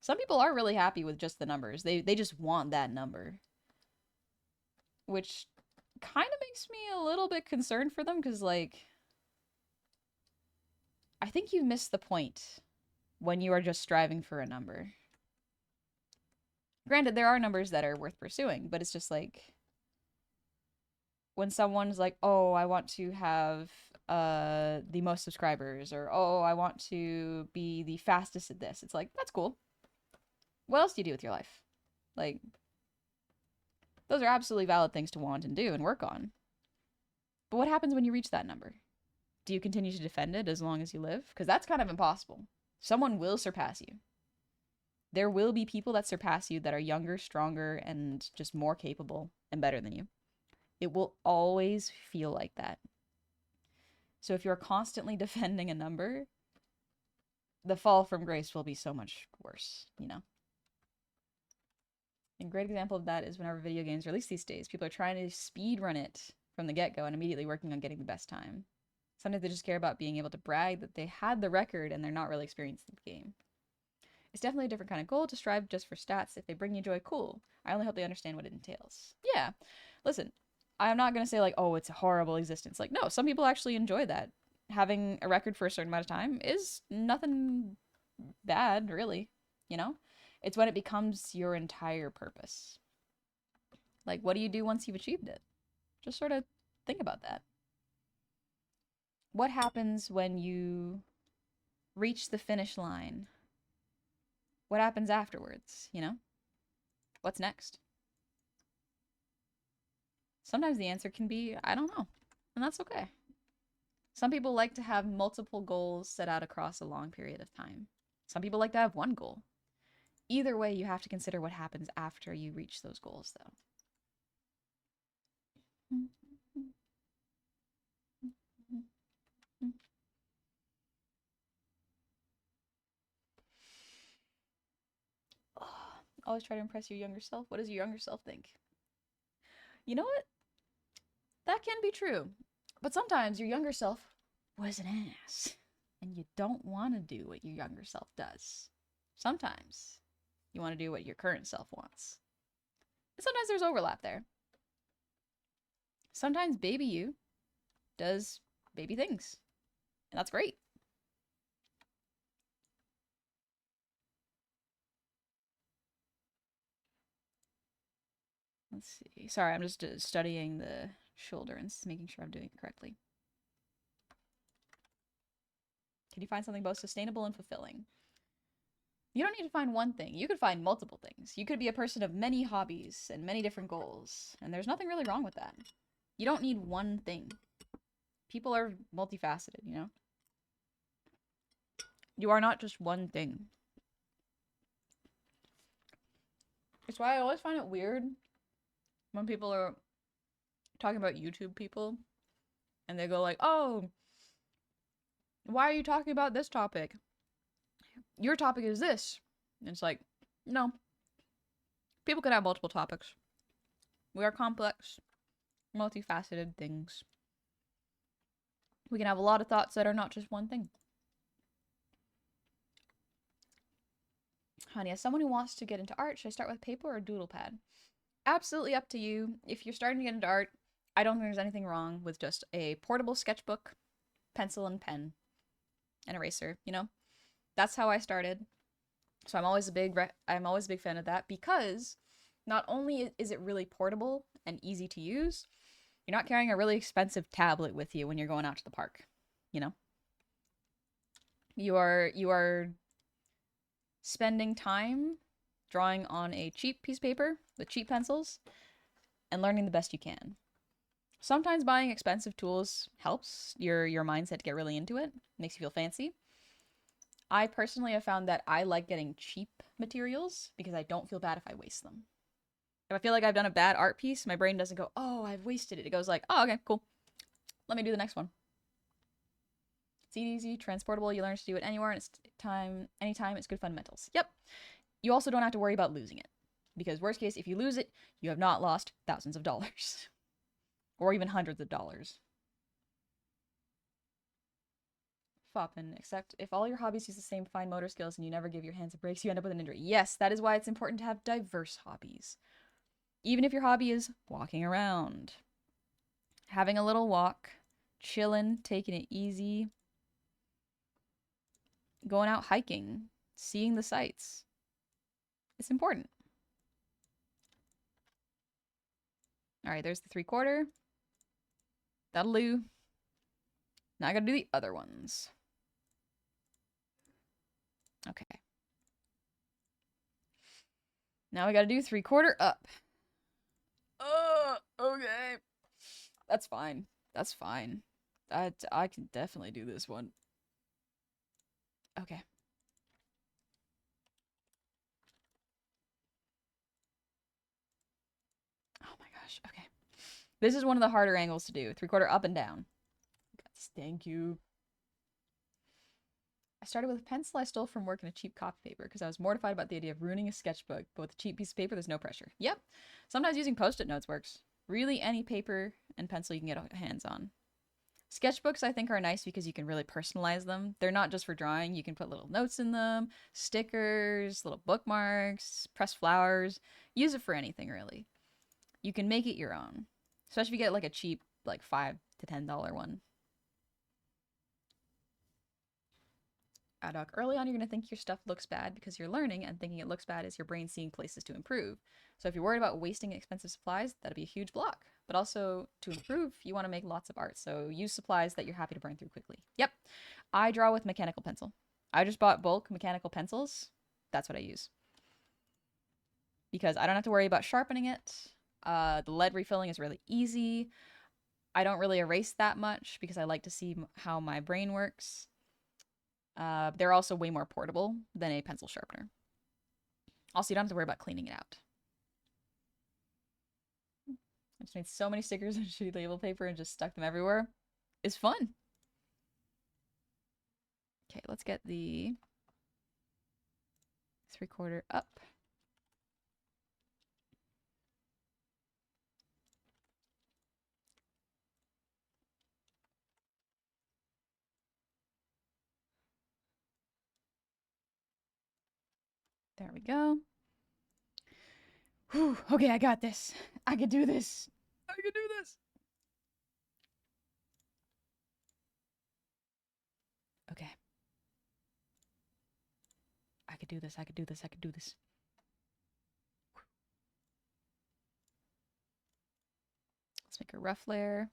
Some people are really happy with just the numbers. They just want that number. Which kind of makes me a little bit concerned for them because, like, I think you miss the point when you are just striving for a number. Granted, there are numbers that are worth pursuing, but it's just like when someone's like, oh, I want to have the most subscribers, or oh, I want to be the fastest at this. It's like, that's cool. What else do you do with your life? Like, those are absolutely valid things to want and do and work on. But what happens when you reach that number? Do you continue to defend it as long as you live? Because that's kind of impossible. Someone will surpass you. There will be people that surpass you that are younger, stronger, and just more capable and better than you. It will always feel like that. So if you're constantly defending a number, the fall from grace will be so much worse, you know? A great example of that is whenever video games release these days, people are trying to speed run it from the get-go and immediately working on getting the best time. Sometimes they just care about being able to brag that they had the record and they're not really experienced in the game. It's definitely a different kind of goal to strive just for stats. If they bring you joy, cool. I only hope they understand what it entails. Yeah. Listen, I'm not going to say like, oh, it's a horrible existence. Like, no, some people actually enjoy that. Having a record for a certain amount of time is nothing bad, really, you know? It's when it becomes your entire purpose. Like, what do you do once you've achieved it? Just sort of think about that. What happens when you reach the finish line? What happens afterwards, you know? What's next? Sometimes the answer can be, I don't know. And that's okay. Some people like to have multiple goals set out across a long period of time. Some people like to have one goal. Either way, you have to consider what happens after you reach those goals, though. Always try to impress your younger self. What does your younger self think? You know what? That can be true. But sometimes your younger self was an ass. And you don't want to do what your younger self does. Sometimes you want to do what your current self wants. But sometimes there's overlap there. Sometimes baby you does baby things. And that's great. Let's see. Sorry, I'm just studying the shoulder and making sure I'm doing it correctly. Can you find something both sustainable and fulfilling? You don't need to find one thing. You could find multiple things. You could be a person of many hobbies and many different goals. And there's nothing really wrong with that. You don't need one thing. People are multifaceted, you know? You are not just one thing. It's why I always find it weird when people are talking about YouTube people and they go like, oh, why are you talking about this topic? Your topic is this. And it's like, no. People can have multiple topics. We are complex, multifaceted things. We can have a lot of thoughts that are not just one thing. Honey, as someone who wants to get into art, should I start with paper or doodle pad? Absolutely up to you. If you're starting to get into art, I don't think there's anything wrong with just a portable sketchbook, pencil and pen, and eraser, you know? That's how I started. So I'm always a big fan of that because not only is it really portable and easy to use, you're not carrying a really expensive tablet with you when you're going out to the park. You know, you are spending time drawing on a cheap piece of paper with cheap pencils and learning the best you can. Sometimes buying expensive tools helps your mindset to get really into it, makes you feel fancy. I personally have found that I like getting cheap materials because I don't feel bad if I waste them. If I feel like I've done a bad art piece, my brain doesn't go, "Oh, I've wasted it." It goes like, "Oh, okay, cool. Let me do the next one." It's easy, transportable. You learn to do it anywhere, and it's anytime. It's good fundamentals. Yep. You also don't have to worry about losing it, because worst case, if you lose it, you have not lost thousands of dollars, or even hundreds of dollars. Foppin, except if all your hobbies use the same fine motor skills and you never give your hands a break, so you end up with an injury. Yes, that is why it's important to have diverse hobbies. Even if your hobby is walking around, having a little walk, chilling, taking it easy, going out hiking, seeing the sights. It's important. All right, there's the 3/4. That'll do. Now I gotta do the other ones. Okay. Now we gotta do 3/4 up. Okay. That's fine. That's fine. I can definitely do this one. Okay. Oh my gosh. Okay. This is one of the harder angles to do. 3/4 up and down. Thank you. I started with a pencil I stole from work and a cheap copy paper because I was mortified about the idea of ruining a sketchbook, but with a cheap piece of paper, there's no pressure. Yep. Sometimes using post-it notes works. Really, any paper and pencil you can get hands on. Sketchbooks, I think, are nice because you can really personalize them. They're not just for drawing. You can put little notes in them, stickers, little bookmarks, press flowers. Use it for anything, really. You can make it your own, especially if you get like a cheap, like $5 to $10 one. Adok, early on, you're going to think your stuff looks bad because you're learning, and thinking it looks bad is your brain seeing places to improve. So if you're worried about wasting expensive supplies, that'll be a huge block. But also, to improve, you want to make lots of art. So use supplies that you're happy to burn through quickly. Yep. I draw with mechanical pencil. I just bought bulk mechanical pencils. That's what I use. Because I don't have to worry about sharpening it. The lead refilling is really easy. I don't really erase that much because I like to see how my brain works. They're also way more portable than a pencil sharpener. Also, you don't have to worry about cleaning it out. I just made so many stickers on shitty label paper and just stuck them everywhere. It's fun. Okay, let's get the 3/4 up. There we go. Whew, okay, I got this. I can do this. I can do this. Okay. I could do this. I could do this. I could do this. Let's make a rough layer.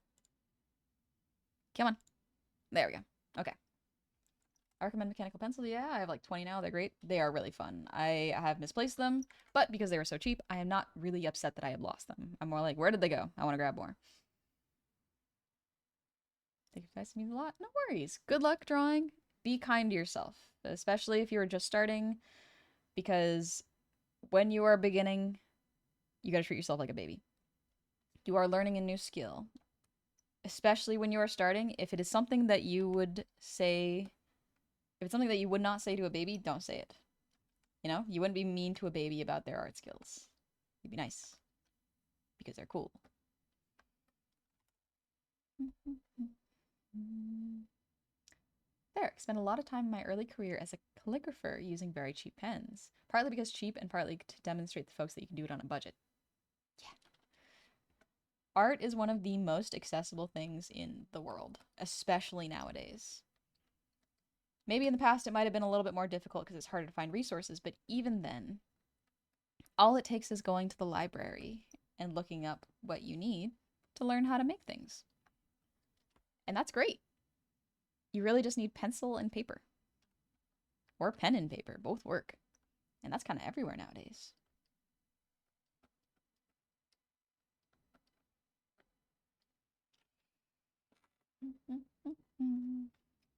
Come on. There we go. Okay. I recommend mechanical pencil. Yeah, I have like 20 now. They're great. They are really fun. I have misplaced them, but because they were so cheap, I am not really upset that I have lost them. I'm more like, where did they go? I want to grab more. Thank you guys means a lot. No worries. Good luck drawing. Be kind to yourself, especially if you are just starting, because when you are beginning, you got to treat yourself like a baby. You are learning a new skill, especially when you are starting. If it is something that you would say, if it's something that you would not say to a baby, don't say it. You know, you wouldn't be mean to a baby about their art skills. You'd be nice because they're cool. There, spent a lot of time in my early career as a calligrapher using very cheap pens, partly because cheap and partly to demonstrate to folks that you can do it on a budget. Yeah. Art is one of the most accessible things in the world, especially nowadays. Maybe in the past it might have been a little bit more difficult because it's harder to find resources, but even then, all it takes is going to the library and looking up what you need to learn how to make things. And that's great. You really just need pencil and paper. Or pen and paper, both work. And that's kind of everywhere nowadays.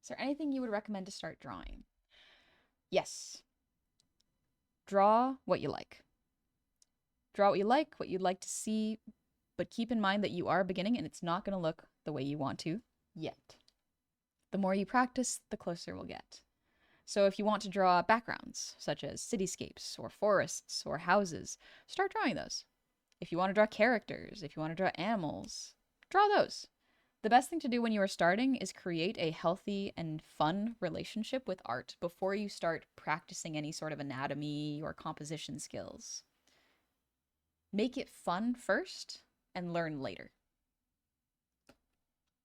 Is there anything you would recommend to start drawing? Yes. Draw what you like. Draw what you'd like to see, but keep in mind that you are beginning and it's not going to look the way you want to yet. The more you practice, the closer we'll get. So if you want to draw backgrounds, such as cityscapes or forests or houses, start drawing those. If you want to draw characters, if you want to draw animals, draw those. The best thing to do when you are starting is create a healthy and fun relationship with art before you start practicing any sort of anatomy or composition skills. Make it fun first and learn later.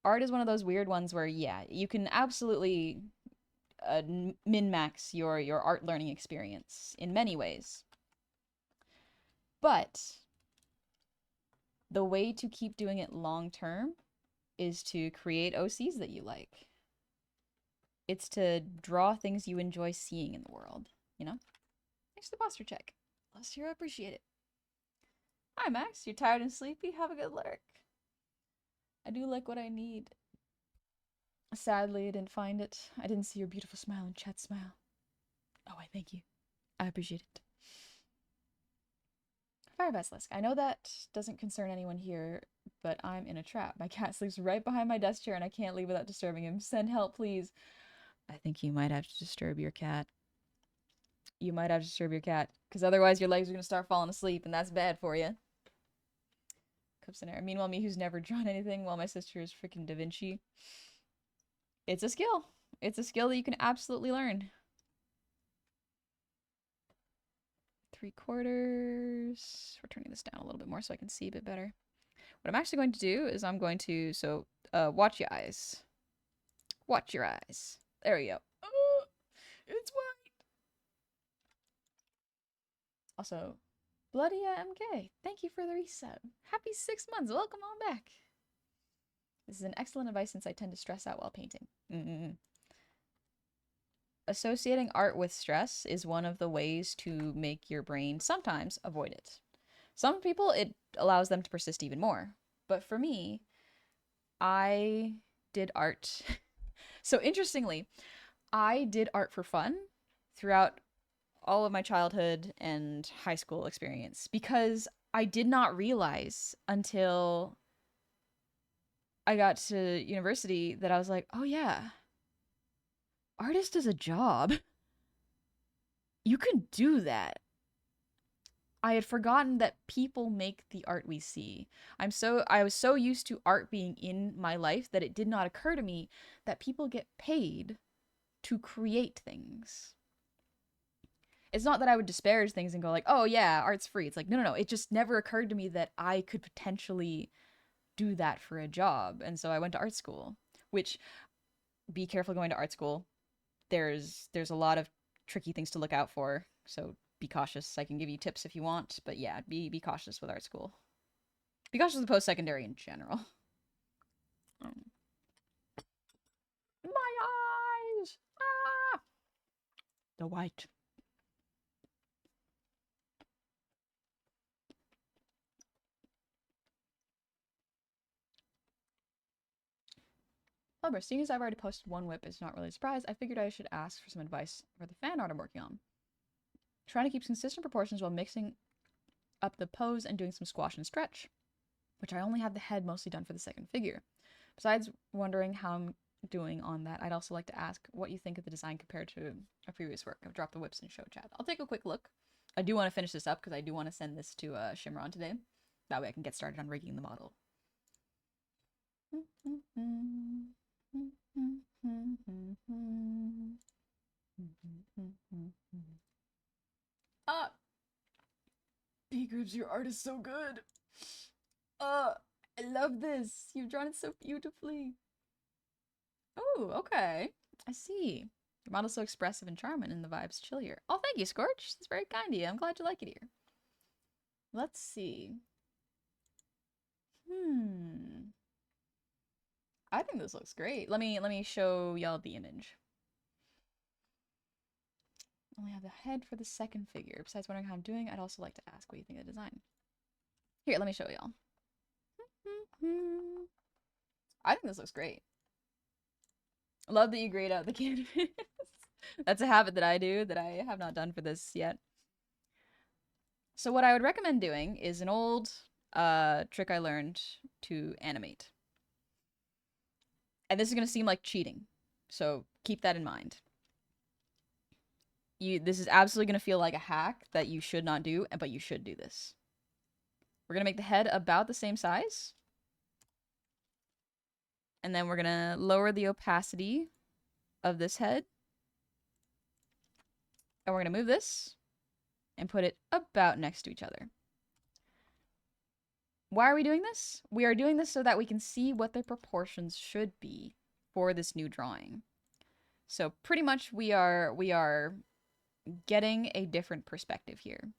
Art is one of those weird ones where, yeah, you can absolutely min-max your art learning experience in many ways. But the way to keep doing it long term is to create OCs that you like. It's to draw things you enjoy seeing in the world, you know? Thanks for the posture check. Last year, I appreciate it. Hi, Max. You're tired and sleepy? Have a good lurk. I do like what I need. Sadly, I didn't find it. I didn't see your beautiful smile in chat smile. Oh, I thank you. I appreciate it. Fire Basilisk. I know that doesn't concern anyone here, but I'm in a trap. My cat sleeps right behind my desk chair and I can't leave without disturbing him. Send help, please. I think you might have to disturb your cat. You might have to disturb your cat, because otherwise your legs are going to start falling asleep, and that's bad for you. Cups and air. Meanwhile, me who's never drawn anything while my sister is freaking Da Vinci. It's a skill. It's a skill that you can absolutely learn. 3/4. We're turning this down a little bit more so I can see a bit better. What I'm actually going to do is I'm going to, watch your eyes. Watch your eyes. There we go. Oh, it's white. Also, Bloody MK, thank you for the resub. Happy 6 months. Welcome on back. This is an excellent advice since I tend to stress out while painting. Associating art with stress is one of the ways to make your brain sometimes avoid it. Some people, it allows them to persist even more. But for me, I did art. So interestingly, I did art for fun throughout all of my childhood and high school experience because I did not realize until I got to university that I was like, oh yeah, artist is a job. You can do that. I had forgotten that people make the art we see. I was so used to art being in my life that it did not occur to me that people get paid to create things. It's not that I would disparage things and go like, oh yeah, art's free. It's like, no. It just never occurred to me that I could potentially do that for a job. And so I went to art school, which, be careful going to art school. There's a lot of tricky things to look out for. So be cautious. I can give you tips if you want, but yeah, be cautious with art school. Be cautious with post-secondary in general. My eyes! Ah! The white. However, seeing as I've already posted one whip, it's not really a surprise. I figured I should ask for some advice for the fan art I'm working on. Trying to keep consistent proportions while mixing up the pose and doing some squash and stretch, which I only have the head mostly done for the second figure. Besides wondering how I'm doing on that, I'd also like to ask what you think of the design compared to a previous work. I've dropped the whips in show chat. I'll take a quick look. I do want to finish this up because I do want to send this to Shimron today. That way I can get started on rigging the model. B-Groups, your art is so good. I love this. You've drawn it so beautifully. Oh, okay. I see. Your model's so expressive and charming, and the vibes chill here. Oh, thank you, Scorch. That's very kind of you. I'm glad you like it here. Let's see. I think this looks great. Let me show y'all the image. Only have the head for the second figure. Besides wondering how I'm doing, I'd also like to ask what you think of the design. Here, let me show y'all. I think this looks great. Love that you grayed out the canvas. That's a habit that I do that I have not done for this yet. So what I would recommend doing is an old trick I learned to animate. And this is going to seem like cheating. So keep that in mind. This is absolutely going to feel like a hack that you should not do, but you should do this. We're going to make the head about the same size. And then we're going to lower the opacity of this head. And we're going to move this and put it about next to each other. Why are we doing this? We are doing this so that we can see what the proportions should be for this new drawing. So pretty much we are getting a different perspective here.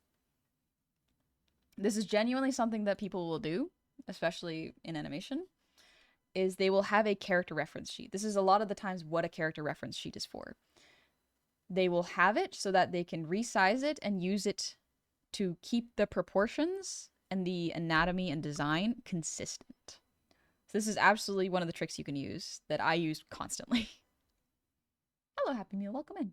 This is genuinely something that people will do, especially in animation, is they will have a character reference sheet. This is a lot of the times what a character reference sheet is for. They will have it so that they can resize it and use it to keep the proportions and the anatomy and design consistent. So this is absolutely one of the tricks you can use that I use constantly. Hello, Happy Meal. Welcome in.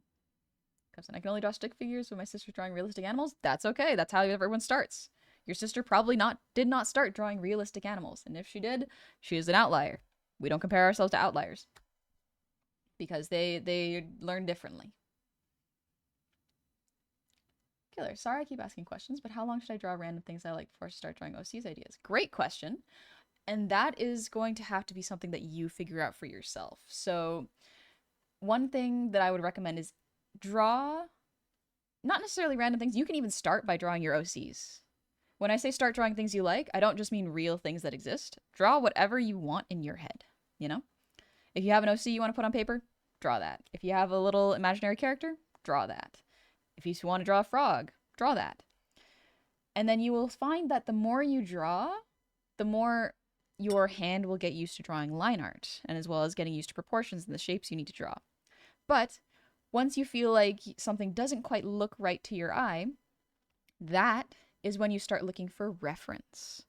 I can only draw stick figures when my sister's drawing realistic animals. That's okay. That's how everyone starts. Your sister probably did not start drawing realistic animals. And if she did, she is an outlier. We don't compare ourselves to outliers. Because they learn differently. Killer, sorry I keep asking questions, but how long should I draw random things I like before I start drawing OC's ideas? Great question. And that is going to have to be something that you figure out for yourself. So one thing that I would recommend is draw, not necessarily random things. You can even start by drawing your OCs. When I say start drawing things you like, I don't just mean real things that exist. Draw whatever you want in your head, you know? If you have an OC you want to put on paper, draw that. If you have a little imaginary character, draw that. If you want to draw a frog, draw that. And then you will find that the more you draw, the more your hand will get used to drawing line art, and as well as getting used to proportions and the shapes you need to draw. But once you feel like something doesn't quite look right to your eye, that is when you start looking for reference.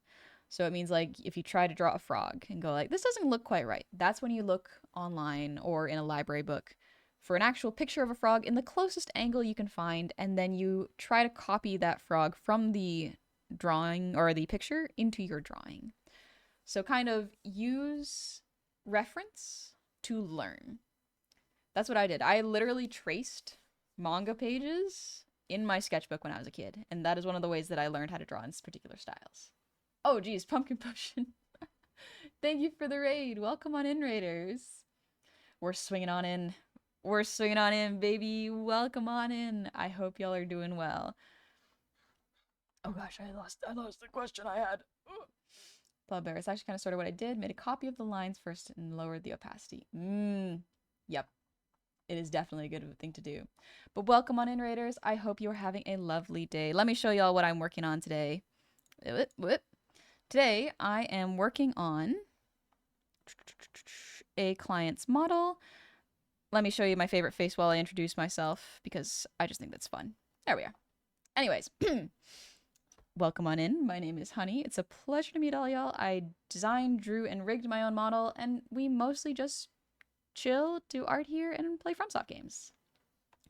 So it means like if you try to draw a frog and go like, this doesn't look quite right. That's when you look online or in a library book for an actual picture of a frog in the closest angle you can find, and then you try to copy that frog from the drawing or the picture into your drawing. So kind of use reference to learn. That's what I did. I literally traced manga pages in my sketchbook when I was a kid, and that is one of the ways that I learned how to draw in particular styles. Oh geez, Pumpkin Potion. Thank you for the raid. Welcome on in, Raiders. We're swinging on in. We're swinging on in, baby. Welcome on in. I hope y'all are doing well. Oh gosh, I lost the question I had. Blood Bear. It's actually kind of sort of what I did. Made a copy of the lines first and lowered the opacity. Yep. It is definitely a good thing to do. But welcome on in, Raiders. I hope you are having a lovely day. Let me show y'all what I'm working on today. Today, I am working on a client's model. Let me show you my favorite face while I introduce myself, because I just think that's fun. There we are. Anyways, welcome on in. My name is Honey. It's a pleasure to meet all y'all. I designed, drew, and rigged my own model, and we mostly just chill, do art here, and play FromSoft games.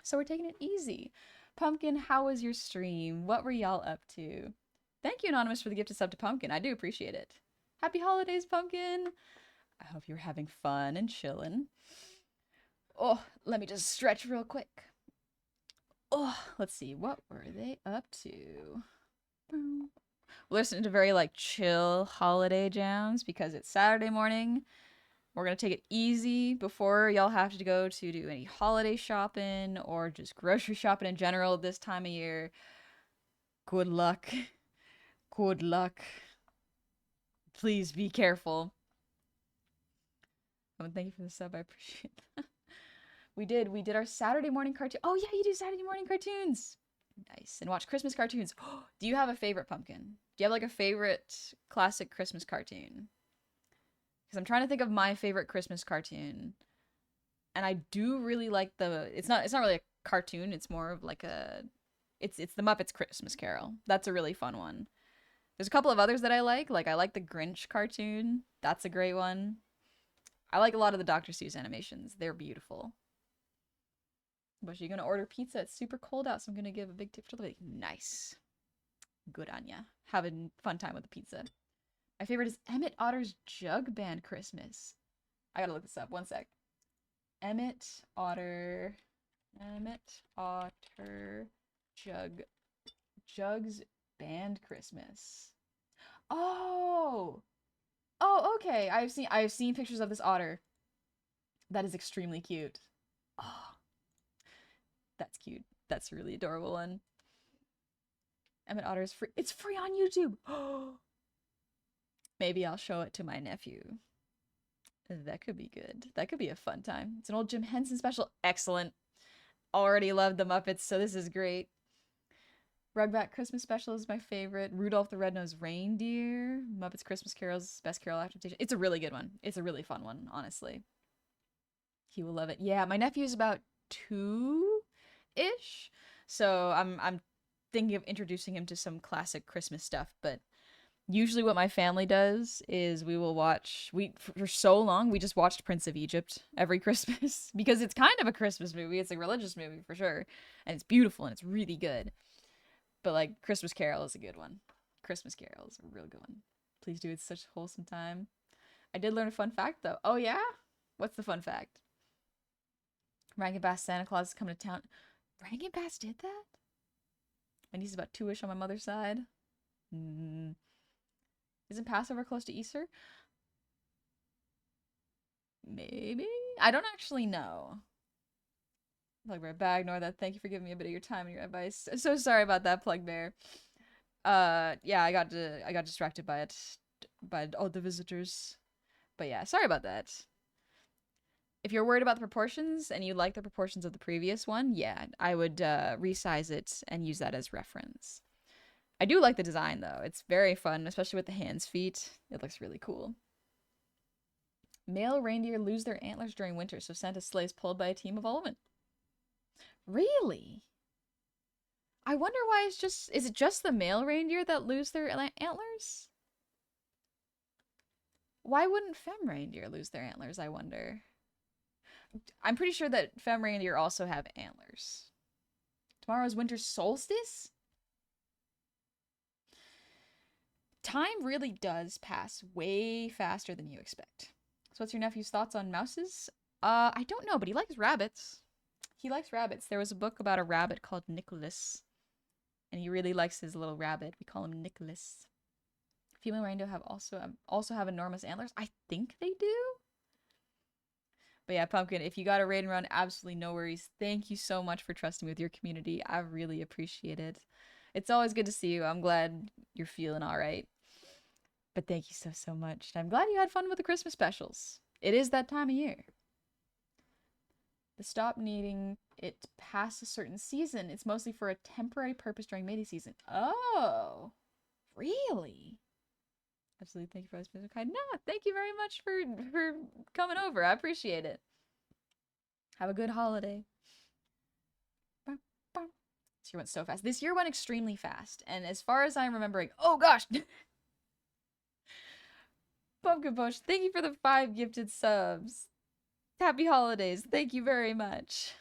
So we're taking it easy. Pumpkin, how was your stream? What were y'all up to? Thank you, Anonymous, for the gifted sub to Pumpkin. I do appreciate it. Happy holidays, Pumpkin. I hope you're having fun and chilling. Oh, let me just stretch real quick. Oh, let's see. What were they up to? We're listening to very like chill holiday jams because it's Saturday morning. We're going to take it easy before y'all have to go to do any holiday shopping or just grocery shopping in general this time of year. Good luck. Good luck. Please be careful. Oh, thank you for the sub. I appreciate that. We did. We did our Saturday morning cartoon. Oh yeah, you do Saturday morning cartoons. Nice. And watch Christmas cartoons. Do you have a favorite, Pumpkin? Do you have like a favorite classic Christmas cartoon? Because I'm trying to think of my favorite Christmas cartoon, and I do really like the. It's not really a cartoon. It's more of like a. It's the Muppets Christmas Carol. That's a really fun one. There's a couple of others that I like. Like I like the Grinch cartoon. That's a great one. I like a lot of the Dr. Seuss animations. They're beautiful. But you're gonna order pizza. It's super cold out, so I'm gonna give a big tip to the lady. Nice. Good on ya. Having fun time with the pizza. My favorite is Emmett Otter's Jug Band Christmas. I gotta look this up. One sec. Emmett Otter. Emmett Otter Jugs Band Christmas. Oh! Oh, okay. I've seen pictures of this otter. That is extremely cute. Oh, that's cute. That's a really adorable one. Emmett Otter is free. It's free on YouTube. Maybe I'll show it to my nephew. That could be good. That could be a fun time. It's an old Jim Henson special. Excellent. Already loved the Muppets, so this is great. Rugback Christmas Special is my favorite. Rudolph the Red-Nosed Reindeer. Muppets Christmas Carol's Best Carol Adaptation. It's a really good one. It's a really fun one, honestly. He will love it. Yeah, my nephew's about 2-ish. So I'm thinking of introducing him to some classic Christmas stuff, but usually what my family does is we will watch for so long we just watched Prince of Egypt every Christmas because it's kind of a Christmas movie. It's a religious movie for sure, and it's beautiful and it's really good. But like Christmas Carol is a good one. Christmas Carol is a real good one. Please do. It's such a wholesome time. I did learn a fun fact though. Oh yeah? What's the fun fact? Rankin Bass Santa Claus is coming to town. Rankin Bass did that? My niece is about 2-ish on my mother's side. Isn't Passover close to Easter? Maybe? I don't actually know. Plug Bear, bag, ignore that. Thank you for giving me a bit of your time and your advice. So sorry about that, Plug Bear. Yeah, I got distracted by it, by all the visitors. But yeah, sorry about that. If you're worried about the proportions and you like the proportions of the previous one, yeah, I would resize it and use that as reference. I do like the design though. It's very fun, especially with the hands, feet. It looks really cool. Male reindeer lose their antlers during winter, so Santa's sleigh is pulled by a team of all women. Really? I wonder why is it just the male reindeer that lose their antlers? Why wouldn't femme reindeer lose their antlers, I wonder? I'm pretty sure that femme reindeer also have antlers. Tomorrow's winter solstice? Time really does pass way faster than you expect. So what's your nephew's thoughts on mouses? I don't know, but he likes rabbits. He likes rabbits. There was a book about a rabbit called Nicholas, and he really likes his little rabbit. We call him Nicholas. Female reindeer have also have enormous antlers. I think they do. But yeah, Pumpkin, if you got a raid and run, absolutely no worries. Thank you so much for trusting me with your community. I really appreciate it. It's always good to see you. I'm glad you're feeling all right. But thank you so much. I'm glad you had fun with the Christmas specials. It is that time of year. The stop needing it past a certain season. It's mostly for a temporary purpose during mating season. Oh, really? Absolutely. Thank you for this. Okay. No, thank you very much for coming over. I appreciate it. Have a good holiday. This year went so fast. This year went extremely fast. And as far as I'm remembering, oh gosh. Pumpkin Push, thank you for the 5 gifted subs. Happy holidays. Thank you very much.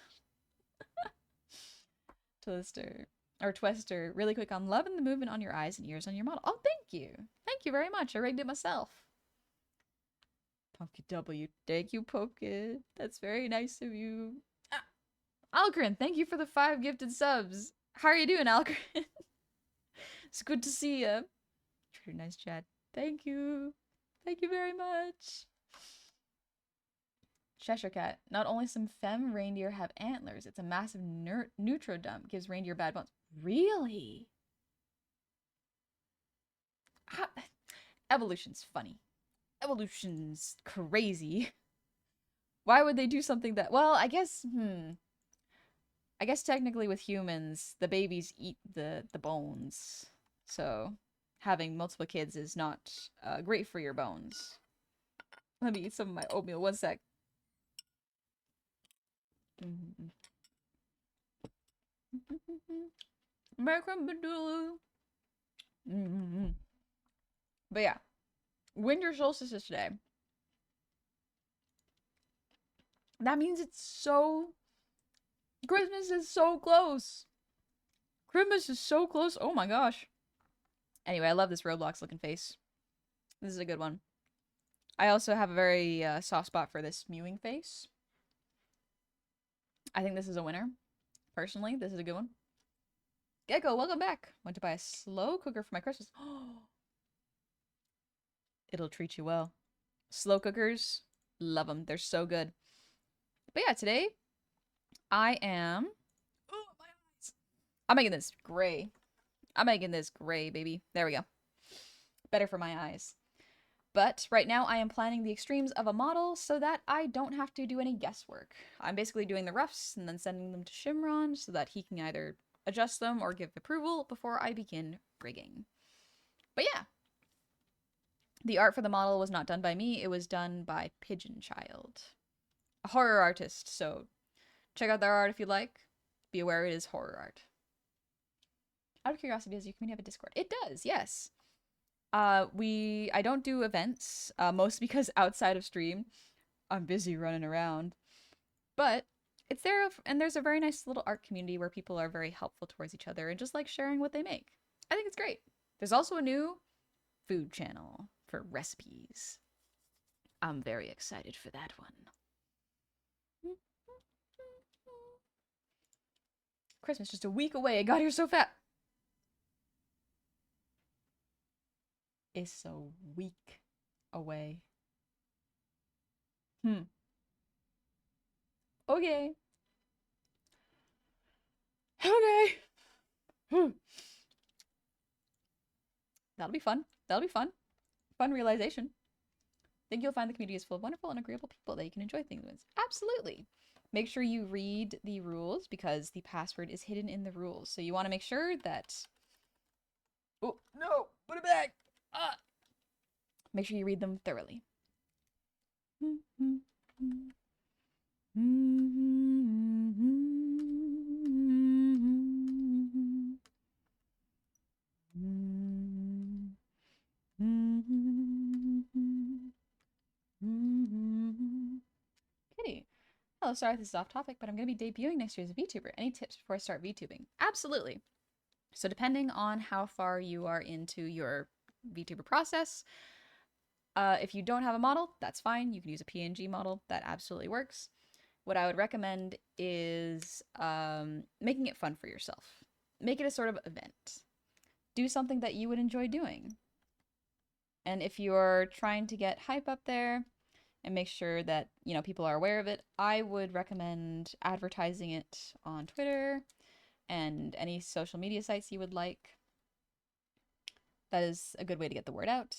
Twister, really quick. I'm loving the movement on your eyes and ears on your model. Oh, thank you. Thank you very much. I rigged it myself. Pumpkin W. Thank you, Pumpkin. That's very nice of you. Algrin, thank you for the 5 gifted subs. How are you doing, Algrin? It's good to see you. Nice chat. Thank you. Thank you very much. Cheshire Cat. Not only some femme reindeer have antlers, it's a massive neutro dump. Gives reindeer bad bones. Really? Evolution's funny. Evolution's crazy. Why would they do something that, well, I guess technically with humans, the babies eat the bones. So having multiple kids is not great for your bones. Let me eat some of my oatmeal. One sec. American Badoo. But yeah, winter solstice is today. That means it's so. Christmas is so close. Christmas is so close. Oh my gosh. Anyway, I love this Roblox looking face. This is a good one. I also have a very soft spot for this mewing face. I think this is a winner. Personally, this is a good one. Gecko, welcome back. Went to buy a slow cooker for my Christmas. It'll treat you well. Slow cookers, love them. They're so good. But yeah, today I am. Oh, my eyes. I'm making this gray. I'm making this gray, baby. There we go. Better for my eyes. But right now I am planning the extremes of a model so that I don't have to do any guesswork. I'm basically doing the roughs and then sending them to Shimron so that he can either adjust them or give approval before I begin rigging. But yeah. The art for the model was not done by me. It was done by Pigeon Child, a horror artist. So check out their art if you like. Be aware it is horror art. Out of curiosity, does your community have a Discord? It does, yes. I don't do events, mostly because outside of stream, I'm busy running around. But it's there, and there's a very nice little art community where people are very helpful towards each other and just like sharing what they make. I think it's great. There's also a new food channel for recipes. I'm very excited for that one. Christmas just a week away. I got here so fast. It's a week away. Okay. Okay. That'll be fun. That'll be fun. Fun realization. Think you'll find the community is full of wonderful and agreeable people that you can enjoy things with. Absolutely. Make sure you read the rules because the password is hidden in the rules. So you want to make sure that... Oh, no! Put it back! Ah! Make sure you read them thoroughly. Kitty. Hello, sorry this is off topic, but I'm going to be debuting next year as a VTuber. Any tips before I start VTubing? Absolutely. So depending on how far you are into your VTuber process, if you don't have a model, that's fine. You can use a PNG model. That absolutely works. What I would recommend is making it fun for yourself. Make it a sort of event. Do something that you would enjoy doing. And if you're trying to get hype up there and make sure that, you know, people are aware of it, I would recommend advertising it on Twitter and any social media sites you would like. That is a good way to get the word out.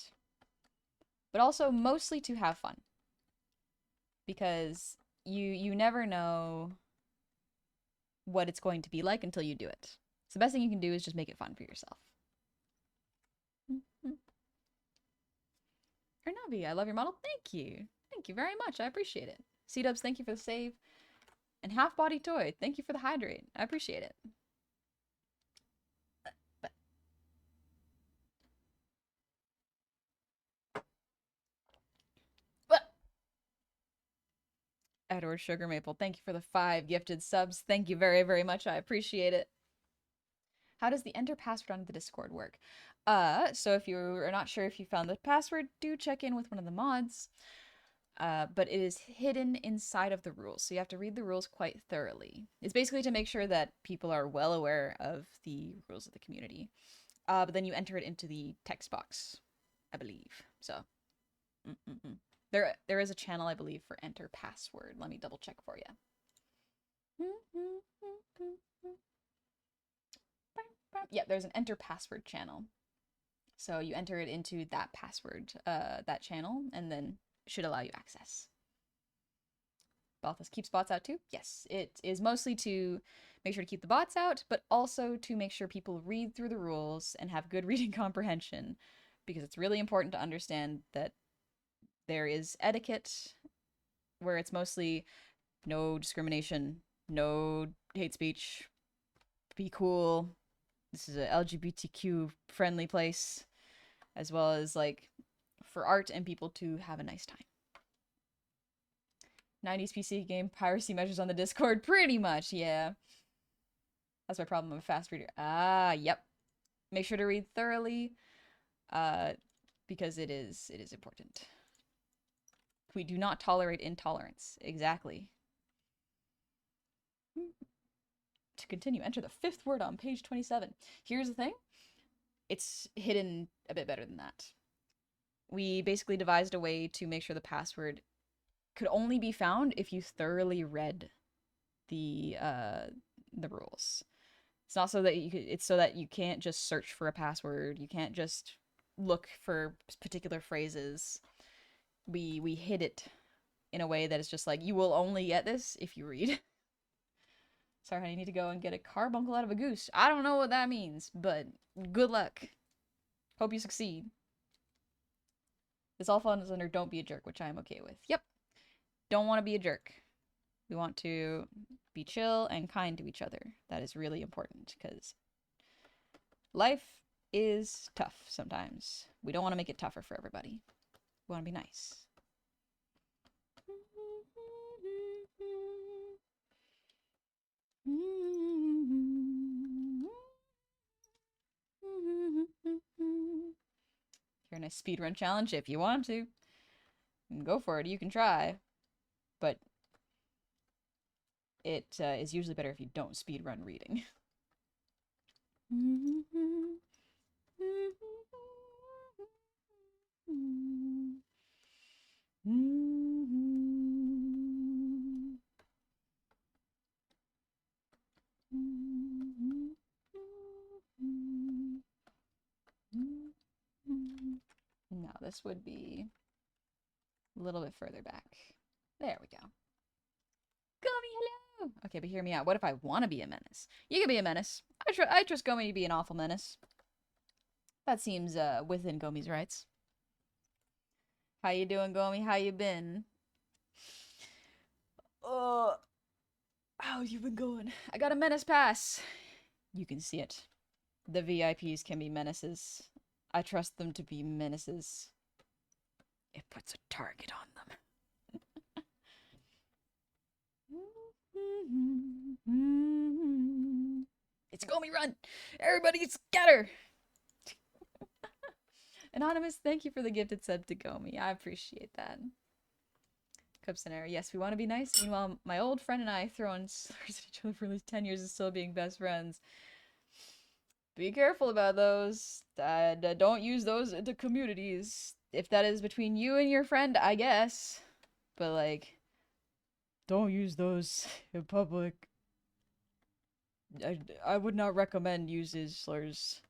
But also mostly to have fun. Because you never know what it's going to be like until you do it. So the best thing you can do is just make it fun for yourself. Ernavi, I love your model. Thank you. Thank you very much. I appreciate it. C-Dubs, thank you for the save. And Half Body Toy, thank you for the hydrate. I appreciate it. Edward Sugar Maple, thank you for the 5 gifted subs. Thank you very, very much. I appreciate it. How does the enter password on the Discord work? So if you are not sure if you found the password, do check in with one of the mods. But it is hidden inside of the rules, so you have to read the rules quite thoroughly. It's basically to make sure that people are well aware of the rules of the community. But then you enter it into the text box, I believe. So, there is a channel, I believe, for enter password. Let me double check for you. Yeah, there's an enter password channel. So you enter it into that password, that channel, and then it should allow you access. Balthus keeps bots out too? Yes, it is mostly to make sure to keep the bots out, but also to make sure people read through the rules and have good reading comprehension, because it's really important to understand that there is etiquette where it's mostly no discrimination, no hate speech, be cool. This is a LGBTQ friendly place, as well as like for art and people to have a nice time. 90s PC game piracy measures on the Discord, pretty much, yeah. That's my problem. I'm a fast reader. Ah, yep. Make sure to read thoroughly, because it is important. We do not tolerate intolerance. Exactly. To continue, enter the 5th word on page 27. Here's the thing. It's hidden a bit better than that. We basically devised a way to make sure the password could only be found if you thoroughly read the rules. It's not so that it's so that you can't just search for a password. You can't just look for particular phrases. We hid it in a way that is just like, you will only get this if you read. Sorry, honey, I need to go and get a carbuncle out of a goose. I don't know what that means, but good luck. Hope you succeed. This all falls under don't be a jerk, which I am okay with. Yep. Don't want to be a jerk. We want to be chill and kind to each other. That is really important because life is tough sometimes. We don't want to make it tougher for everybody. We want to be nice. You're in a speedrun challenge if you want to. Go for it. You can try. But it is usually better if you don't speedrun reading. Now this would be a little bit further back. There we go. Gummy, hello! Okay, but hear me out. What if I want to be a menace? You can be a menace. I trust Gomi to be an awful menace. That seems within Gomi's rights. How you doing, Gomi? How you been? How you been going? I got a menace pass. You can see it. The VIPs can be menaces. I trust them to be menaces. It puts a target on them. It's Gomi run! Everybody scatter! Anonymous, thank you for the gifted sub to Gomi. I appreciate that. Cup scenario. Yes, we want to be nice. Meanwhile, my old friend and I throwing slurs at each other for at least 10 years and still being best friends. Be careful about those. Don't use those into communities. If that is between you and your friend, I guess. But, like, don't use those in public. I would not recommend using slurs.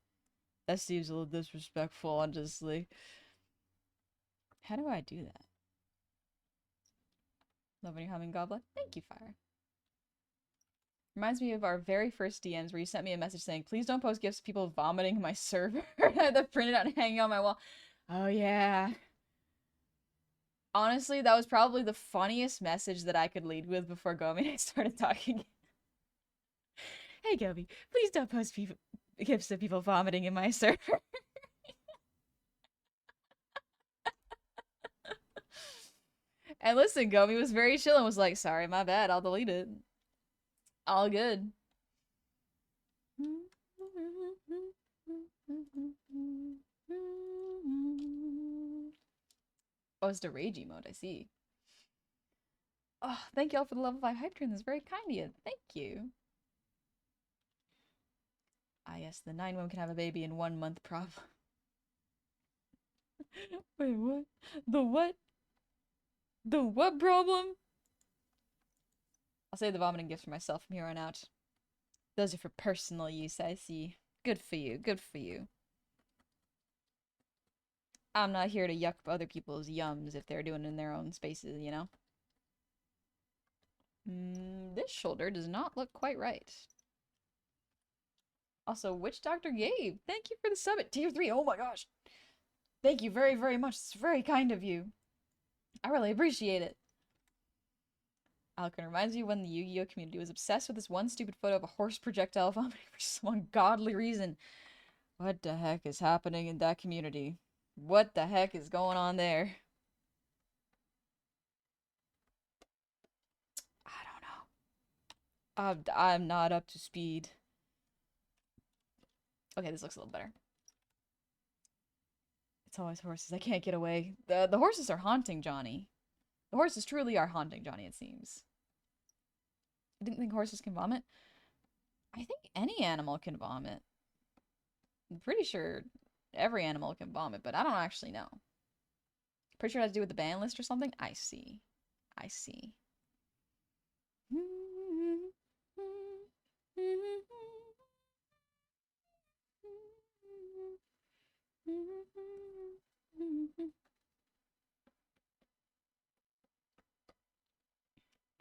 That seems a little disrespectful, honestly. How do I do that? Loving your humming goblet. Thank you, Fire. Reminds me of our very first DMs where you sent me a message saying, please don't post gifs of people vomiting my server. I had that printed out and hanging on my wall. Oh, yeah. Honestly, that was probably the funniest message that I could lead with before Gomi and I started talking. Hey, Gomi, please don't post gifs of people vomiting in my server. And listen, Gomi was very chill and was like, sorry, my bad, I'll delete it. All good. Oh, it's the rage emote, I see. Oh, thank y'all for the level 5 hype train. That's very kind of you. Thank you. Ah, yes, the 9 women can have a baby in 1 month problem. Wait, what? The what? The what problem? I'll save the vomiting gifts for myself from here on out. Those are for personal use, I see. Good for you, good for you. I'm not here to yuck other people's yums if they're doing it in their own spaces, you know? This shoulder does not look quite right. Also, which Dr. Gabe? Thank you for the sub at tier 3. Oh my gosh. Thank you very, very much. It's very kind of you. I really appreciate it. Alcon reminds me when the Yu-Gi-Oh community was obsessed with this one stupid photo of a horse projectile vomiting for some ungodly reason. What the heck is happening in that community? What the heck is going on there? I don't know. I'm not up to speed. Okay, this looks a little better. It's always horses. I can't get away. The horses are haunting Johnny. The horses truly are haunting Johnny, it seems. I didn't think horses can vomit. I think any animal can vomit. I'm pretty sure every animal can vomit, but I don't actually know. Pretty sure it has to do with the ban list or something? I see. I see.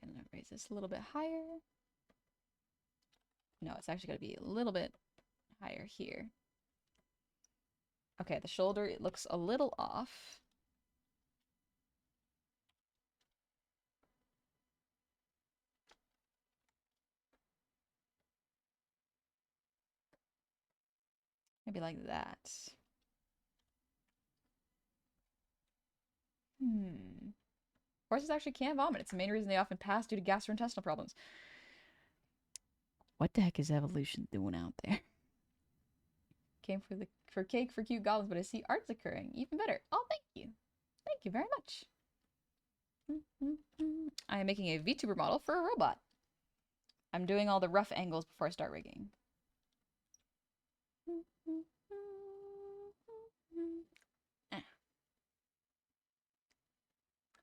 Gonna raise this a little bit higher. No, it's actually gonna be a little bit higher here. Okay, the shoulder, it looks a little off. Maybe like that. Horses actually can vomit. It's the main reason they often pass due to gastrointestinal problems. What the heck is evolution doing out there? Came for cake for cute goblins, but I see arts occurring. Even better. Oh, thank you. Thank you very much. I am making a VTuber model for a robot. I'm doing all the rough angles before I start rigging.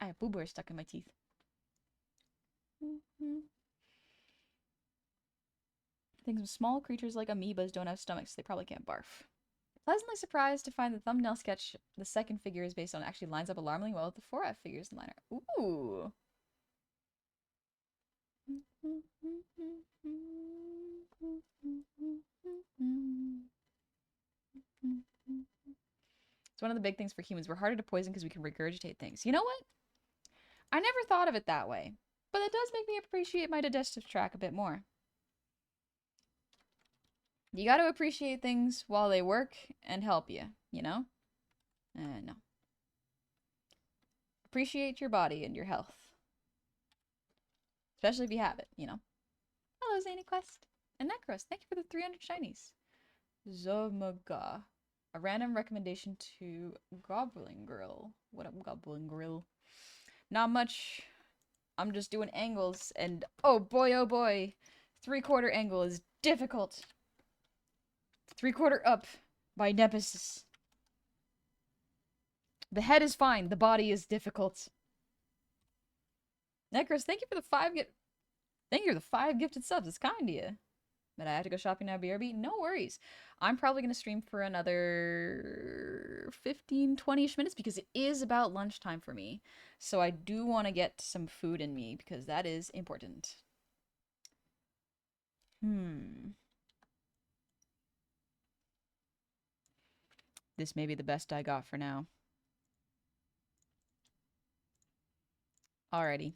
I have boo bears stuck in my teeth. Things with small creatures like amoebas don't have stomachs. They probably can't barf. Pleasantly surprised to find the thumbnail sketch, the second figure is based on, actually lines up alarmingly well with the 4F figures in liner. Ooh. It's one of the big things for humans. We're harder to poison because we can regurgitate things. You know what? I never thought of it that way, but it does make me appreciate my digestive tract a bit more. You got to appreciate things while they work and help you, you know? No. Appreciate your body and your health. Especially if you have it, you know? Hello, Zany Quest. And Necros, thank you for the 300 shinies. Zomaga. A random recommendation to Goblin Grill. What up, Goblin Grill? Not much. I'm just doing angles, and oh boy, 3/4 angle is difficult. 3/4 up by Nemesis. The head is fine. The body is difficult. Necros, thank you for the 5 Thank you for the 5 gifted subs. It's kind of you. But I have to go shopping now, BRB. No worries. I'm probably going to stream for another 15, 20-ish minutes because it is about lunchtime for me. So I do want to get some food in me because that is important. This may be the best I got for now. Alrighty.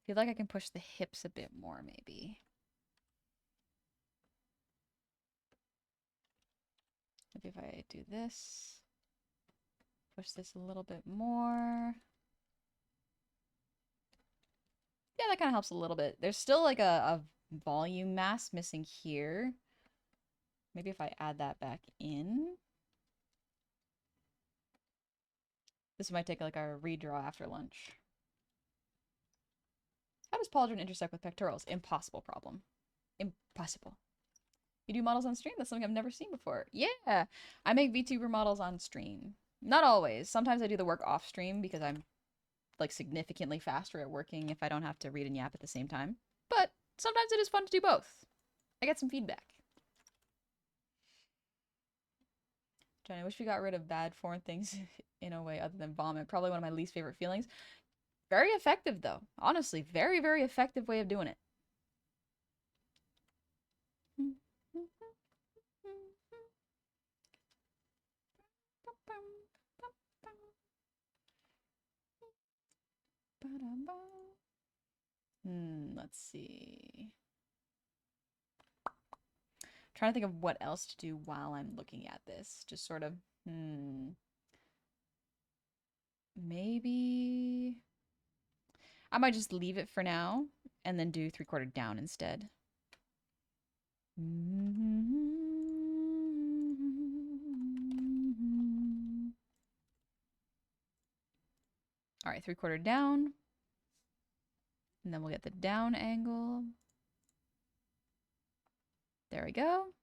Feel like I can push the hips a bit more, maybe. Maybe if I do this, push this a little bit more. Yeah, that kind of helps a little bit. There's still like a volume mass missing here. Maybe if I add that back in. This might take like a redraw after lunch. How does pauldron intersect with pectorals? Impossible problem. Impossible. You do models on stream? That's something I've never seen before. Yeah, I make VTuber models on stream. Not always. Sometimes I do the work off stream because I'm like significantly faster at working if I don't have to read and yap at the same time. But sometimes it is fun to do both. I get some feedback. Johnny, I wish we got rid of bad foreign things in a way other than vomit. Probably one of my least favorite feelings. Very effective, though. Honestly, very, very effective way of doing it. Let's see. Trying to think of what else to do while I'm looking at this. Just sort of, maybe I might just leave it for now and then do 3/4 down instead. All right, 3/4 down. And then we'll get the down angle. There we go.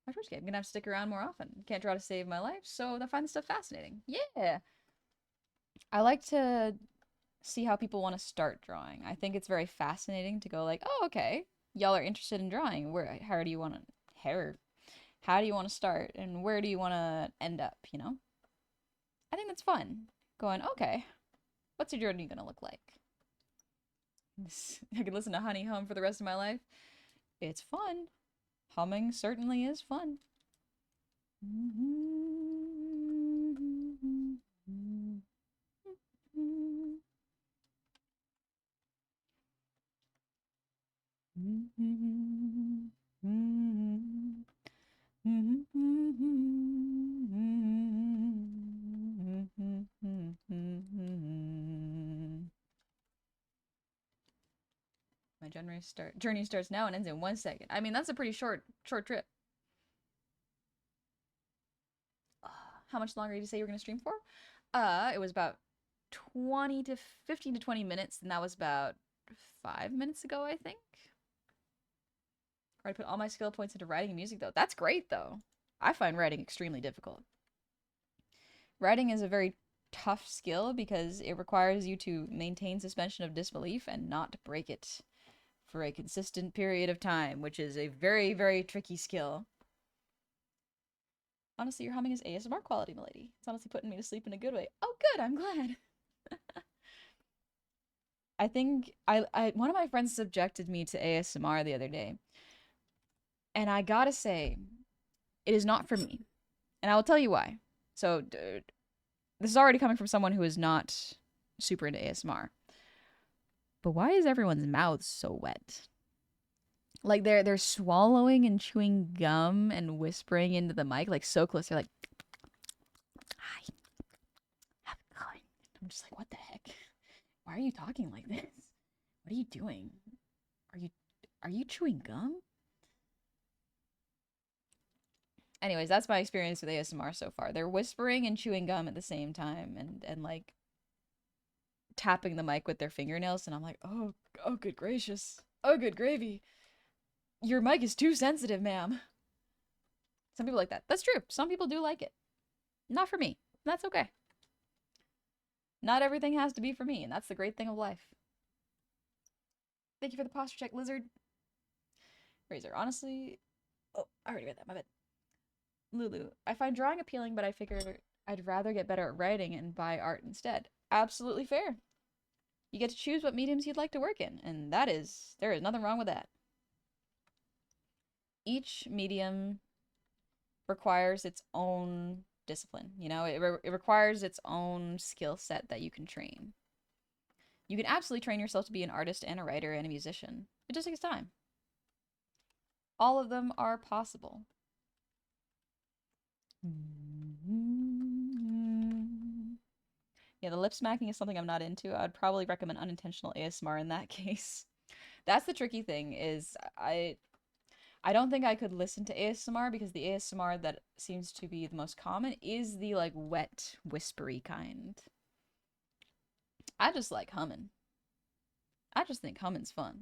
My first game. I'm gonna have to stick around more often. Can't draw to save my life, so I find this stuff fascinating. Yeah. I like to see how people want to start drawing. I think it's very fascinating to go like, oh, okay, y'all are interested in drawing. How do you want to, how do you want to start, and where do you want to end up? You know, I think that's fun. Going, okay, what's your journey gonna look like? I could listen to Honey hum for the rest of my life. It's fun. Humming certainly is fun. My journey starts now and ends in 1 second. I mean, that's a pretty short trip. How much longer did you say you were gonna stream for? It was about 15 to 20 minutes, and that was about 5 minutes ago, I think. I put all my skill points into writing and music, though. That's great, though. I find writing extremely difficult. Writing is a very tough skill because it requires you to maintain suspension of disbelief and not break it for a consistent period of time, which is a very, very tricky skill. Honestly, your humming is ASMR quality, milady. It's honestly putting me to sleep in a good way. Oh, good, I'm glad. I think one of my friends subjected me to ASMR the other day. And I gotta say, it is not for me. And I will tell you why. So, this is already coming from someone who is not super into ASMR. But why is everyone's mouth so wet? Like they're swallowing and chewing gum and whispering into the mic like so close. They're like, "Hi, how's it going?" I'm just like, "What the heck? Why are you talking like this? What are you doing? Are you chewing gum?" Anyways, that's my experience with ASMR so far. They're whispering and chewing gum at the same time and like tapping the mic with their fingernails, and I'm like, oh, good gracious. Oh, good gravy. Your mic is too sensitive, ma'am. Some people like that. That's true. Some people do like it. Not for me. That's okay. Not everything has to be for me, and that's the great thing of life. Thank you for the posture check, Lizard. Razor, honestly... Oh, I already read that. My bad. Lulu, I find drawing appealing, but I figure I'd rather get better at writing and buy art instead. Absolutely fair. You get to choose what mediums you'd like to work in, and there is nothing wrong with that. Each medium requires its own discipline, you know? It requires its own skill set that you can train. You can absolutely train yourself to be an artist and a writer and a musician. It just takes time. All of them are possible. the lip smacking is something I'm not into. I would probably recommend unintentional ASMR in that case. That's the tricky thing is I don't think I could listen to ASMR because the ASMR that seems to be the most common is the like wet, whispery kind. I just like humming. I just think humming's fun.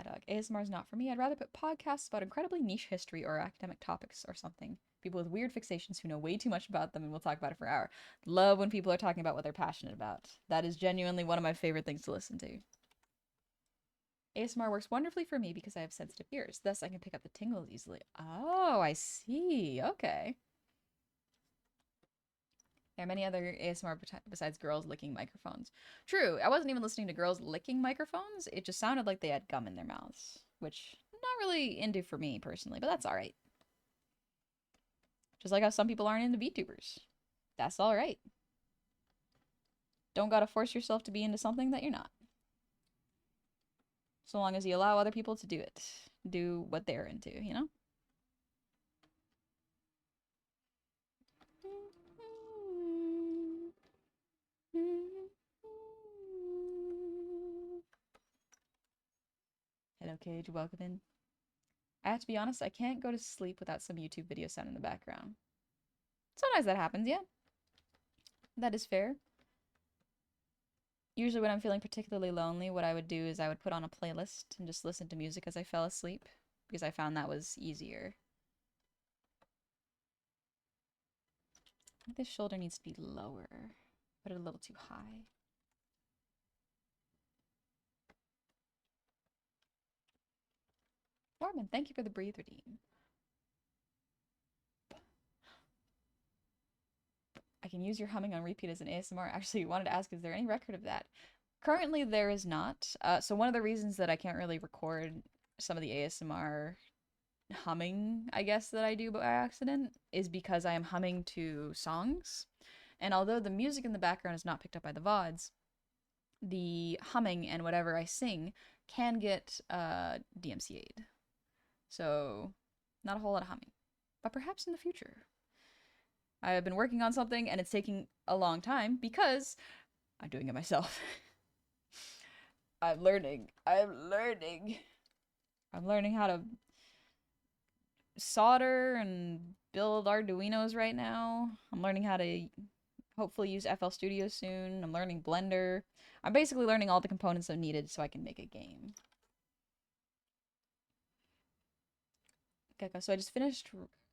Dog. ASMR is not for me. I'd rather put podcasts about incredibly niche history or academic topics or something. People with weird fixations who know way too much about them and we'll talk about it for an hour. Love when people are talking about what they're passionate about. That is genuinely one of my favorite things to listen to. ASMR works wonderfully for me because I have sensitive ears. Thus, I can pick up the tingles easily. Oh, I see. Okay. There are many other ASMR besides girls licking microphones. True, I wasn't even listening to girls licking microphones. It just sounded like they had gum in their mouths, which I'm not really into for me personally, but that's all right. Just like how some people aren't into VTubers. That's all right. Don't gotta force yourself to be into something that you're not. So long as you allow other people to do it. Do what they're into, you know? Hello, Cage. Welcome in. I have to be honest, I can't go to sleep without some YouTube video sound in the background. Sometimes that happens, yeah. That is fair. Usually when I'm feeling particularly lonely, what I would do is I would put on a playlist and just listen to music as I fell asleep, because I found that was easier. I think this shoulder needs to be lower. Put it a little too high. Norman, thank you for the breathe redeem. I can use your humming on repeat as an ASMR. Actually, wanted to ask, is there any record of that? Currently, there is not. So one of the reasons that I can't really record some of the ASMR humming, I guess, that I do by accident is because I am humming to songs. And although the music in the background is not picked up by the VODs, the humming and whatever I sing can get DMCA'd. So, not a whole lot of humming. But perhaps in the future. I have been working on something and it's taking a long time because I'm doing it myself. I'm learning. I'm learning how to solder and build Arduinos right now. I'm learning how to hopefully use FL Studio soon. I'm learning Blender. I'm basically learning all the components I'm needed so I can make a game. Gecko, so I just finished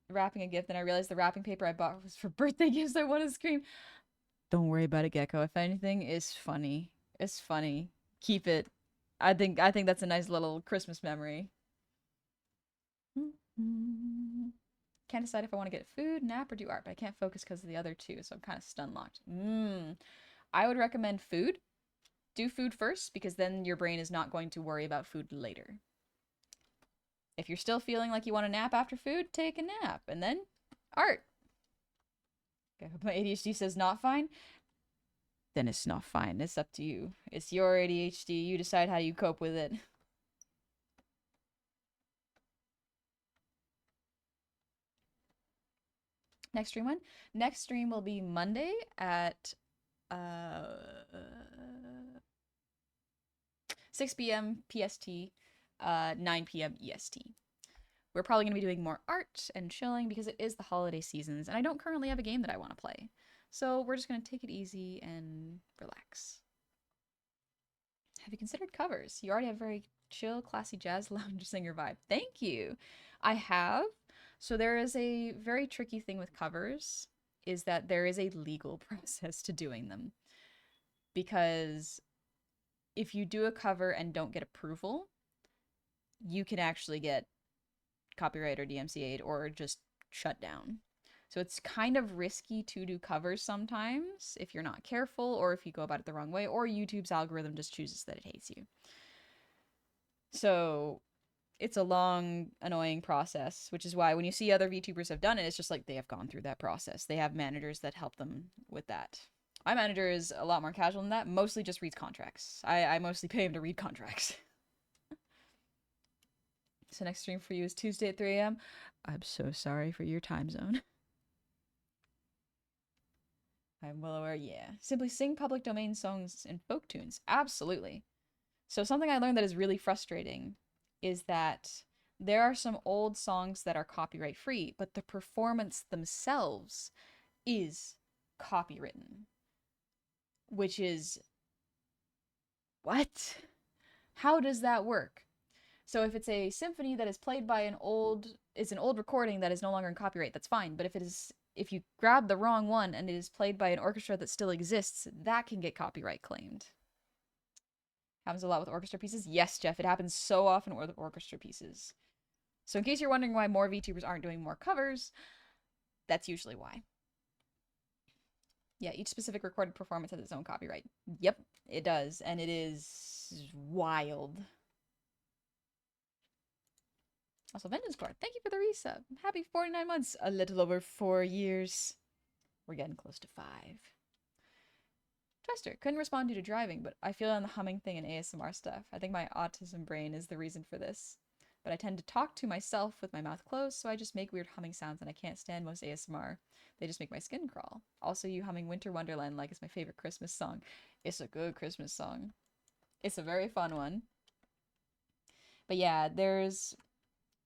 wrapping a gift and I realized the wrapping paper I bought was for birthday gifts. I want to scream. Don't worry about it, Gecko. If anything, it's funny. It's funny. Keep it. I think that's a nice little Christmas memory. Can't decide if I want to get food, nap, or do art, but I can't focus because of the other two, so I'm kind of stun locked. I would recommend food. Do food first, because then your brain is not going to worry about food later. If you're still feeling like you want to nap after food, take a nap, and then art. Okay, my ADHD says not fine. Then it's not fine. It's up to you. It's your ADHD. You decide how you cope with it. Next stream when? Next stream will be Monday at 6 p.m. PST, 9 p.m. EST. We're probably going to be doing more art and chilling because it is the holiday seasons, and I don't currently have a game that I want to play. So we're just going to take it easy and relax. Have you considered covers? You already have a very chill, classy jazz lounge singer vibe. Thank you. I have. So there is a very tricky thing with covers, is that there is a legal process to doing them. Because if you do a cover and don't get approval, you can actually get copyright or DMCA'd or just shut down. So it's kind of risky to do covers sometimes if you're not careful or if you go about it the wrong way or YouTube's algorithm just chooses that it hates you. So it's a long, annoying process, which is why when you see other VTubers have done it, it's just like they have gone through that process. They have managers that help them with that. My manager is a lot more casual than that, mostly just reads contracts. I mostly pay him to read contracts. So next stream for you is Tuesday at 3 a.m. I'm so sorry for your time zone. I'm well aware, yeah. Simply sing public domain songs and folk tunes. Absolutely. So something I learned that is really frustrating is that there are some old songs that are copyright free, but the performance themselves is copywritten, which is what? How does that work? So if it's a symphony that is played by it's an old recording that is no longer in copyright, that's fine. But if you grab the wrong one and it is played by an orchestra that still exists, that can get copyright claimed. Happens a lot with orchestra pieces? Yes, Jeff, it happens so often with orchestra pieces. So in case you're wondering why more VTubers aren't doing more covers, that's usually why. Yeah, each specific recorded performance has its own copyright. Yep, it does, and it is wild. Also, Vengeance Core, thank you for the resub. Happy 49 months, a little over 4 years. We're getting close to 5. Chester, couldn't respond due to driving, but I feel on the humming thing and ASMR stuff. I think my autism brain is the reason for this. But I tend to talk to myself with my mouth closed, so I just make weird humming sounds and I can't stand most ASMR. They just make my skin crawl. Also, you humming Winter Wonderland like it's my favorite Christmas song. It's a good Christmas song. It's a very fun one. But yeah,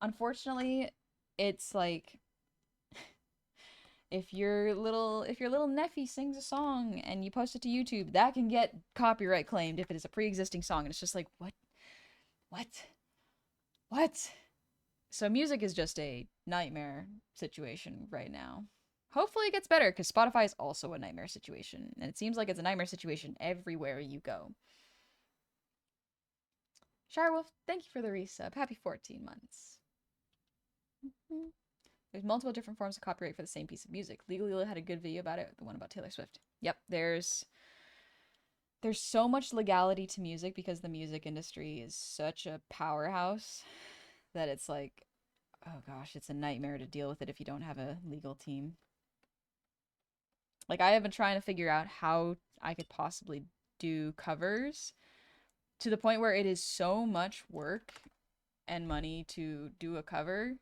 unfortunately, it's like if your little nephew sings a song and you post it to YouTube, that can get copyright claimed if it is a pre-existing song. And it's just like, what? So music is just a nightmare situation right now. Hopefully it gets better, because Spotify is also a nightmare situation. And it seems like it's a nightmare situation everywhere you go. Shirewolf, thank you for the resub. Happy 14 months. There's multiple different forms of copyright for the same piece of music. Legally Lila had a good video about it, the one about Taylor Swift. Yep, there's so much legality to music because the music industry is such a powerhouse that it's like, oh gosh, it's a nightmare to deal with it if you don't have a legal team. Like, I have been trying to figure out how I could possibly do covers to the point where it is so much work and money to do a cover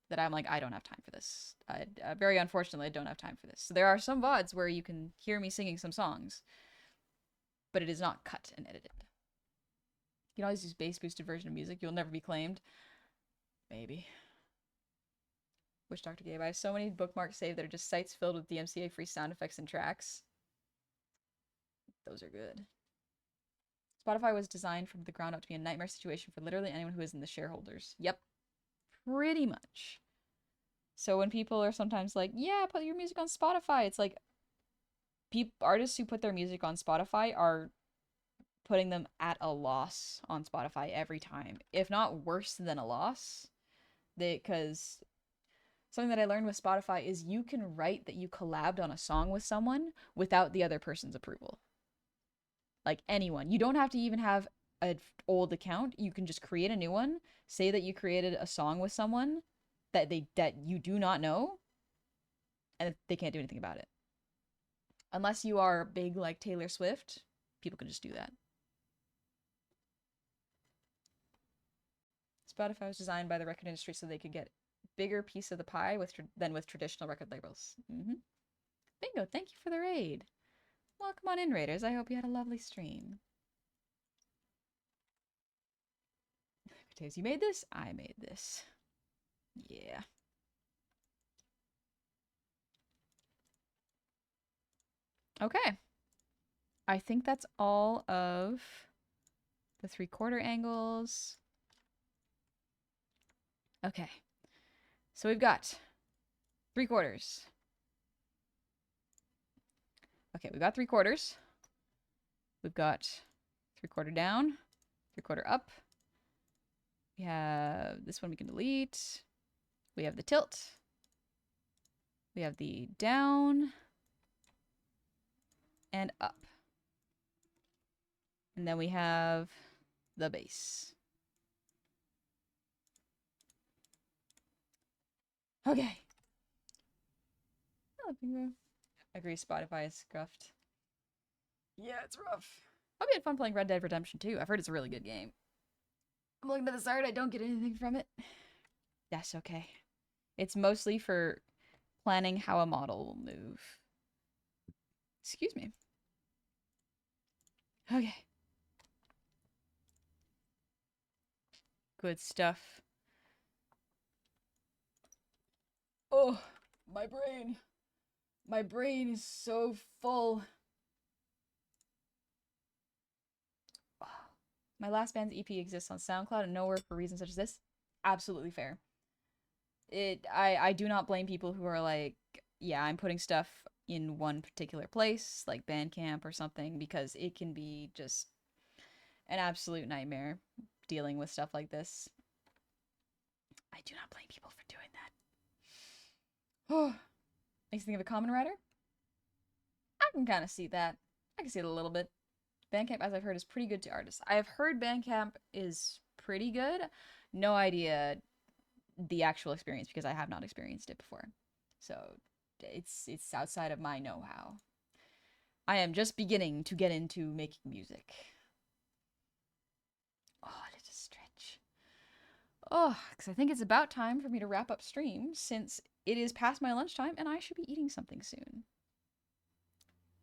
that I'm like, I don't have time for this. Very unfortunately, I don't have time for this. So there are some VODs where you can hear me singing some songs, but it is not cut and edited. You can always use bass boosted version of music. You'll never be claimed. Maybe. Wish Dr. Gabe. I have so many bookmarks saved that are just sites filled with DMCA free sound effects and tracks. Those are good. Spotify was designed from the ground up to be a nightmare situation for literally anyone who isn't the shareholders. Yep. Pretty much. So when people are sometimes like, yeah, put your music on Spotify, it's like artists who put their music on Spotify are putting them at a loss on Spotify every time, if not worse than a loss. Because something that I learned with Spotify is you can write that you collabed on a song with someone without the other person's approval. Like anyone. You don't have to even have an old account. You can just create a new one, say that you created a song with someone that you do not know, and they can't do anything about it. Unless you are big like Taylor Swift, people can just do that. Spotify was designed by the record industry so they could get a bigger piece of the pie than with traditional record labels. Bingo, thank you for the raid. Welcome on in, Raiders. I hope you had a lovely stream. You made this? I made this. Yeah. Okay. I think that's all of the 3/4 angles. Okay. So we've got 3/4. Okay, we've got 3/4. We've got 3/4 down, 3/4 up. We have this one we can delete. We have the tilt. We have the down and up. And then we have the bass. Okay. I agree, Spotify is scuffed. Yeah, it's rough. Hope you had fun playing Red Dead Redemption 2. I've heard it's a really good game. I'm looking at this art. I don't get anything from it. That's okay. It's mostly for planning how a model will move. Excuse me. Okay. Good stuff. Oh, my brain. My brain is so full. My last band's EP exists on SoundCloud and nowhere for reasons such as this. Absolutely fair. I do not blame people who are like, yeah, I'm putting stuff in one particular place, like Bandcamp or something, because it can be just an absolute nightmare dealing with stuff like this. I do not blame people for doing that. Oh, makes you think of a common writer? I can kind of see that. I can see it a little bit. Bandcamp, as I've heard, is pretty good to artists. I have heard Bandcamp is pretty good. No idea the actual experience because I have not experienced it before. So it's outside of my know-how. I am just beginning to get into making music. Oh, let it stretch. Oh, because I think it's about time for me to wrap up stream since it is past my lunchtime and I should be eating something soon.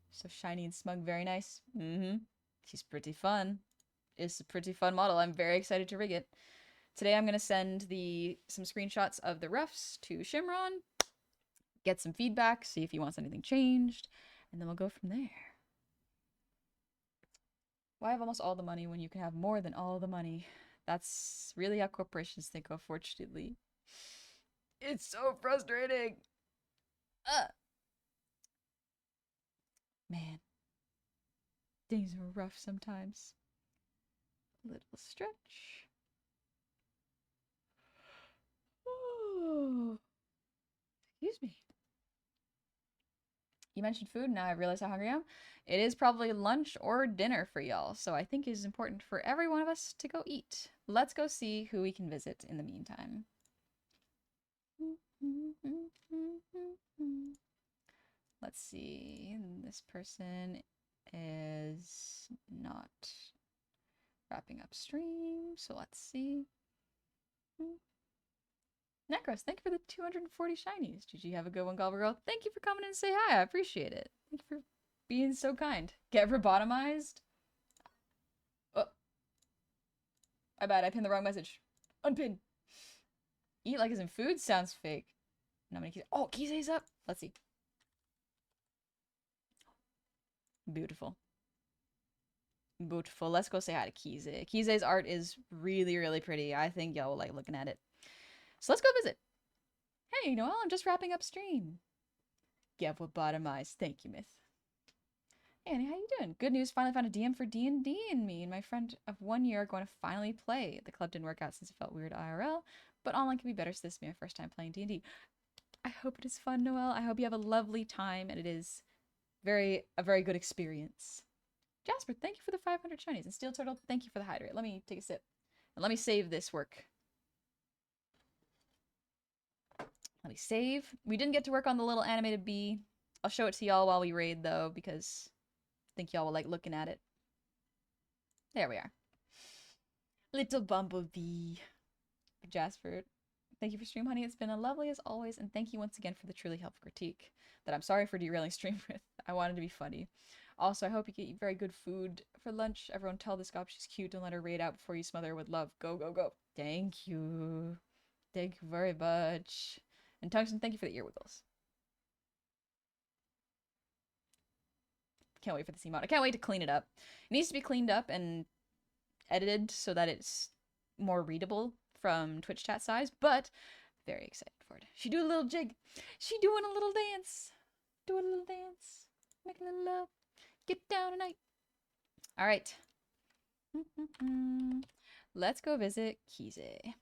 So shiny and smug, very nice. Mm-hmm. She's pretty fun. It's a pretty fun model. I'm very excited to rig it. Today I'm going to send some screenshots of the refs to Shimron, get some feedback, see if he wants anything changed, and then we'll go from there. Why have almost all the money when you can have more than all the money? That's really how corporations think, unfortunately. It's so frustrating. Man, things are rough sometimes. A little stretch. Oh, excuse me. You mentioned food, now I realize how hungry I am. It is probably lunch or dinner for y'all, so I think it is important for every one of us to go eat. Let's go see who we can visit in the meantime. Let's see. This person is not wrapping up stream, so let's see. Necros, thank you for the 240 shinies. GG, have a good one, Gulliver Girl. Thank you for coming in and say hi. I appreciate it. Thank you for being so kind. Get robotomized? Oh. I bet I pinned the wrong message. Unpin. Eat like as in food? Sounds fake. Not many keys. Oh, Kise's up. Let's see. Beautiful. Beautiful. Let's go say hi to Kise. Kise's art is really, really pretty. I think y'all will like looking at it. So let's go visit. Hey, Noelle, I'm just wrapping up stream. Get robotomized. Thank you, Myth. Hey, Annie, how you doing? Good news, finally found a DM for D&D, and me and my friend of 1 year are going to finally play. The club didn't work out since it felt weird IRL, but online can be better, so this will be my first time playing D&D. I hope it is fun, Noelle. I hope you have a lovely time, and it is a very good experience. Jasper, thank you for the 500 shinies, and Steel Turtle, thank you for the hydrate. Let me take a sip, and let me save this work. Let me save. We didn't get to work on the little animated bee. I'll show it to y'all while we raid, though, because I think y'all will like looking at it. There we are. Little bumblebee. Jasper, thank you for stream, honey. It's been a lovely as always, and thank you once again for the truly helpful critique that I'm sorry for derailing stream with. I wanted to be funny. Also, I hope you get very good food for lunch. Everyone tell this gob she's cute. Don't let her raid out before you smother her with love. Go, go, go. Thank you. Thank you very much. And Tungsten, thank you for the ear wiggles. Can't wait for this emote. I can't wait to clean it up. It needs to be cleaned up and edited so that it's more readable from Twitch chat size, but very excited for it. She do a little jig. She doing a little dance. Doing a little dance. Make a little love. Get down tonight. All right. Let's go visit Kise.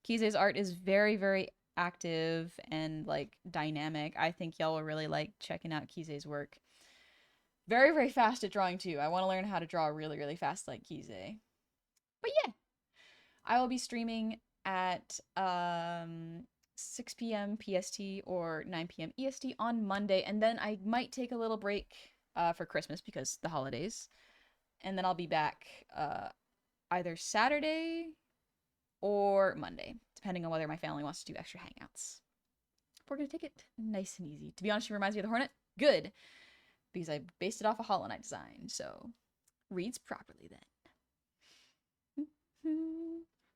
Kise's art is very, very active and like dynamic. I think y'all will really like checking out Kise's work. Very, very fast at drawing too. I want to learn how to draw really, really fast like Kise. But yeah, I will be streaming at 6 p.m. PST or 9 p.m. EST on Monday, and then I might take a little break for Christmas because the holidays, and then I'll be back either Saturday or Monday, depending on whether my family wants to do extra hangouts. We're gonna take it nice and easy. To be honest, she reminds me of the Hornet. Good. because I based it off a Hollow Knight design, so reads properly then.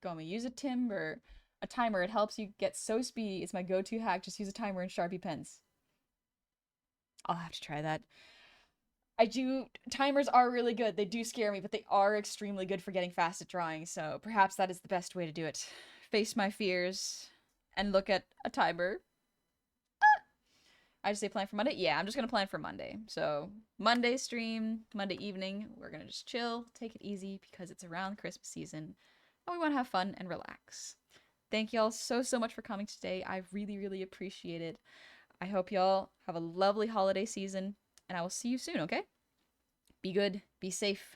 Gonna use a timber, a timer. It helps you get so speedy. It's my go-to hack. Just use a timer and Sharpie pens. I'll have to try that. Timers are really good. They do scare me, but they are extremely good for getting fast at drawing, so perhaps that is the best way to do it. Face my fears and look at a timer. I just say plan for Monday? Yeah, I'm just gonna plan for Monday. So, Monday stream, Monday evening, we're gonna just chill, take it easy, because it's around Christmas season, and we wanna have fun and relax. Thank y'all so much for coming today. I really appreciate it. I hope y'all have a lovely holiday season, and I will see you soon, okay? Be good, be safe.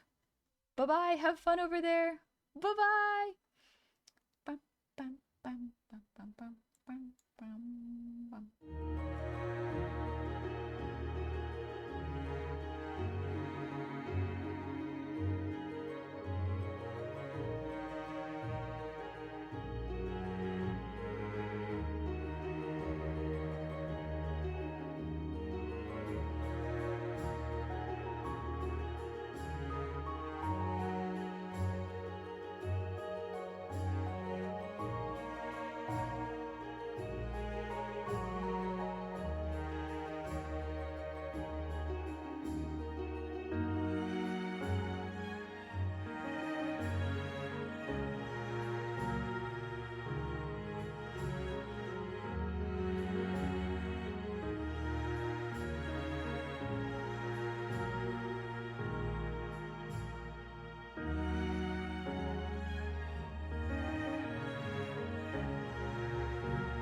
Bye-bye, have fun over there. Bye-bye. Bum, bum, bum, bum, bum, bum.